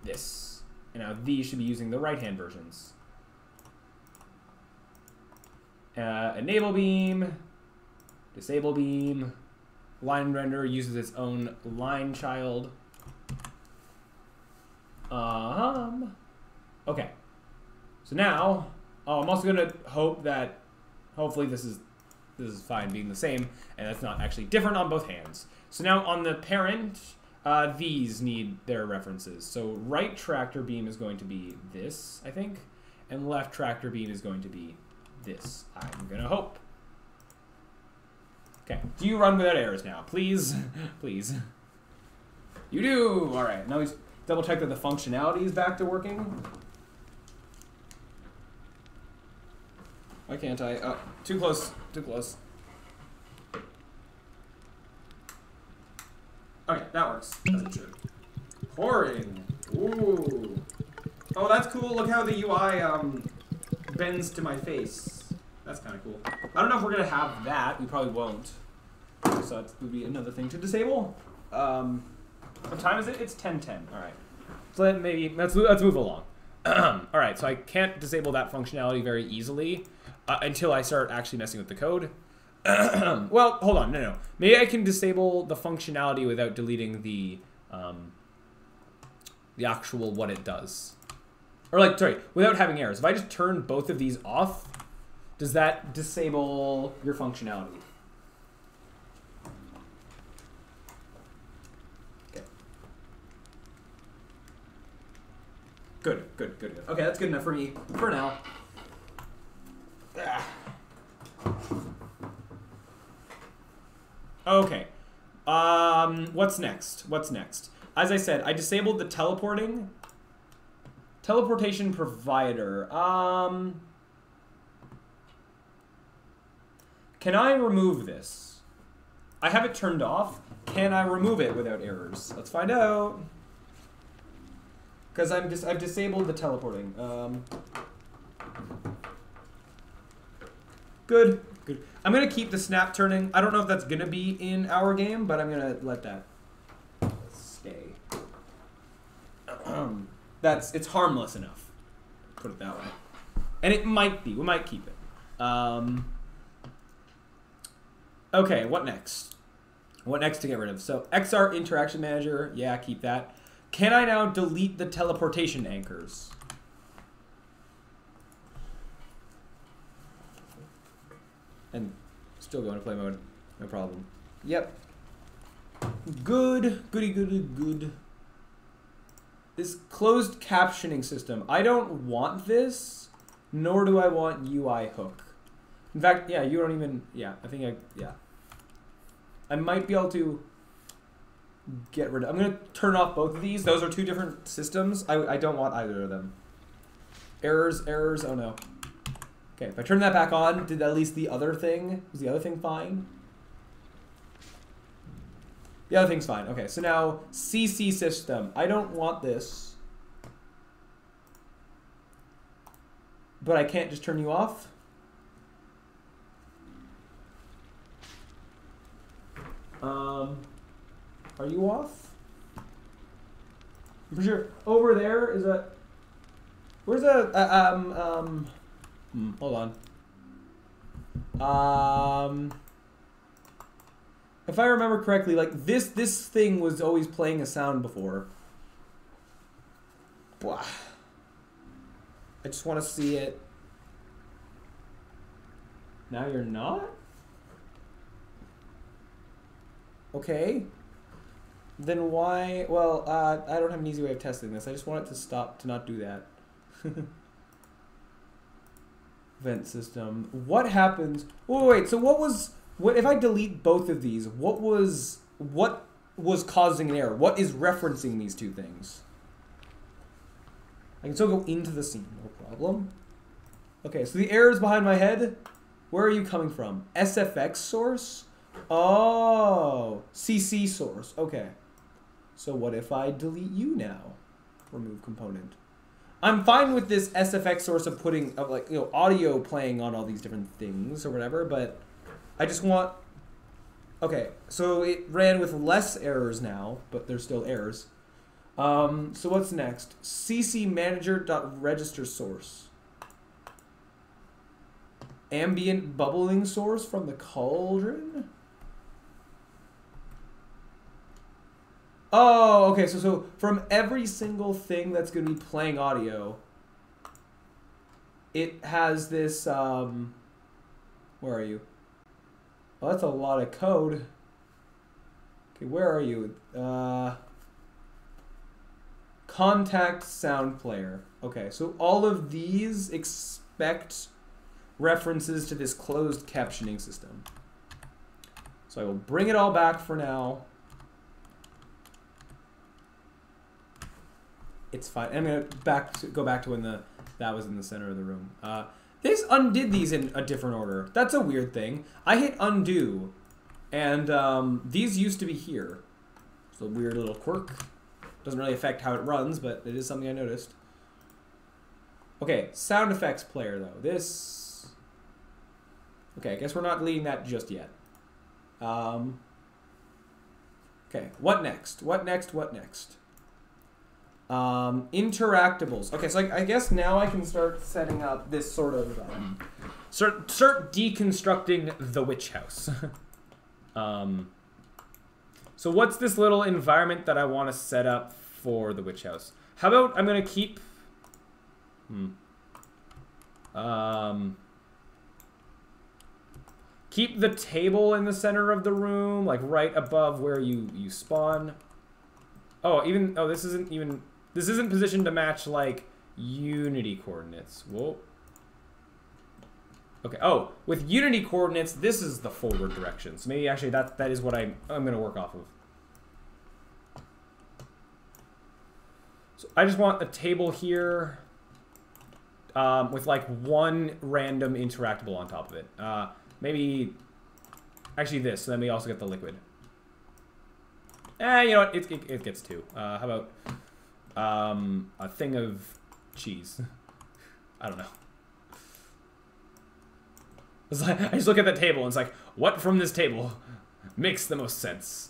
this. And now these should be using the right-hand versions. Enable beam, disable beam, line render uses its own line child. Okay. So now, I'm also gonna hope that, hopefully this is fine being the same, and that's not actually different on both hands. So now on the parent, these need their references. So right tractor beam is going to be this, I think, and left tractor beam is going to be this. I'm gonna hope. Okay. Do you run without errors now? Please, please. You do. All right. Now he's double check that the functionality is back to working. Why can't I? Oh, too close. Too close. Okay, that works. As it should. Pouring. Ooh. Oh, that's cool. Look how the UI bends to my face. That's kind of cool. I don't know if we're gonna have that. We probably won't. So that would be another thing to disable. What time is it? It's 10:10. All right. So let's move along. All right. So I can't disable that functionality very easily until I start actually messing with the code. Well, hold on. No. Maybe I can disable the functionality without deleting the actual what it does. Or like, sorry, without having errors. If I just turn both of these off, does that disable your functionality? Okay. Good. Okay, that's good enough for me for now. Okay. What's next? As I said, I disabled the teleportation provider. Can I remove this? I have it turned off. Can I remove it without errors? Let's find out. Because I've disabled the teleporting. Good. I'm gonna keep the snap turning. I don't know if that's gonna be in our game, but I'm gonna let that stay. It's harmless enough. Put it that way. And it might be. We might keep it. Okay, what next? What next to get rid of? So XR interaction manager, yeah, keep that. Can I now delete the teleportation anchors? And still going to play mode, no problem. Yep. Good. This closed captioning system. I don't want this, nor do I want UI hook. In fact, yeah, you don't even, yeah, I might be able to get rid of, I'm going to turn off both of these. Those are two different systems. I don't want either of them. Errors, oh no. Okay, if I turn that back on, did at least was the other thing fine? The other thing's fine. Okay, so now CC system. I don't want this. But I can't just turn you off? Are you off? I'm pretty sure over there is a, where's a, hold on. If I remember correctly, like this thing was always playing a sound before. Blah. I just want to see it. Now you're not? Okay. Then why? Well, I don't have an easy way of testing this. I just want it to stop, to not do that. Vent system. What happens? Wait. So what if I delete both of these? What was causing an error? What is referencing these two things? I can still go into the scene, no problem. Okay, so the error is behind my head. Where are you coming from? SFX source? Oh, CC source. Okay. So what if I delete you now? Remove component. I'm fine with this SFX source of putting audio playing on all these different things or whatever, but I just want Okay, so it ran with less errors now, but there's still errors. So what's next? ccmanager.register source. Ambient bubbling source from the cauldron? Oh, okay, so from every single thing that's going to be playing audio, it has this, where are you? Oh, that's a lot of code. Okay, where are you? Contact sound player. Okay, so all of these expect references to this closed captioning system. So I will bring it all back for now. It's fine. I'm gonna go back to when that was in the center of the room. This undid these in a different order. That's a weird thing. I hit undo, and these used to be here. It's a weird little quirk. Doesn't really affect how it runs, but it is something I noticed. Okay, sound effects player though. This. Okay, I guess we're not deleting that just yet. Okay, what next? What next? What next? Interactables. Okay, so I guess now I can start setting up this sort of start deconstructing the witch house. So what's this little environment that I want to set up for the witch house? How about I'm gonna keep keep the table in the center of the room, like right above where you spawn. Oh, this isn't positioned to match, like, Unity coordinates. Whoa. Okay, oh, with Unity coordinates, this is the forward direction. So maybe, actually, that is what I'm going to work off of. So I just want a table here with, like, one random interactable on top of it. Maybe, actually this, so then we also get the liquid. You know what, it gets two. How about... a thing of cheese. I don't know. It's like, I just look at that table and it's like, what from this table makes the most sense?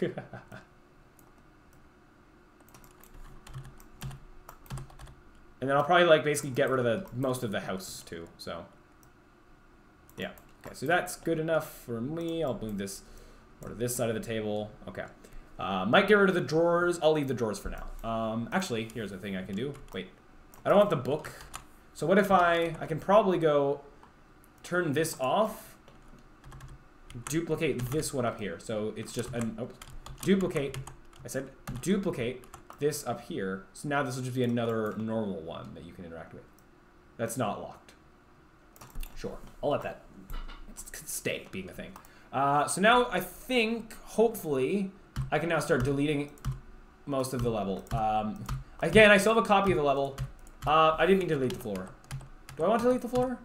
And then I'll probably like basically get rid of most of the house too. So yeah. Okay, so that's good enough for me. I'll move this over to this side of the table. Okay. Might get rid of the drawers. I'll leave the drawers for now. Actually, here's a thing I can do. Wait, I don't want the book. So what if I can probably go turn this off, duplicate this one up here. So it's just duplicate. I said duplicate this up here. So now this will just be another normal one that you can interact with. That's not locked. Sure, I'll let that stay being a thing. So now I think, hopefully, I can now start deleting most of the level. Again, I still have a copy of the level. I didn't mean to delete the floor. Do I want to delete the floor?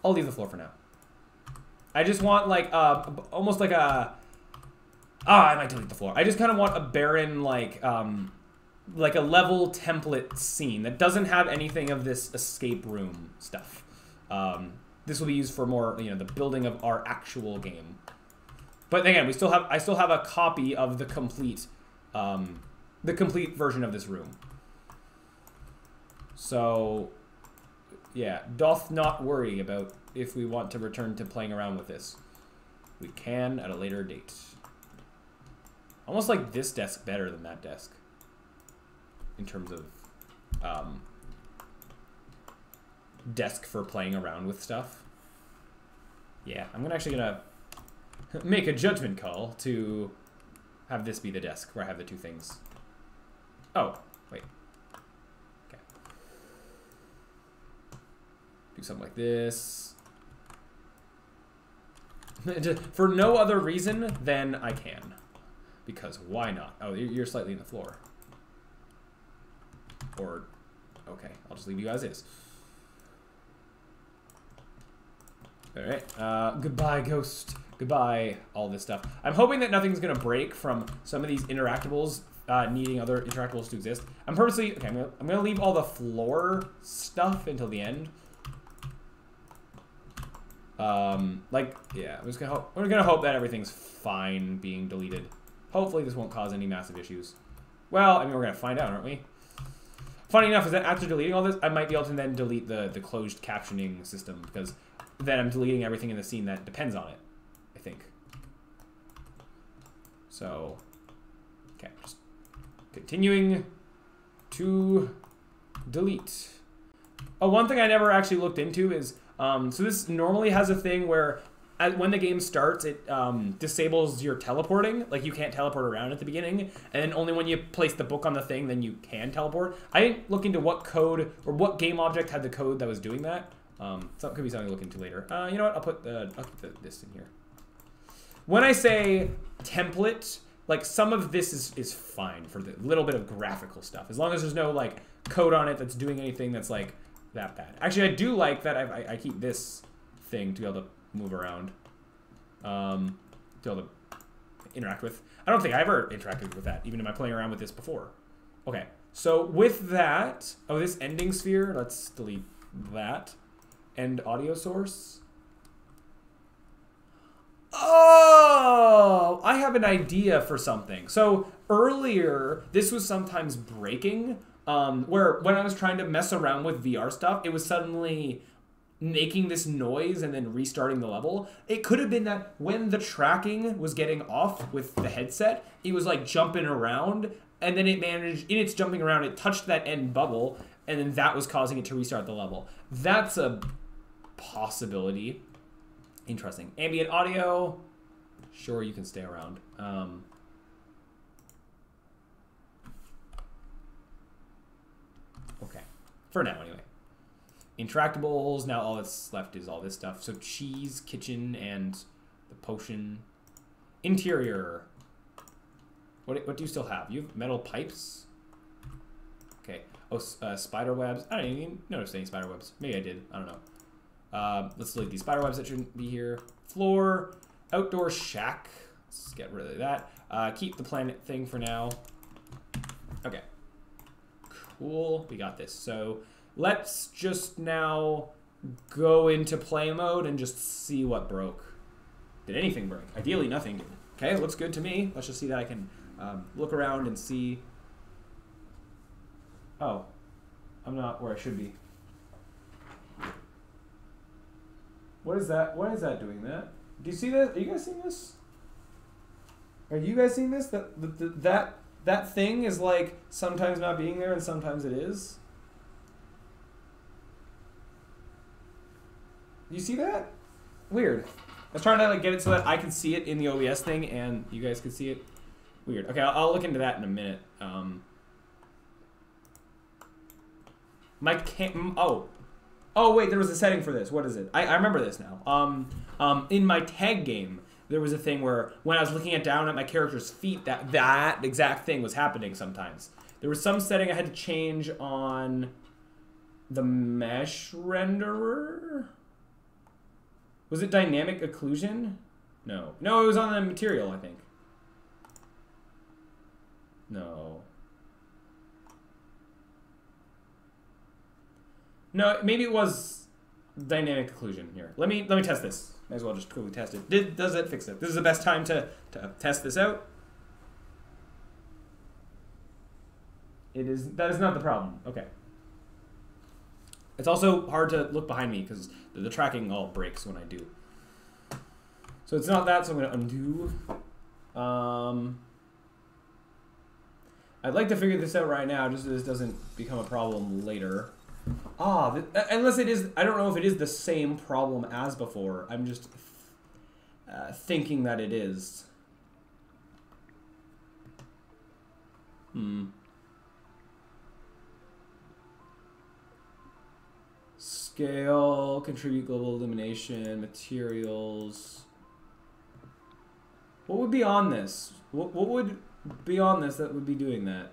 I'll leave the floor for now. I just want like almost like a... I might delete the floor. I just kind of want a barren like a level template scene that doesn't have anything of this escape room stuff. This will be used for more, you know, the building of our actual game. But again, I still have a copy of the complete version of this room. So, yeah, doth not worry about if we want to return to playing around with this. We can at a later date. Almost like this desk better than that desk in terms of desk for playing around with stuff. Yeah, I'm actually gonna make a judgment call to have this be the desk where I have the two things. Oh, wait. Okay. Do something like this. For no other reason than I can. Because why not? Oh, you're slightly in the floor. Or, okay, I'll just leave you as is. Alright, goodbye, ghost. Goodbye, all this stuff. I'm hoping that nothing's gonna break from some of these interactables needing other interactables to exist. I'm purposely, okay, I'm gonna leave all the floor stuff until the end. Like, yeah, we're gonna hope that everything's fine being deleted. Hopefully this won't cause any massive issues. Well, I mean, we're gonna find out, aren't we? Funny enough is that after deleting all this, I might be able to then delete the closed captioning system, because then I'm deleting everything in the scene that depends on it, I think. So, okay, just continuing to delete. Oh, one thing I never actually looked into is, so this normally has a thing where when the game starts, it disables your teleporting. Like, you can't teleport around at the beginning, and then only when you place the book on the thing, then you can teleport. I didn't look into what code or what game object had the code that was doing that. So it could be something to look into later. You know what? I'll keep this in here. When I say template, like, some of this is fine for the little bit of graphical stuff, as long as there's no like code on it that's doing anything that's like that bad. Actually, I do like that I keep this thing to be able to move around, to be able to interact with. I don't think I ever interacted with that, even in my playing around with this before. Okay, so with that, oh, this ending sphere, let's delete that. End audio source. Oh, I have an idea for something. So earlier, this was sometimes breaking, where when I was trying to mess around with VR stuff, it was suddenly making this noise and then restarting the level. It could have been that when the tracking was getting off with the headset, it was like jumping around, and then it managed, in its jumping around, it touched that end bubble, and then that was causing it to restart the level. That's a possibility. Interesting. Ambient audio. Sure, you can stay around. Okay. For now, anyway. Interactables. Now all that's left is all this stuff. So cheese, kitchen, and the potion. Interior. What do you still have? You have metal pipes? Okay. Oh, spider webs. I didn't even notice any spider webs. Maybe I did. I don't know. Let's delete these spider webs that shouldn't be here. Floor. Outdoor shack. Let's get rid of that. Keep the planet thing for now. Okay. Cool. We got this. So let's just now go into play mode and just see what broke. Did anything break? Ideally, nothing did. Okay, looks good to me. Let's just see that I can look around and see. Oh, I'm not where I should be. What is that? Why is that doing that? Do you see this? Are you guys seeing this? Are you guys seeing this? That thing is like sometimes not being there and sometimes it is. You see that? Weird. I was trying to like get it so that I can see it in the OBS thing and you guys can see it. Weird. Okay, I'll look into that in a minute. Oh wait, there was a setting for this. What is it? I remember this now. In my tag game, there was a thing where when I was looking down at my character's feet, that exact thing was happening sometimes. There was some setting I had to change on the mesh renderer. Was it dynamic occlusion? No. No, it was on the material, I think. No. No, maybe it was dynamic occlusion here. Let me test this. Might as well just quickly test it. Does it fix it? This is the best time to test this out. That is not the problem. Okay. It's also hard to look behind me because the tracking all breaks when I do. So it's not that, so I'm going to undo. I'd like to figure this out right now just so this doesn't become a problem later. Unless it is, I don't know if it is the same problem as before. I'm just thinking that it is. Scale, contribute global illumination, materials. What would be on this? What would be on this that would be doing that?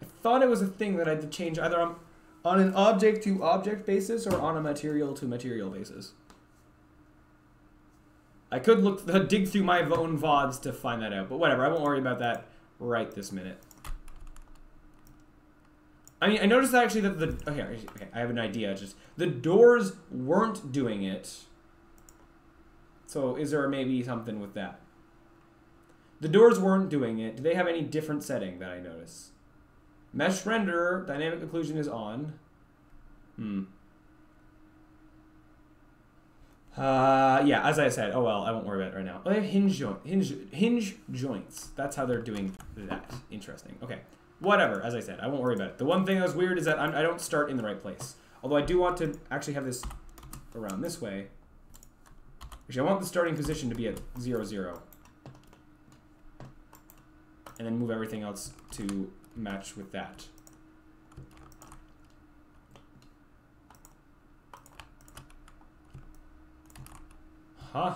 I thought it was a thing that I had to change either on an object to object basis or on a material to material basis. I could dig through my own VODs to find that out, but whatever, I won't worry about that right this minute. I mean, I noticed that actually that the... Okay, I have an idea. Just the doors weren't doing it. So is there maybe something with that? The doors weren't doing it. Do they have any different setting that I notice? Mesh render, dynamic occlusion is on. Yeah, as I said. Oh well, I won't worry about it right now. Oh, they have hinge joints. That's how they're doing that. Interesting. Okay. Whatever, as I said, I won't worry about it. The one thing that was weird is that I don't start in the right place. Although I do want to actually have this around this way. Actually, I want the starting position to be at 0, 0. And then move everything else to match with that. Huh.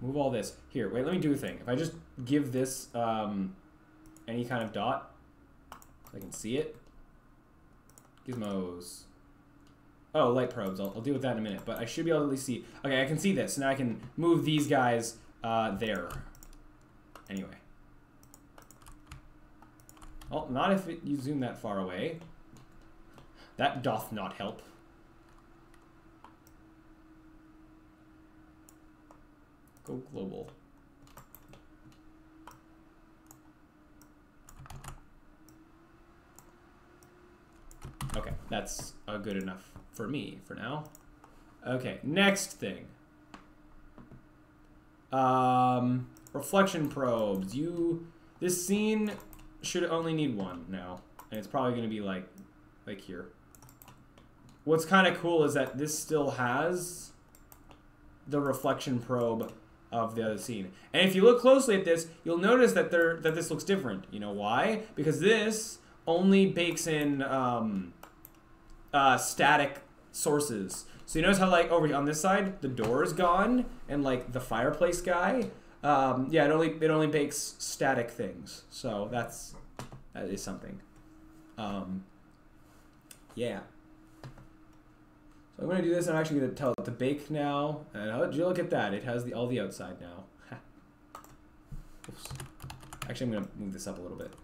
Move all this. Here, wait, let me do a thing. If I just give this any kind of dot, so I can see it. Gizmos. Oh, light probes. I'll deal with that in a minute, but I should be able to at least see. Okay, I can see this. Now I can move these guys there. Anyway. Oh, not if you zoom that far away. That doth not help. Go global. Okay, that's good enough for me for now. Okay, next thing. Reflection probes. This scene should only need one now, and it's probably going to be like here. What's kind of cool is that this still has the reflection probe of the other scene. And if you look closely at this, you'll notice that this looks different. You know why? Because this only bakes in static sources. So you notice how like over on this side the door is gone and like the fireplace guy, yeah, it only bakes static things. So that is something. Yeah. So I'm going to do this, and I'm actually going to tell it to bake now. And look at that. It has all the outside now. Oops. Actually, I'm going to move this up a little bit.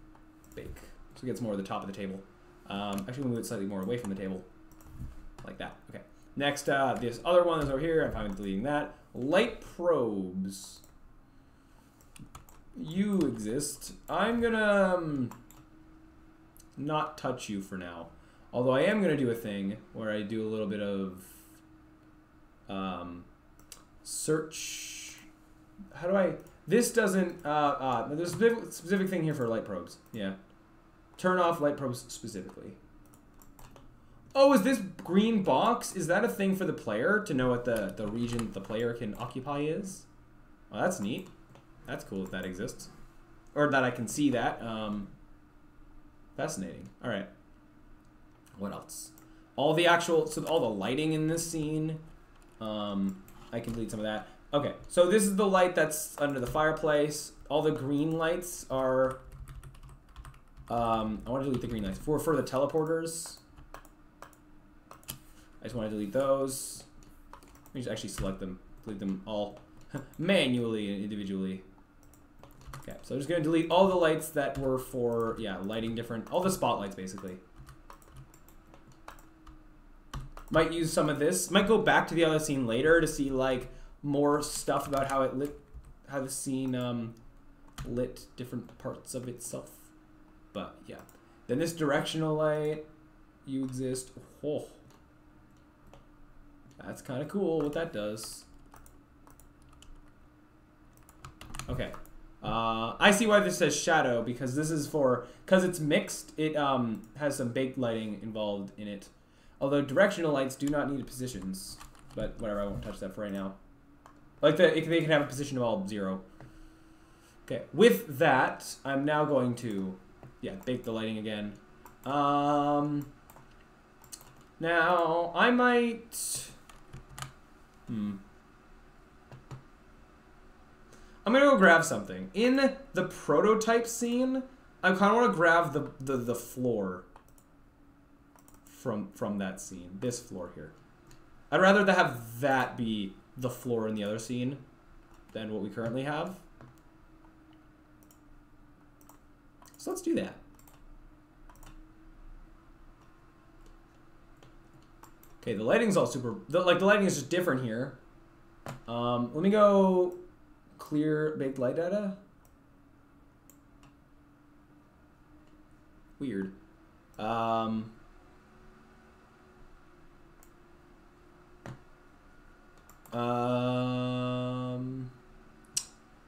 Bake. So it gets more of the top of the table. Actually, move it slightly more away from the table. Like that. Okay. Next, this other one is over here. I'm probably deleting that. Light probes. You exist. I'm going to not touch you for now. Although I am going to do a thing where I do a little bit of search. How do I... This doesn't... there's a specific thing here for light probes. Yeah. Turn off light probes specifically. Oh, is this green box? Is that a thing for the player to know what the region the player can occupy is? Oh, that's neat. That's cool if that exists. Or that I can see that. Fascinating. All right. What else? All the lighting in this scene. I can delete some of that. Okay, so this is the light that's under the fireplace. All the green lights are... I want to delete the green lights. For the teleporters, I just want to delete those. Let me just actually select them. Delete them all manually and individually. Okay, so I'm just going to delete all the lights that were for, yeah, lighting different... All the spotlights, basically. Might use some of this. Might go back to the other scene later to see like more stuff about how it lit, how the scene lit different parts of itself. But yeah, then this directional light, you exist. Oh, that's kind of cool what that does. Okay, I see why this says shadow because this is because it's mixed. It has some baked lighting involved in it. Although directional lights do not need positions, but whatever, I won't touch that for right now. Like they can have a position of all 0. Okay, with that, I'm now going to, yeah, bake the lighting again. Now I might, I'm gonna go grab something in the prototype scene. I kind of want to grab the floor. From that scene, this floor here. I'd rather have that be the floor in the other scene than what we currently have. So let's do that. Okay, the lighting's all super... the lighting is just different here. Let me go clear baked light data. Weird.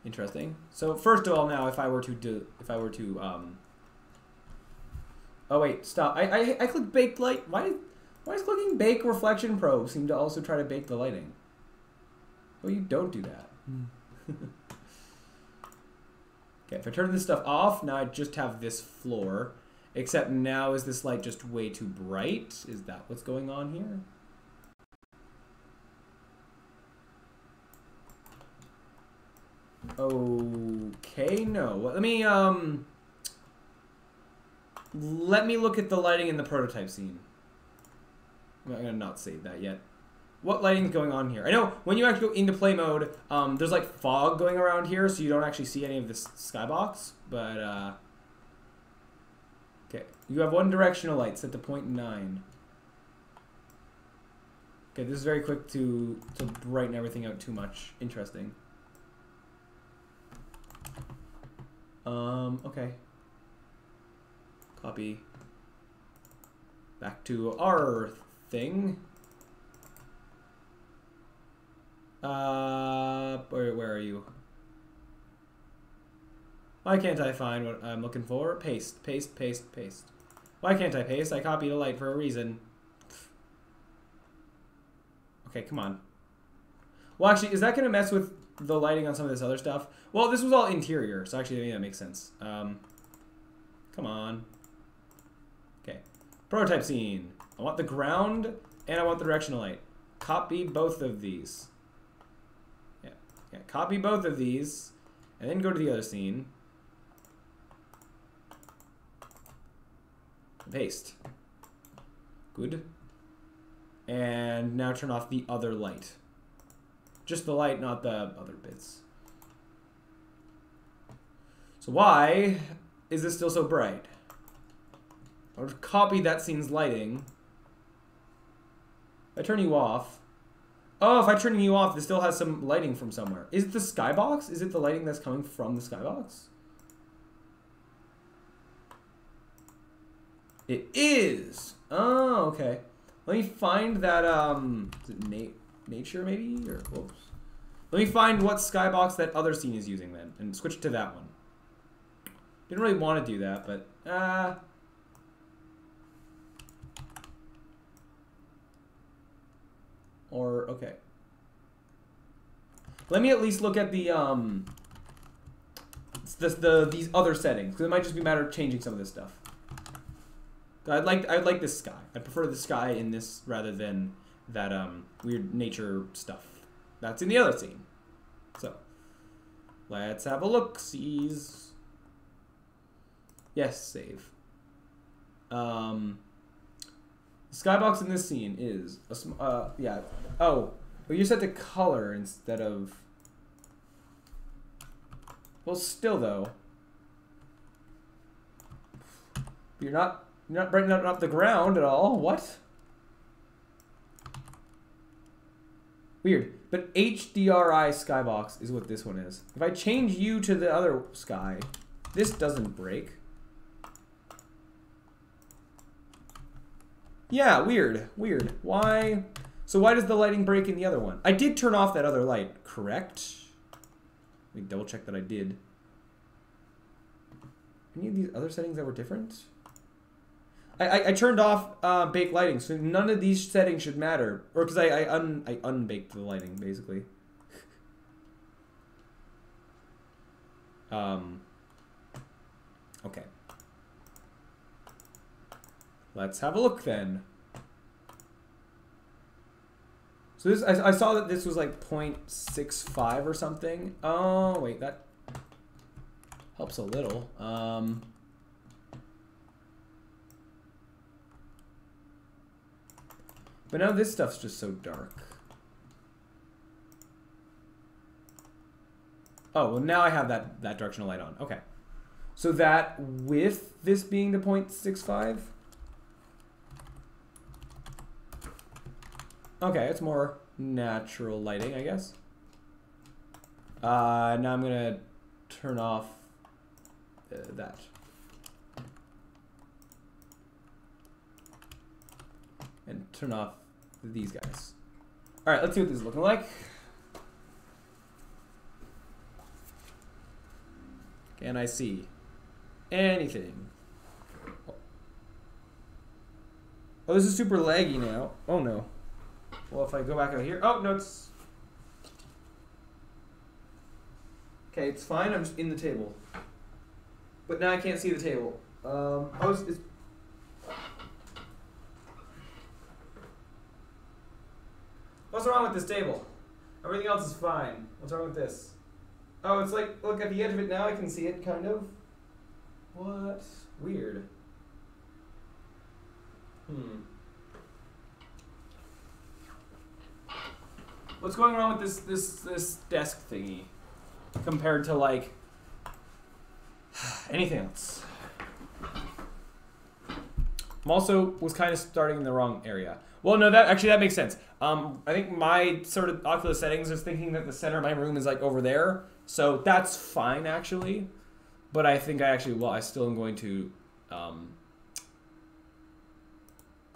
Interesting. So first of all, now if I were to oh wait, stop. I clicked baked light. Why is clicking bake reflection probe seem to also try to bake the lighting? Well, you don't do that. Okay, if I turn this stuff off, now I just have this floor. Except now is this light just way too bright? Is that what's going on here? Okay, no. Let me look at the lighting in the prototype scene. I'm gonna not save that yet. What lighting is going on here? I know when you actually go into play mode, there's like fog going around here, so you don't actually see any of this skybox. But okay, you have one directional light set to 0.9. Okay, this is very quick to brighten everything out too much. Interesting. Okay. Copy. Back to our thing. Where are you? Why can't I find what I'm looking for? Paste, paste, paste, paste. Why can't I paste? I copied a light for a reason. Okay, come on. Well, actually, is that going to mess with the lighting on some of this other stuff? Well, this was all interior, so actually, that makes sense. Come on. Okay. Prototype scene. I want the ground, and I want the directional light. Copy both of these. Yeah, copy both of these, and then go to the other scene. Paste. Good. And now turn off the other light. Just the light, not the other bits. So why is this still so bright? I'll just copy that scene's lighting. If I turn you off. Oh, if I turn you off, this still has some lighting from somewhere. Is it the skybox? Is it the lighting that's coming from the skybox? It is. Oh, okay. Let me find that, is it nature maybe? Or, whoops. Let me find what skybox that other scene is using then, and switch to that one. Didn't really want to do that, but, or, okay. Let me at least look at the, these other settings, because it might just be a matter of changing some of this stuff. I'd like this sky. I prefer the sky in this rather than that weird nature stuff that's in the other scene. So let's have a look. Sees. Yes, save. The skybox in this scene is a yeah. Oh, but you set the color instead of. Well, still though. You're not brightening up the ground at all. What? Weird. But HDRI skybox is what this one is. If I change you to the other sky, this doesn't break. Yeah, weird. Weird. Why? So why does the lighting break in the other one? I did turn off that other light, correct? Let me double check that I did. Any of these other settings that were different? I turned off bake lighting, so none of these settings should matter. Or because I unbaked the lighting, basically. Okay. Let's have a look then. So this, I saw that this was like 0.65 or something. Oh, wait, that helps a little. But now this stuff's just so dark. Oh, well now I have that directional light on. Okay. So that with this being the 0.65? Okay, it's more natural lighting, I guess. Now I'm gonna turn off that. And turn off these guys. All right, let's see what this is looking like. Can I see anything? Oh, this is super laggy now. Oh no. Well, if I go back out here, oh no, it's okay. It's fine. I'm just in the table, but now I can't see the table. What's wrong with this table? Everything else is fine. What's wrong with this? Oh, it's like, look at the edge of it now. I can see it, kind of. What? Weird. What's going wrong with this desk thingy compared to like anything else? I'm also was kind of starting in the wrong area. Well, no, that makes sense. I think my sort of Oculus settings is thinking that the center of my room is like over there, so that's fine actually. But I think I still am going to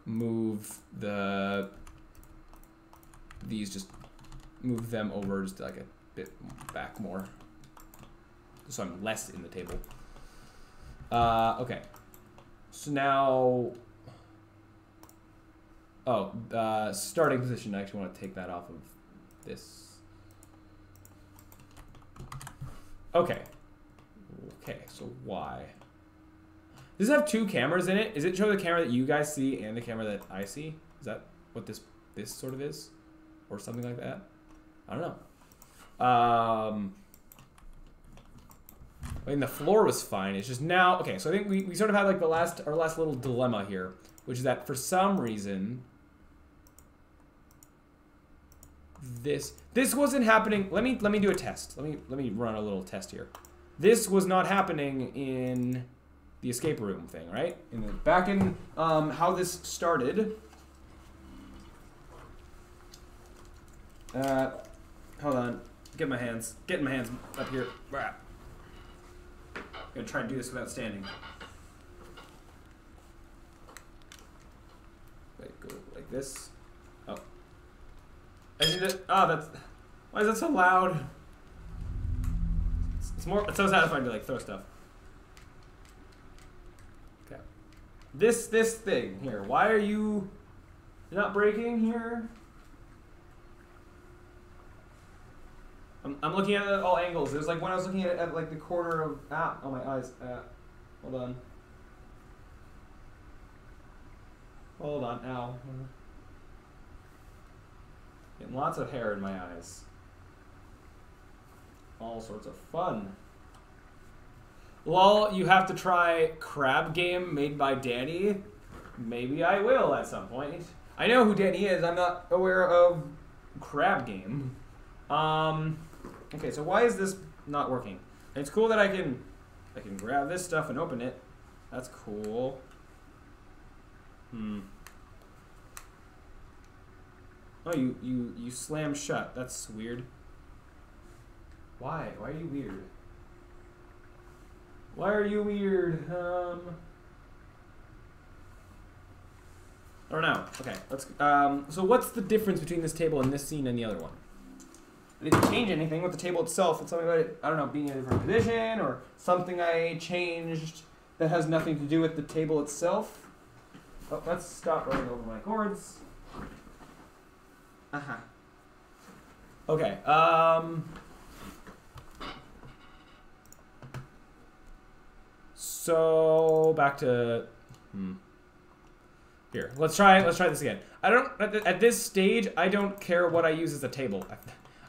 move move them over just like a bit back more, so I'm less in the table. Okay. So now, starting position. I actually want to take that off of this. Okay. Okay, so why? Does it have two cameras in it? Is it show the camera that you guys see and the camera that I see? Is that what this sort of is? Or something like that? I don't know. I mean, the floor was fine. It's just now... Okay, so I think we sort of had like our last little dilemma here, which is that for some reason... This wasn't happening... Let me do a test. Let me run a little test here. This was not happening in the escape room thing, right? Back in how this started... hold on. Getting my hands up here. I'm gonna try and do this without standing. Wait, go like this. Oh. I need it. Oh, that's... Why is that so loud? It's so satisfying to like throw stuff. Okay. This thing here. Why are you not breaking here? I'm looking at it at all angles. It was like when I was looking at it at like the corner of oh my eyes. Hold on. Hold on. Ow. Getting lots of hair in my eyes. All sorts of fun. Lol, you have to try Crab Game made by Danny. Maybe I will at some point. I know who Danny is. I'm not aware of Crab Game. Okay, so why is this not working? And it's cool that I can grab this stuff and open it. That's cool. Oh, you slam shut. That's weird. Why? Why are you weird? Why are you weird? I don't know. Okay, let's. So what's the difference between this table and this scene and the other one? I didn't change anything with the table itself. It's something about it, I don't know, being in a different position or something I changed that has nothing to do with the table itself. Oh, let's stop running over my cords. Okay. So back to here. Let's try this again. I don't at this stage. I don't care what I use as a table.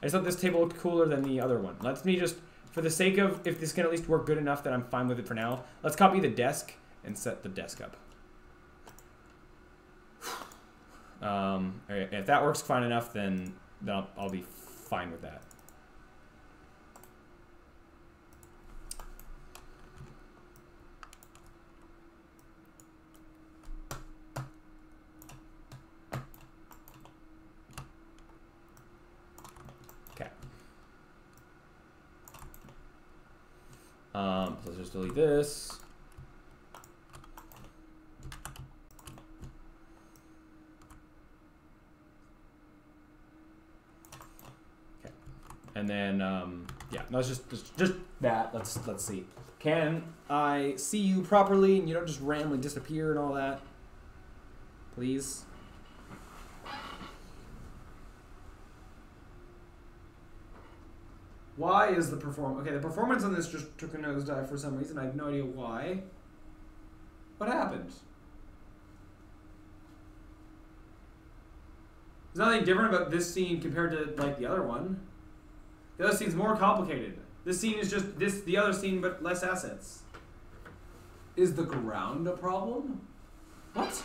I just thought this table looked cooler than the other one. Let me just, for the sake of, if this can at least work good enough that I'm fine with it for now, let's copy the desk and set the desk up. If that works fine enough, then I'll be fine with that. So let's just delete this. Okay. And then, yeah, no, it's just that. Let's see. Can I see you properly and you don't just randomly disappear and all that? Please. Why is the performance... Okay, the performance on this just took a nosedive for some reason. I have no idea why. What happened? There's nothing different about this scene compared to, like, the other one. The other scene's more complicated. This scene is just the other scene, but less assets. Is the ground a problem? What?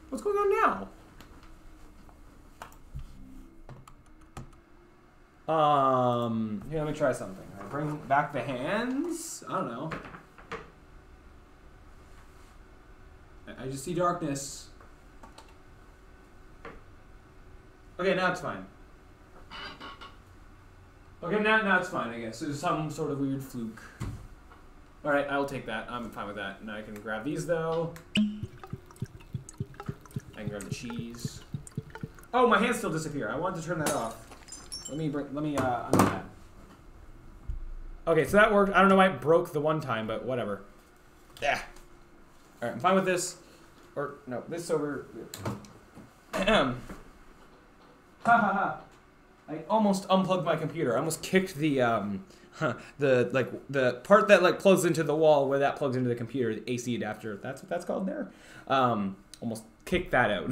What's going on now? Here, let me try something. I bring back the hands. I don't know. I just see darkness. Okay, now it's fine. Okay, now it's fine, I guess. There's some sort of weird fluke. Alright, I'll take that. I'm fine with that. Now I can grab these, though. I can grab the cheese. Oh, my hands still disappear. I want to turn that off. Let me undo that. Okay, so that worked. I don't know why it broke the one time, but whatever. Yeah. Alright, I'm fine with this. Or, no, this over. Ha ha ha. I almost unplugged my computer. I almost kicked the the part that like plugs into the wall where that plugs into the computer, the AC adapter. That's what that's called there. Almost kicked that out.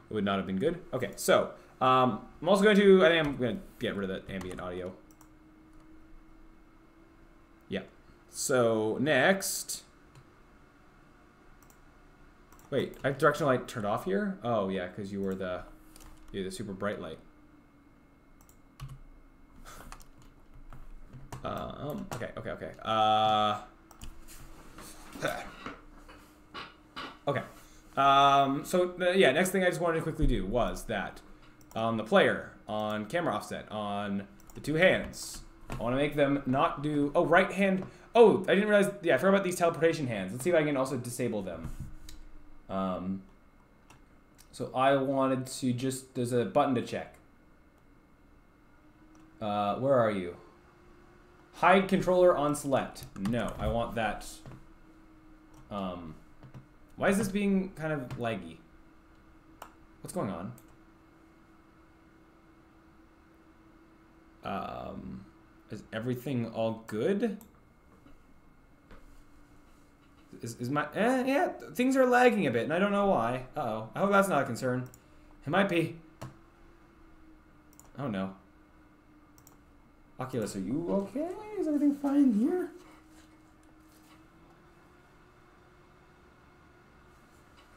Would not have been good. Okay, so I'm also going to. I think I'm going to get rid of that ambient audio. Yeah. So next. Wait, I have directional light turned off here. Oh yeah, because you were the super bright light. Okay. Okay. Yeah, next thing I just wanted to quickly do was that on the player, on camera offset, on the two hands, I want to make them not do... Oh, right hand... Oh, I didn't realize... Yeah, I forgot about these teleportation hands. Let's see if I can also disable them. So I wanted to just... There's a button to check. Where are you? Hide controller on select. No, I want that. Why is this being kind of laggy? What's going on? Is everything all good? Is my... yeah, things are lagging a bit, and I don't know why. Uh-oh. I hope that's not a concern. It might be. Oh, no. Oculus, are you okay? Is everything fine here?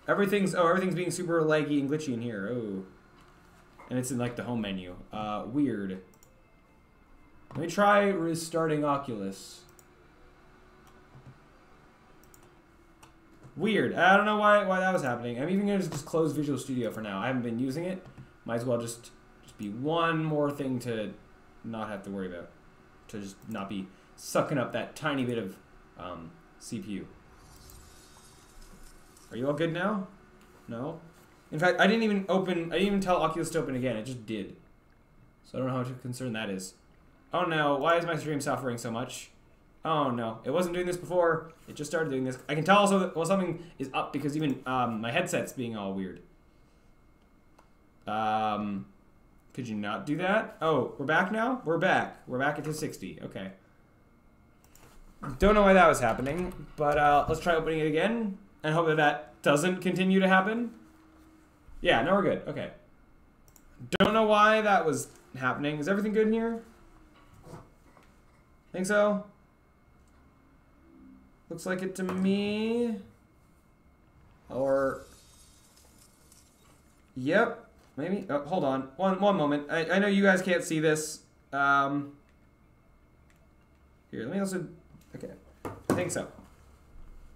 Everything's being super laggy and glitchy in here. Oh. And it's in like the home menu. Weird. Let me try restarting Oculus. Weird. I don't know why that was happening. I'm even gonna just close Visual Studio for now. I haven't been using it. Might as well just be one more thing to not have to worry about, to just not be sucking up that tiny bit of CPU. Are you all good now? No? In fact, I didn't even tell Oculus to open again. It just did. So I don't know how much of a concern that is. Oh no, why is my stream suffering so much? Oh no, it wasn't doing this before. It just started doing this. I can tell also that, well, something is up because even my headset's being all weird. Could you not do that? Oh, we're back now? We're back. We're back at 260. Okay. Don't know why that was happening, but let's try opening it again and hope that that doesn't continue to happen. Yeah, no, we're good. Okay. Don't know why that was happening. Is everything good in here? Think so? Looks like it to me. Or... Yep. Maybe. Oh, hold on. One moment. I know you guys can't see this. Here, let me also... Okay. I think so.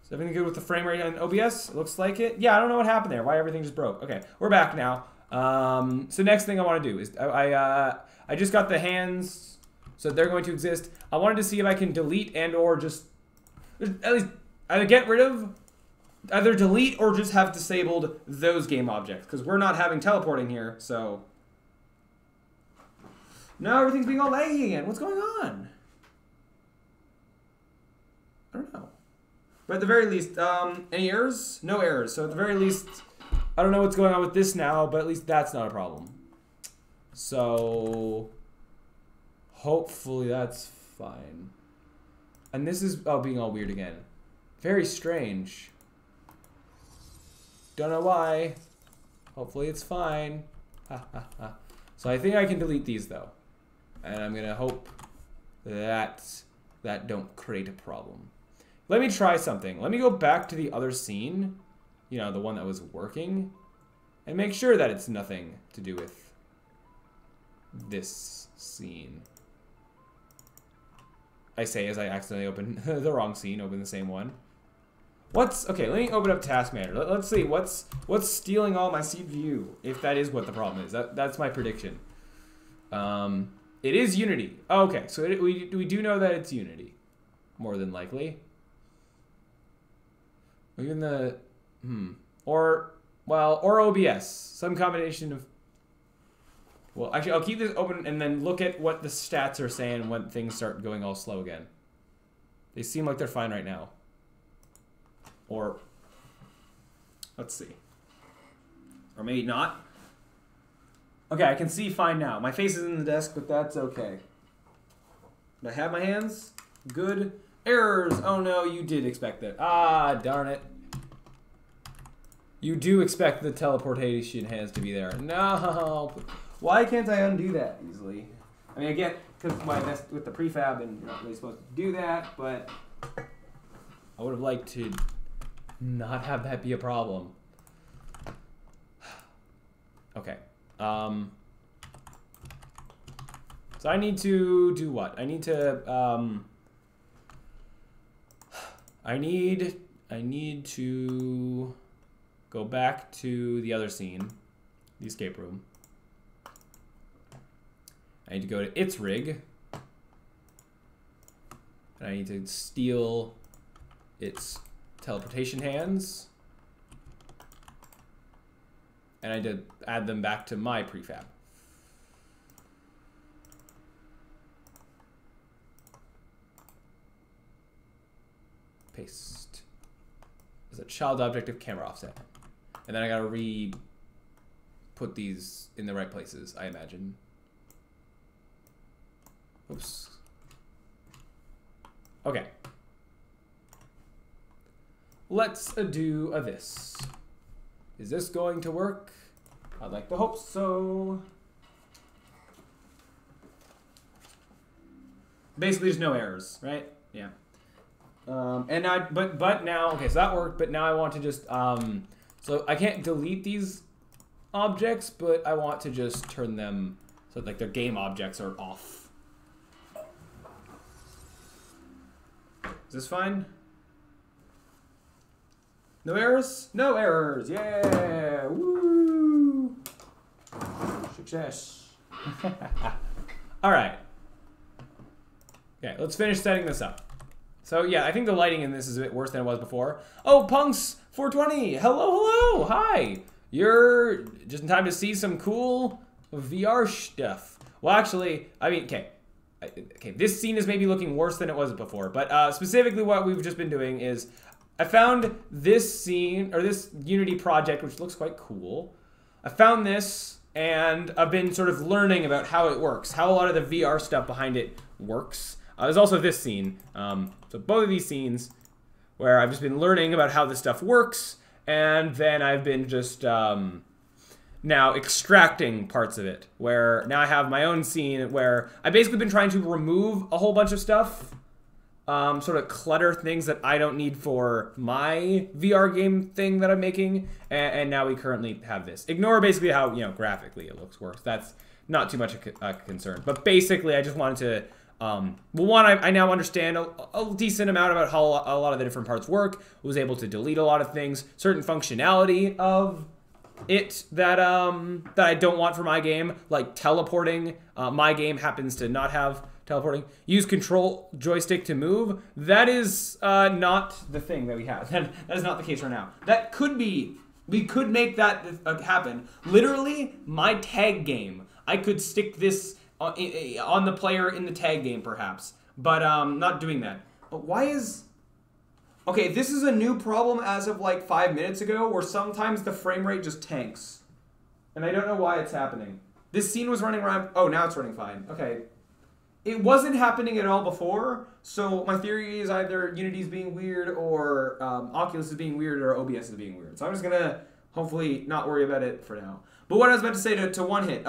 Is everything good with the frame rate on OBS? It looks like it. Yeah, I don't know what happened there. Why everything just broke. Okay, we're back now. So next thing I want to do is... I just got the hands, so they're going to exist. I wanted to see if I can delete and or just At least either get rid of, either delete or just have disabled those game objects, because we're not having teleporting here, so. No, everything's being all laggy again. What's going on? I don't know. But at the very least, any errors? No errors. So at the very least, I don't know what's going on with this now, but at least that's not a problem. So hopefully that's fine. And this is being all weird again. Very strange. Don't know why. Hopefully it's fine. Ha ha ha. So I think I can delete these though. And I'm gonna hope that that don't create a problem. Let me try something. Let me go back to the other scene, you know, the one that was working, and make sure that it's nothing to do with this scene. I say as I accidentally open the wrong scene, open the same one. Okay, let me open up Task Manager. Let's see, what's stealing all my CPU, if that is what the problem is. That's my prediction. It is Unity. Oh, okay, so we do know that it's Unity, more than likely. Even the, or OBS, some combination of, well, actually, I'll keep this open and then look at what the stats are saying when things start going all slow again. They seem like they're fine right now. Or, let's see. Or maybe not. Okay, I can see fine now. My face is in the desk, but that's okay. Do I have my hands? Good. Errors. Oh no, you did expect that. Ah, darn it. You do expect the teleportation hands to be there. No. Why can't I undo that easily? I mean, I get because I messed with the prefab and you're not really supposed to do that, but I would have liked to not have that be a problem. Okay. So I need to do what? I need to I need to go back to the other scene, the escape room. I need to go to XRRig, and I need to steal its teleportation hands, and I need to add them back to my prefab. Paste. Is a child object of camera offset. And then I gotta put these in the right places, I imagine. Oops. Okay. Let's do this. Is this going to work? I'd like to hope so. Basically, there's no errors, right? Yeah. But now, okay, so that worked, but now I want to just, so I can't delete these objects, but I want to just turn them so like their game objects are off. Is this fine? No errors? No errors! Yeah! Woo! Success. Alright. Okay, let's finish setting this up. So yeah, I think the lighting in this is a bit worse than it was before. Oh, Punks420! Hello, hello! Hi! You're just in time to see some cool VR stuff. Well, actually, I mean, okay. Okay, this scene is maybe looking worse than it was before, but specifically what we've just been doing is I found this scene, or this Unity project, which looks quite cool. I found this, and I've been sort of learning about how it works, how a lot of the VR stuff behind it works. There's also this scene, so both of these scenes, where I've just been learning about how this stuff works, and then I've been just now extracting parts of it, where now I have my own scene where I've basically been trying to remove a whole bunch of stuff, sort of clutter things that I don't need for my VR game thing that I'm making, and now we currently have this. Ignore basically how, you know, graphically it looks worse. That's not too much a concern, but basically I just wanted to, well, one, I now understand a decent amount about how a lot of the different parts work, was able to delete a lot of things, certain functionality of it that I don't want for my game, like teleporting. My game happens to not have teleporting. Use control joystick to move. That is not the thing that we have. That is not the case right now. That could be. We could make that happen. Literally, my tag game. I could stick this on the player in the tag game, perhaps. But not doing that. But why is... Okay, this is a new problem as of like 5 minutes ago, where sometimes the frame rate just tanks. And I don't know why it's happening. This scene was running around... Oh, now it's running fine. Okay. It wasn't happening at all before, so my theory is either Unity's being weird, or Oculus is being weird, or OBS is being weird. So I'm just gonna hopefully not worry about it for now. But what I was about to say to one hit,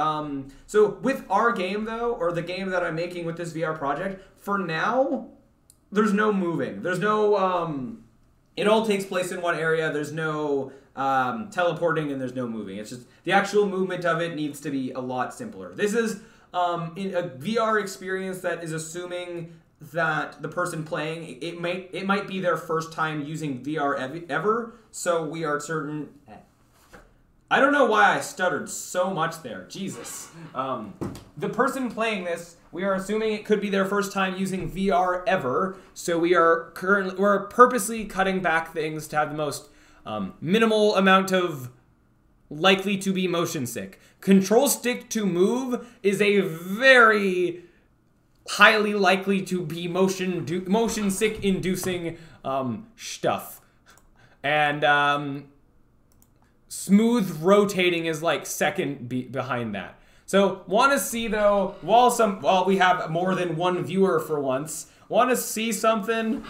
so with our game though, or the game that I'm making with this VR project, for now, there's no moving. There's no, it all takes place in one area. There's no teleporting and there's no moving. It's just the actual movement of it needs to be a lot simpler. This is in a VR experience that is assuming that the person playing, it might be their first time using VR ever, so we are certain... I don't know why I stuttered so much there. Jesus. The person playing this, we are assuming it could be their first time using VR ever, so we're purposely cutting back things to have the most minimal amount of likely to be motion sick. Control stick to move is a very highly likely to be motion sick inducing stuff. And smooth rotating is like second behind that. So want to see though, while we have more than one viewer for once, want to see something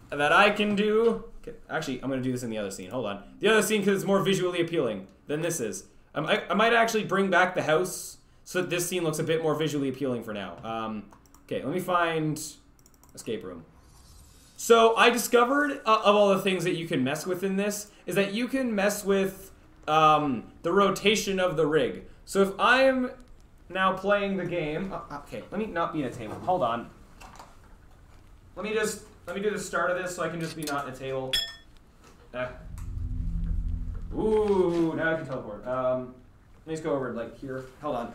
that I can do. Actually, I'm going to do this in the other scene. Hold on. The other scene, because it's more visually appealing than this is. I might actually bring back the house so that this scene looks a bit more visually appealing for now. Okay, let me find escape room. So I discovered, of all the things that you can mess with in this, is that you can mess with the rotation of the rig. So if I'm now playing the game... okay, let me not be in a table. Hold on. Let me do the start of this so I can just be not in a table. Ooh, now I can teleport. Let me just go over like here. Hold on.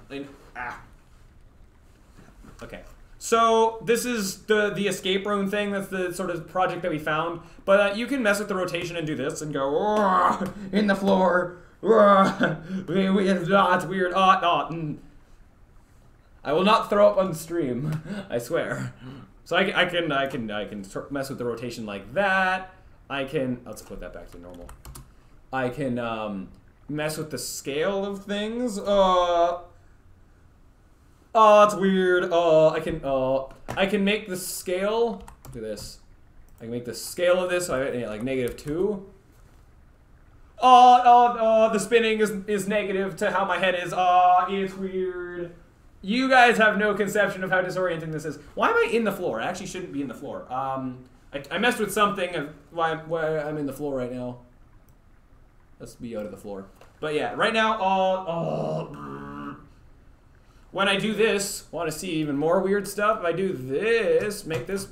Okay. So this is the escape room thing. That's the sort of project that we found. But you can mess with the rotation and do this and go in the floor. It's weird. I will not throw up on stream. I swear. So I can mess with the rotation like that. I can, let's put that back to normal. I can mess with the scale of things. Oh, it's weird. I can make the scale. Do this. I can make the scale of this. So I like -2. The spinning is negative to how my head is. It's weird. You guys have no conception of how disorienting this is. Why am I in the floor? I actually shouldn't be in the floor. I messed with something of why I'm in the floor right now. Let's be out of the floor. But yeah, right now, when I do this, want to see even more weird stuff? If I do this, make this.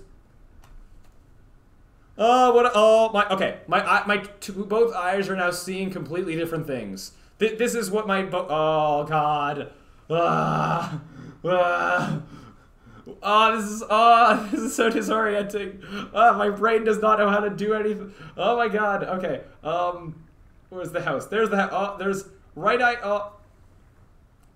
Okay. Both eyes are now seeing completely different things. This is what my oh god. This is so disorienting. My brain does not know how to do anything. Oh my god. Okay. Where's the house? There's the house. There's right eye.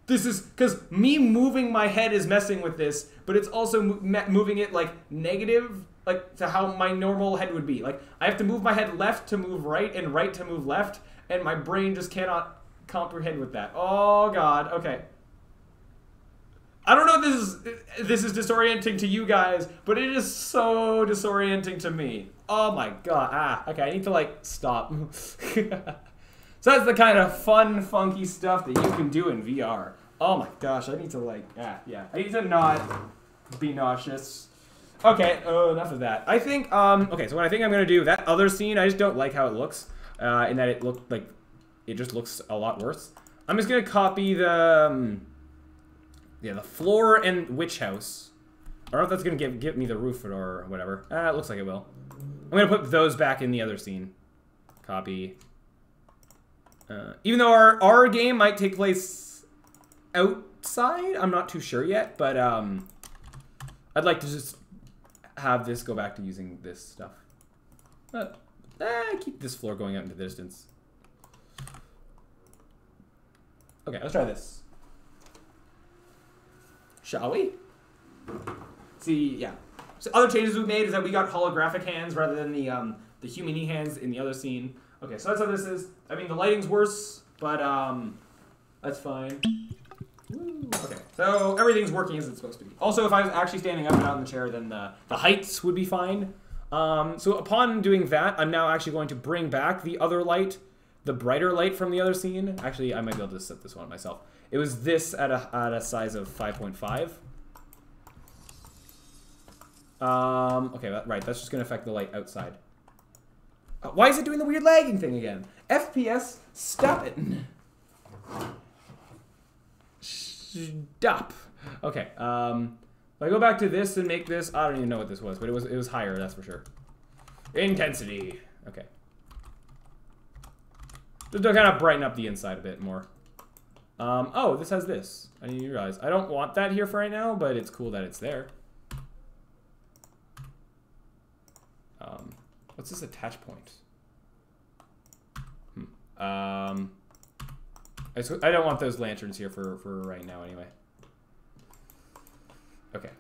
This is because me moving my head is messing with this, but it's also moving it like negative, like to how my normal head would be. Like I have to move my head left to move right and right to move left, and my brain just cannot comprehend with that. Oh god. Okay. I don't know if this is disorienting to you guys, but it is so disorienting to me. Oh my god. Okay, I need to like stop. So that's the kind of fun, funky stuff that you can do in VR. Oh my gosh, I need to like, yeah. I need to not be nauseous. Okay, enough of that. I think, okay, so what I think I'm gonna do, that other scene, I just don't like how it looks, in that it looked like, it just looks a lot worse. I'm just gonna copy the, yeah, the floor and witch house. I don't know if that's gonna give me the roof or whatever. It looks like it will. I'm gonna put those back in the other scene. Copy. Even though our game might take place outside, I'm not too sure yet, but I'd like to just have this go back to using this stuff. But keep this floor going out into the distance. Okay, let's try this. Shall we? See, yeah. So other changes we made is that we got holographic hands rather than the human-y hands in the other scene. Okay, so that's how this is. I mean, the lighting's worse, but that's fine. Woo. Okay, so everything's working as it's supposed to be. Also, if I was actually standing up and out in the chair, then the heights would be fine. So upon doing that, I'm now actually going to bring back the other light, the brighter light from the other scene. Actually, I might be able to set this one myself. It was this at a size of 5.5. Okay, right, that's just going to affect the light outside. Why is it doing the weird lagging thing again? FPS, stop it. Stop. Okay, if I go back to this and make this, I don't even know what this was, but it was higher, that's for sure. Intensity. Okay. Just to kind of brighten up the inside a bit more. Oh, this has this. I didn't even realize. I don't want that here for right now, but it's cool that it's there. What's this attach point? I don't want those lanterns here for right now anyway. Okay.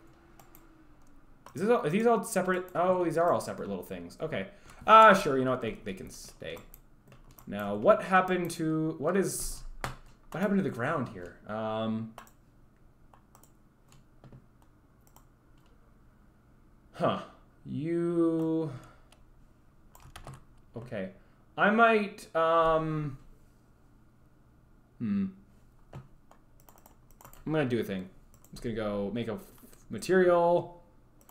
Are these all separate? Oh, these are all separate little things. Okay. Sure, you know what? They can stay. Now, what happened to the ground here? Huh. Okay. I might, I'm gonna do a thing. I'm just gonna go make a material,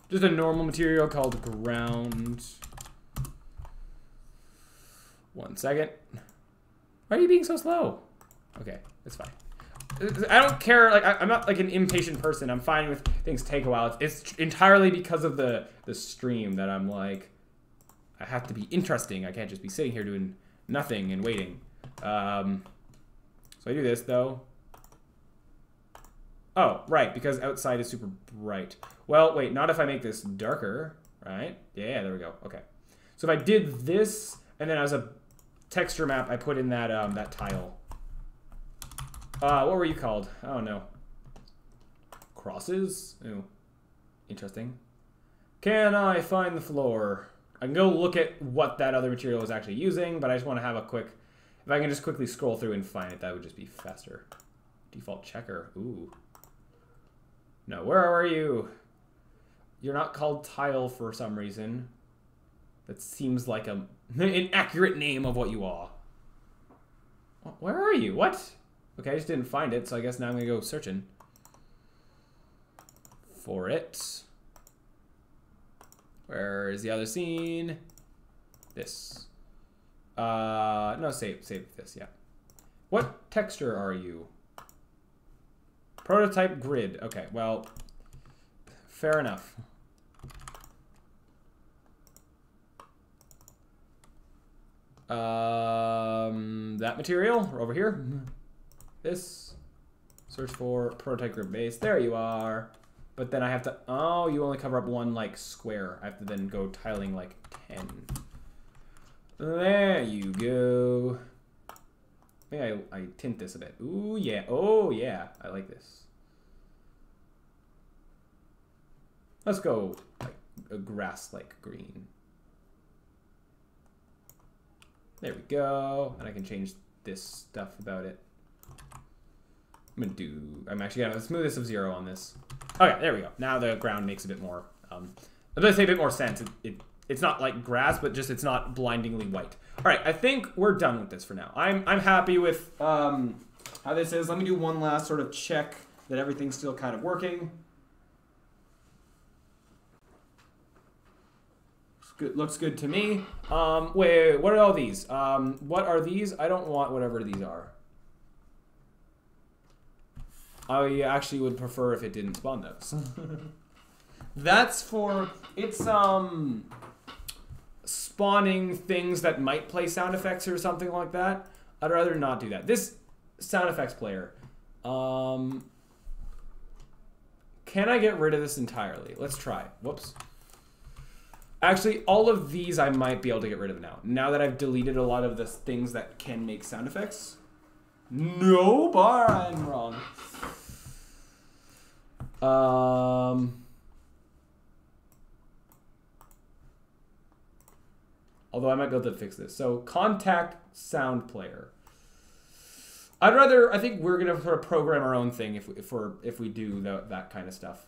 just a normal material called ground. 1 second. Why are you being so slow? Okay, it's fine. I don't care, like, I'm not like an impatient person. I'm fine with things take a while. It's entirely because of the stream that I'm like, I have to be interesting. I can't just be sitting here doing nothing and waiting. So I do this, though. Oh, right, because outside is super bright. Well, wait, not if I make this darker, right? Yeah, there we go. Okay. So if I did this, and then as a texture map, I put in that that tile. What were you called? Oh, no. Crosses? Ooh. Interesting. Can I find the floor? I can go look at what that other material is actually using, but I just want to have a quick... If I can just quickly scroll through and find it, that would just be faster. Default checker. Ooh. No, where are you? You're not called tile for some reason. That seems like an accurate name of what you are. Where are you? What? Okay, I just didn't find it, so I guess now I'm going to go searching for it. Where is the other scene? This. No, save this, yeah. What texture are you? Prototype grid. Okay, well, fair enough. That material over here. This. Search for prototype grid base. There you are. But then I have to, oh, you only cover up one, like, square. I have to then go tiling, like, 10. There you go. Maybe I tint this a bit. Ooh, yeah. Oh, yeah. I like this. Let's go, like, a grass-like green. There we go. And I can change this stuff about it. I'm actually gonna have the smoothest of 0 on this. Okay, there we go. Now the ground makes a bit more, let's say a bit more sense. It's not like grass, but just it's not blindingly white. All right, I think we're done with this for now. I'm happy with how this is. Let me do one last sort of check that everything's still kind of working. Looks good to me. Wait, what are all these? What are these? I don't want whatever these are. I actually would prefer if it didn't spawn those. That's for, it's spawning things that might play sound effects or something like that. I'd rather not do that. This sound effects player kind Can I get rid of this entirely? Let's try. Whoops. Actually, all of these I might be able to get rid of now. Now that I've deleted a lot of the things that can make sound effects. No, but I'm wrong. Although I might be able to fix this. So, contact sound player. I'd rather, I think we're going to sort of program our own thing if we do that kind of stuff.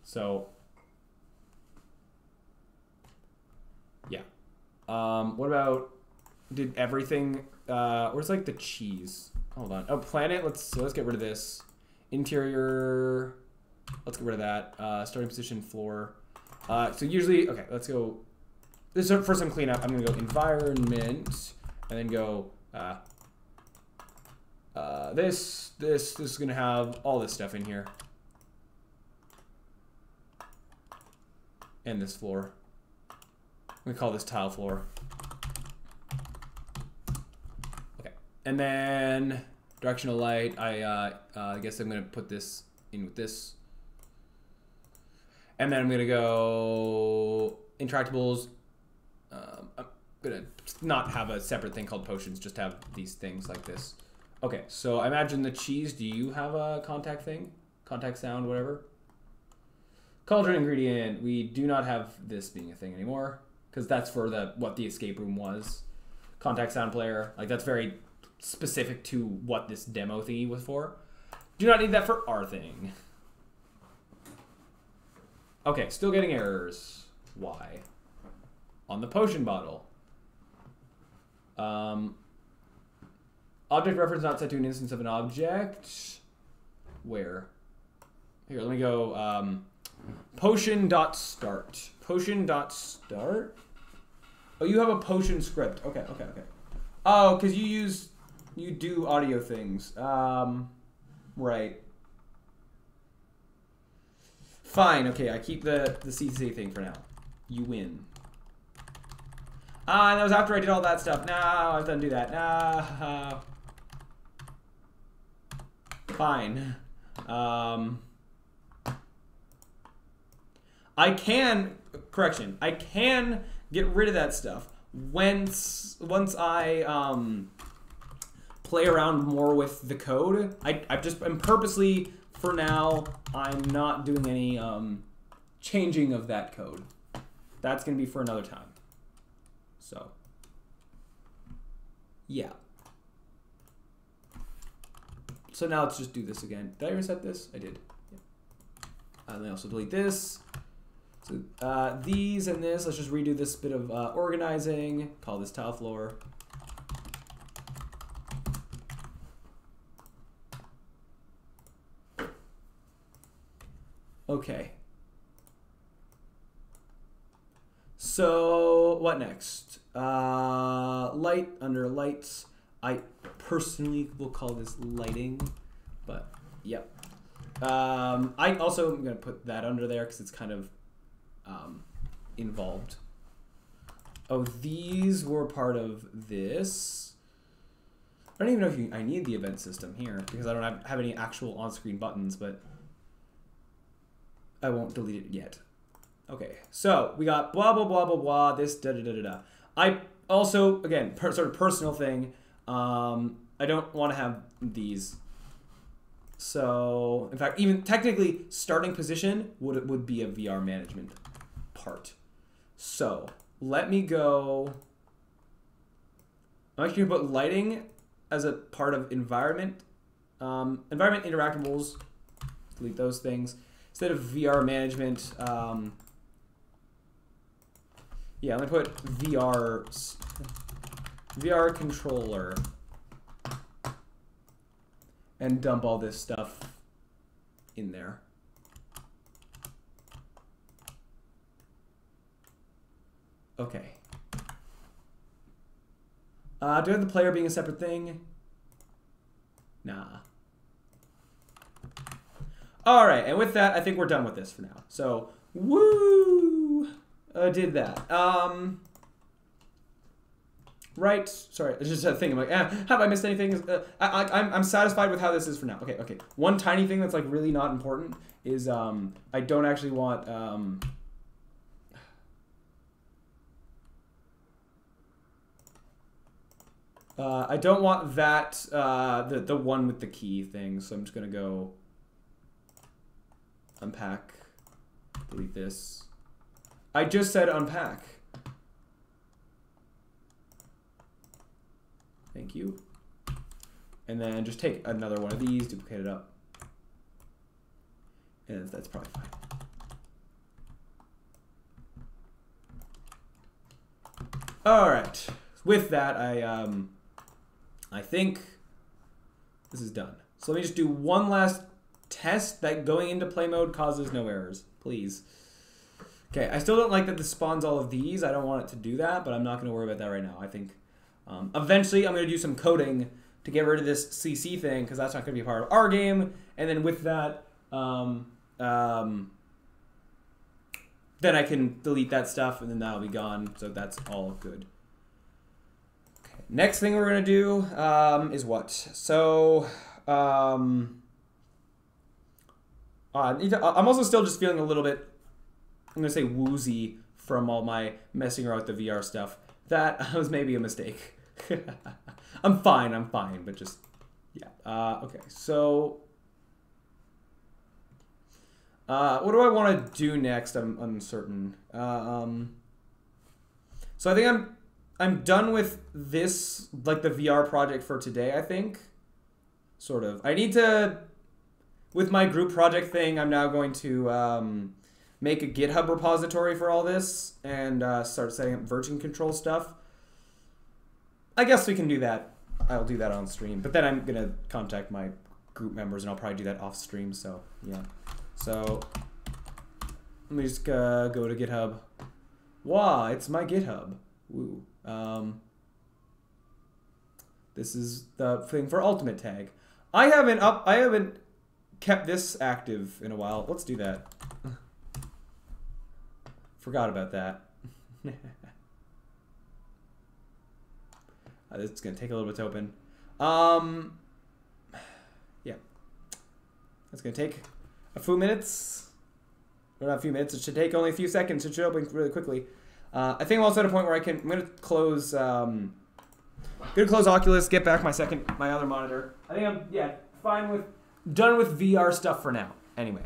So, yeah. What about, did everything, where's like the cheese? Hold on. Oh, planet, let's get rid of this. Interior, let's get rid of that. Starting position, floor. So usually, okay, let's go. This is for some cleanup. I'm gonna go environment, and then go this is gonna have all this stuff in here, and this floor. We call this tile floor. Okay, and then directional light. I guess I'm gonna put this in with this, and then I'm gonna go interactables. I'm gonna not have a separate thing called potions, just have these things like this. Okay, so I imagine the cheese, do you have a contact thing? Contact sound, whatever? Cauldron ingredient, we do not have this being a thing anymore, because that's for what the escape room was. Contact sound player, like that's very specific to what this demo thingy was for. Do not need that for our thing. Okay, still getting errors. Why? On the potion bottle. Object reference not set to an instance of an object. Where? Here, let me go. Potion.start. Potion.start? Oh, you have a potion script. Okay, okay, okay. Oh, because you do audio things. Right. Fine, okay, I keep the CCC thing for now. You win. And that was after I did all that stuff. No, I was done do that. No. Fine. I can, correction, I can get rid of that stuff once I play around more with the code. I'm purposely, for now, I'm not doing any changing of that code. That's going to be for another time. So, yeah. So now let's just do this again. Did I reset this? I did. Yeah. And then also delete this. So these and this, let's just redo this bit of organizing. Call this tile floor. Okay. So what next? Light under lights. I personally will call this lighting, but yep. I also am gonna put that under there because it's kind of involved. Oh, these were part of this. I don't even know if I need the event system here because I don't have any actual on-screen buttons, but I won't delete it yet. Okay, so we got blah, blah, blah, blah, blah, this, da, da, da, da, da. I also, again, sort of personal thing, I don't want to have these. So, in fact, even technically, starting position would be a VR management part. So, let me go. I'm actually going to put lighting as a part of environment. Environment interactables, delete those things. Instead of VR management, yeah, I'm going to put VR controller and dump all this stuff in there. Okay. Do I have the player being a separate thing? Nah. All right, and with that, I think we're done with this for now. So, woo! Did that. right? Sorry, it's just a thing. I'm like, have I missed anything? I'm satisfied with how this is for now. Okay, okay. One tiny thing that's like really not important is I don't actually want I don't want that the one with the key thing. So I'm just gonna go unpack, delete this. I just said unpack. Thank you. And then just take another one of these, duplicate it up. And that's probably fine. All right. With that, I think this is done. So let me just do one last test that going into play mode causes no errors, please. Okay, I still don't like that this spawns all of these. I don't want it to do that, but I'm not going to worry about that right now. I think eventually I'm going to do some coding to get rid of this CC thing, because that's not going to be a part of our game. And then with that, then I can delete that stuff, and then that'll be gone. So that's all good. Okay, next thing we're going to do is what? So I'm also still just feeling a little bit, I'm going to say woozy from all my messing around with the VR stuff. That was maybe a mistake. I'm fine, but just, yeah. Okay, so what do I want to do next? I'm uncertain. So I think I'm done with this, like the VR project for today, I think. Sort of. I need to, with my group project thing, I'm now going to make a GitHub repository for all this and start setting up version control stuff. I guess we can do that. I'll do that on stream. But then I'm going to contact my group members, and I'll probably do that off stream. So, yeah. So, let me just go to GitHub. Wow, it's my GitHub. Woo. This is the thing for Ultimate Tag. I haven't kept this active in a while. Let's do that. Forgot about that. It's gonna take a little bit to open. Yeah. That's gonna take a few minutes. Or not a few minutes, it should take only a few seconds. It should open really quickly. I think I'm also at a point where I'm gonna close Oculus, get back my other monitor. I think I'm done with VR stuff for now. Anyway.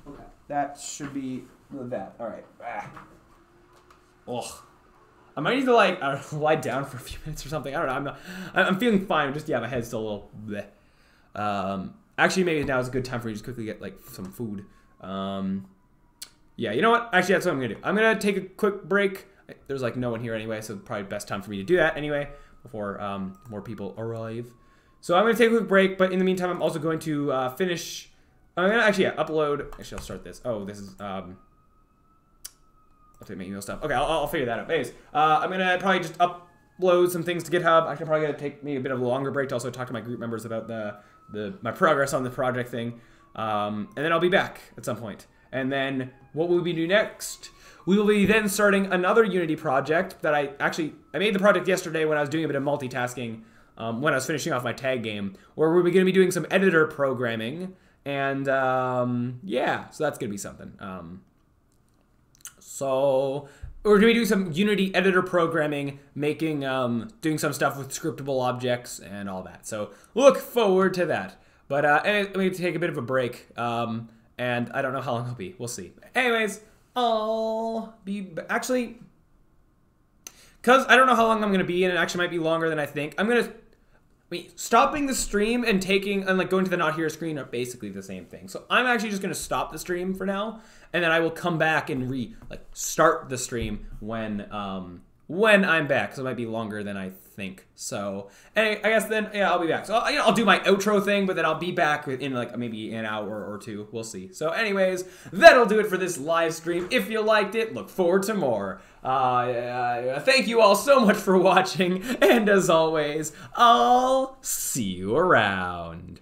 Okay, that should be that. All right. Ugh. I might need to lie down for a few minutes or something. I don't know. I'm feeling fine. Just my head's still a little bleh. Actually, maybe now is a good time for me to just quickly get some food. Yeah, you know what? Actually, that's what I'm gonna do. I'm gonna take a quick break. There's no one here anyway, so probably best time for me to do that anyway before more people arrive. So I'm gonna take a quick break, but in the meantime, I'm also going to finish. I'm gonna actually upload. Actually, I'll start this. Oh, this is I'll take my email stuff. Okay, I'll figure that out. Anyways, I'm gonna probably just upload some things to GitHub. Actually, I'm probably gonna take me a bit of a longer break to also talk to my group members about my progress on the project thing, and then I'll be back at some point. And then what will we do next? We will be then starting another Unity project that I made the project yesterday when I was doing a bit of multitasking when I was finishing off my tag game, where we're going to be doing some editor programming, and yeah, so that's going to be something. So we're going to be doing some Unity editor programming, making doing some stuff with scriptable objects and all that. So look forward to that. But I'm going to take a bit of a break, and I don't know how long I'll be. We'll see. Anyways, I'll be actually, because I don't know how long I'm going to be, and it actually might be longer than I think. Stopping the stream and going to the not here screen are basically the same thing. So I'm actually just going to stop the stream for now, and then I will come back and start the stream when I'm back. So it might be longer than I think. So I guess then I'll be back. So I'll do my outro thing, but then I'll be back in maybe an hour or two. We'll see. So anyways, that'll do it for this live stream. If you liked it, look forward to more. Thank you all so much for watching, and as always, I'll see you around.